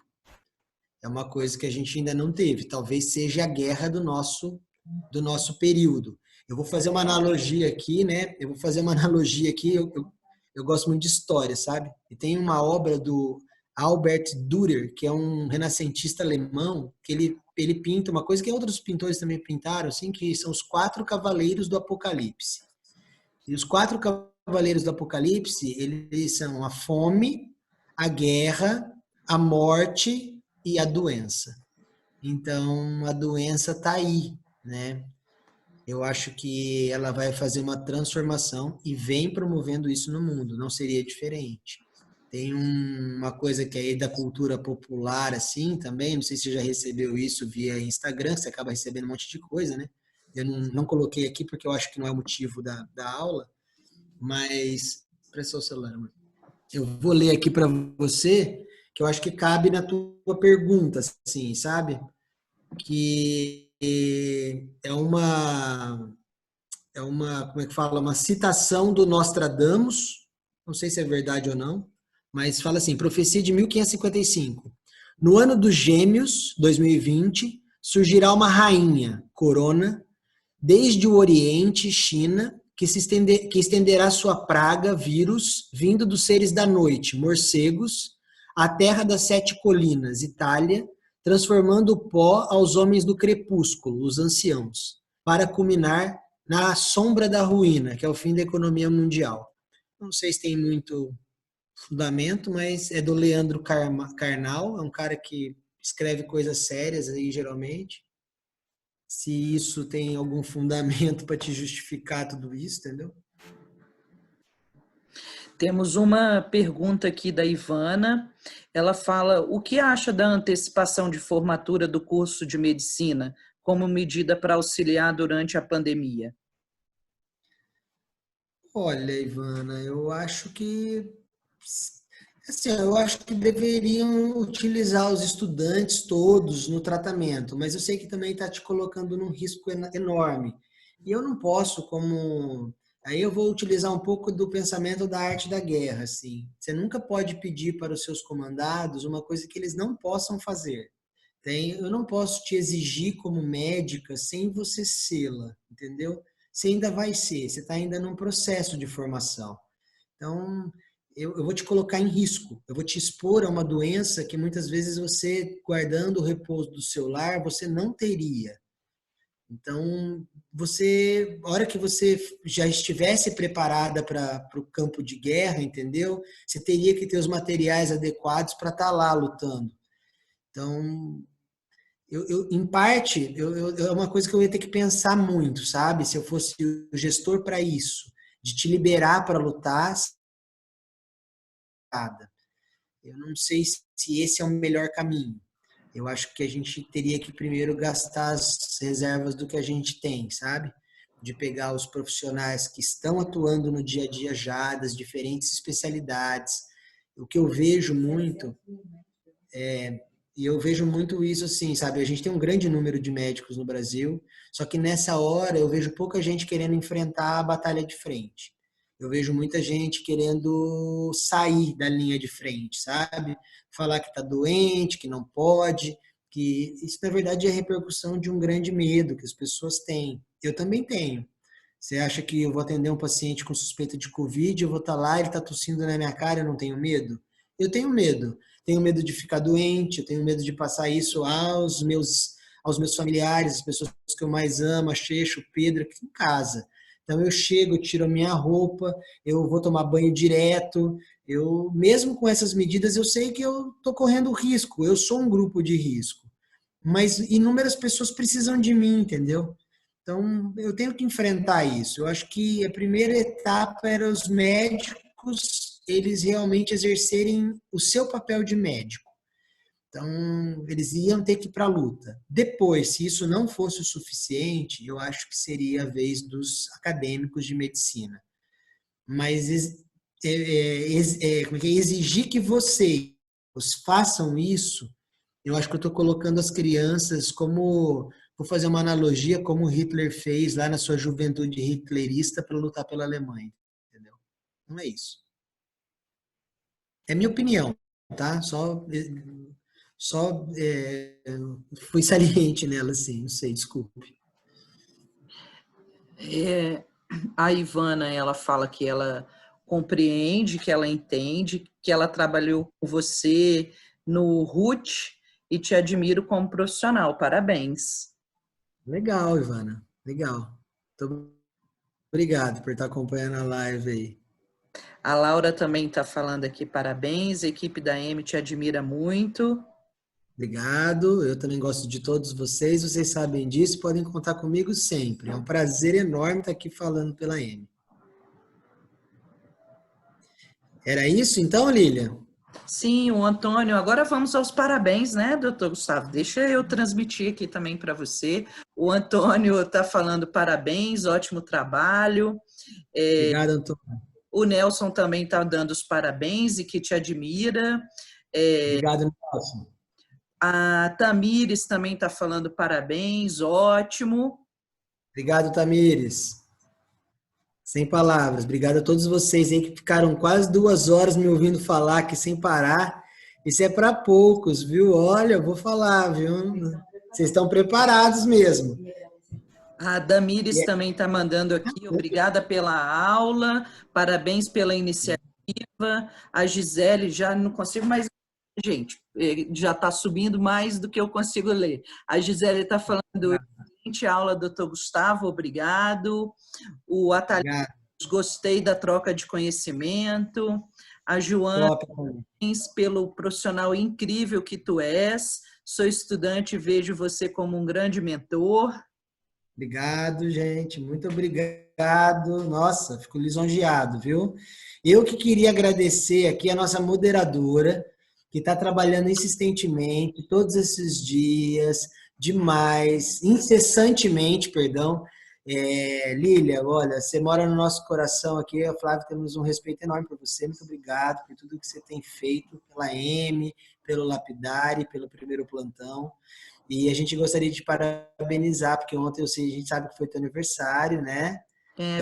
É uma coisa que a gente ainda não teve. Talvez seja a guerra do nosso período. Eu vou fazer uma analogia aqui, né? Eu gosto muito de história, sabe? E tem uma obra do Albert Dürer, que é um renascentista alemão, que ele pinta uma coisa que outros pintores também pintaram, assim, que são os 4 cavaleiros do Apocalipse. E os 4 cavaleiros do Apocalipse, eles são a fome, a guerra, a morte e a doença. Então, a doença está aí, né? Eu acho que ela vai fazer uma transformação e vem promovendo isso no mundo, não seria diferente. Tem uma coisa que é da cultura popular, assim, também, não sei se você já recebeu isso via Instagram, você acaba recebendo um monte de coisa, né? Eu não coloquei aqui porque eu acho que não é o motivo da aula, mas... Presta o celular, amor. Eu vou ler aqui para você, que eu acho que cabe na tua pergunta, assim, sabe? Que como é que fala? Uma citação do Nostradamus, não sei se é verdade ou não, mas fala assim, profecia de 1555. No ano dos Gêmeos, 2020, surgirá uma rainha, corona, desde o Oriente, China, que estenderá sua praga, vírus, vindo dos seres da noite, morcegos, a terra das 7 colinas, Itália, transformando o pó aos homens do crepúsculo, os anciãos, para culminar na sombra da ruína, que é o fim da economia mundial. Não sei se tem muito fundamento, mas é do Leandro Carnal, é um cara que escreve coisas sérias aí, geralmente. Se isso tem algum fundamento para te justificar tudo isso, entendeu? Temos uma pergunta aqui da Ivana. Ela fala, o que acha da antecipação de formatura do curso de medicina como medida para auxiliar durante a pandemia? Olha, Ivana, eu acho que assim, eu acho que deveriam utilizar os estudantes todos no tratamento, mas eu sei que também está te colocando num risco enorme. E eu não posso, como. Aí eu vou utilizar um pouco do pensamento da arte da guerra, assim. Você nunca pode pedir para os seus comandados uma coisa que eles não possam fazer. Eu não posso te exigir como médica sem você sê-la, entendeu? Você ainda vai ser, você está ainda num processo de formação. Então, eu vou te colocar em risco, eu vou te expor a uma doença que muitas vezes você, guardando o repouso do seu lar, você não teria. Então, a hora que você já estivesse preparada para o campo de guerra, entendeu? Você teria que ter os materiais adequados para estar lá lutando. Então, em parte, é uma coisa que eu ia ter que pensar muito, sabe? Se eu fosse o gestor para isso, de te liberar para lutar, eu não sei se esse é o melhor caminho. Eu acho que a gente teria que primeiro gastar as reservas do que a gente tem, sabe? De pegar os profissionais que estão atuando no dia a dia já, das diferentes especialidades. O que eu vejo muito e eu vejo muito isso assim, sabe? A gente tem um grande número de médicos no Brasil, só que nessa hora eu vejo pouca gente querendo enfrentar a batalha de frente. Eu vejo muita gente querendo sair da linha de frente, sabe? Falar que está doente, que não pode, que isso na verdade é a repercussão de um grande medo que as pessoas têm. Eu também tenho. Você acha que eu vou atender um paciente com suspeita de Covid, eu vou estar lá, ele está tossindo na minha cara, eu não tenho medo? Eu tenho medo. Tenho medo de ficar doente, eu tenho medo de passar isso aos meus familiares, as pessoas que eu mais amo, a Checho, o Pedro, aqui em casa. Então eu chego, eu tiro a minha roupa, eu vou tomar banho direto. Eu, mesmo com essas medidas, eu sei que eu estou correndo risco. Eu sou um grupo de risco, mas inúmeras pessoas precisam de mim, entendeu? Então eu tenho que enfrentar isso. Eu acho que a primeira etapa era os médicos eles realmente exercerem o seu papel de médico. Então, eles iam ter que ir para a luta. Depois, se isso não fosse o suficiente, eu acho que seria a vez dos acadêmicos de medicina. Mas como é que exigir que vocês façam isso, eu acho que eu estou colocando as crianças como, vou fazer uma analogia, como Hitler fez lá na sua juventude hitlerista para lutar pela Alemanha. Entendeu? Não é isso. É minha opinião, tá? Só fui saliente nela, assim, não sei, desculpe. A Ivana, ela fala que ela compreende, que ela entende, que ela trabalhou com você no RUT e te admiro como profissional. Parabéns. Legal, Ivana. Legal. Muito obrigado por estar acompanhando a live aí. A Laura também está falando aqui, parabéns. A equipe da M te admira muito. Obrigado. Eu também gosto de todos vocês. Vocês sabem disso, podem contar comigo sempre. É um prazer enorme estar aqui falando pela M. Era isso então, Lília? Sim, o Antônio. Agora vamos aos parabéns, né, doutor Gustavo? Deixa eu transmitir aqui também para você. O Antônio está falando parabéns, ótimo trabalho. Obrigado, Antônio. O Nelson também está dando os parabéns e que te admira. Obrigado, Nelson. A Tamires também está falando parabéns, ótimo. Obrigado, Tamires. Sem palavras. Obrigado a todos vocês aí que ficaram quase 2 horas me ouvindo falar aqui sem parar. Isso é para poucos, viu? Olha, eu vou falar, viu? Vocês estão preparados mesmo. A Damires também está mandando aqui, obrigada pela aula, parabéns pela iniciativa. A Gisele, já não consigo mais... Gente, já está subindo mais do que eu consigo ler. A Gisele está falando, excelente aula, doutor Gustavo, obrigado. O Atalhos, gostei da troca de conhecimento. A Joana, parabéns pelo profissional incrível que tu és. Sou estudante e vejo você como um grande mentor. Obrigado, gente. Muito obrigado. Nossa, fico lisonjeado, viu? Eu que queria agradecer aqui a nossa moderadora, que está trabalhando insistentemente todos esses dias, demais, incessantemente, perdão. Lília, olha, você mora no nosso coração aqui, eu e a Flávia temos um respeito enorme por você. Muito obrigado por tudo que você tem feito pela M, pelo Lapidari, pelo primeiro plantão. E a gente gostaria de parabenizar, porque ontem a gente sabe que foi teu aniversário, né?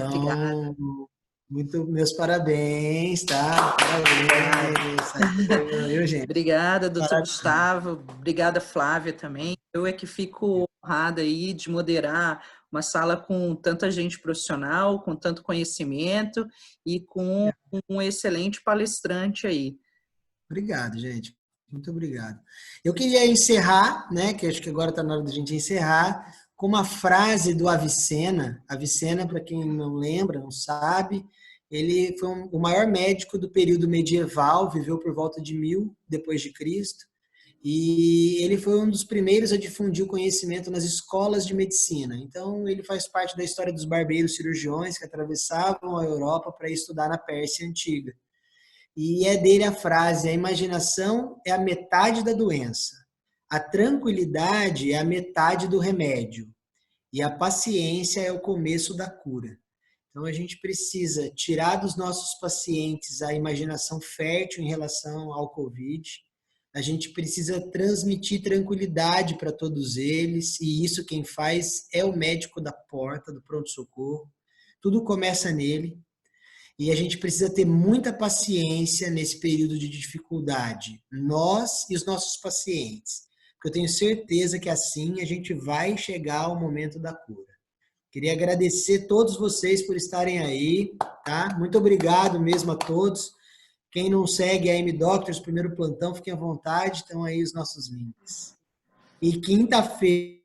Obrigada. Então, meus parabéns, tá? Parabéns. Eu, gente. Obrigada, doutor Parabéns. Gustavo. Obrigada, Flávia, também. Eu é que fico honrada aí de moderar uma sala com tanta gente profissional, com tanto conhecimento e com um excelente palestrante aí. Obrigado, gente. Muito obrigado. Eu queria encerrar, né, que acho que agora está na hora da gente encerrar, com uma frase do Avicena. Avicena, para quem não lembra, não sabe, ele foi o maior médico do período medieval, viveu por volta de 1000 depois de Cristo, e ele foi um dos primeiros a difundir o conhecimento nas escolas de medicina. Então, ele faz parte da história dos barbeiros cirurgiões que atravessavam a Europa para estudar na Pérsia Antiga. E é dele a frase: a imaginação é a metade da doença, a tranquilidade é a metade do remédio e a paciência é o começo da cura. Então a gente precisa tirar dos nossos pacientes a imaginação fértil em relação ao Covid. A gente precisa transmitir tranquilidade para todos eles, e isso quem faz é o médico da porta, do pronto-socorro. Tudo começa nele. E a gente precisa ter muita paciência nesse período de dificuldade, nós e os nossos pacientes, porque eu tenho certeza que assim a gente vai chegar ao momento da cura. Queria agradecer a todos vocês por estarem aí, tá? Muito obrigado mesmo a todos. Quem não segue a M Doctors, primeiro plantão, fiquem à vontade, estão aí os nossos links. E quinta-feira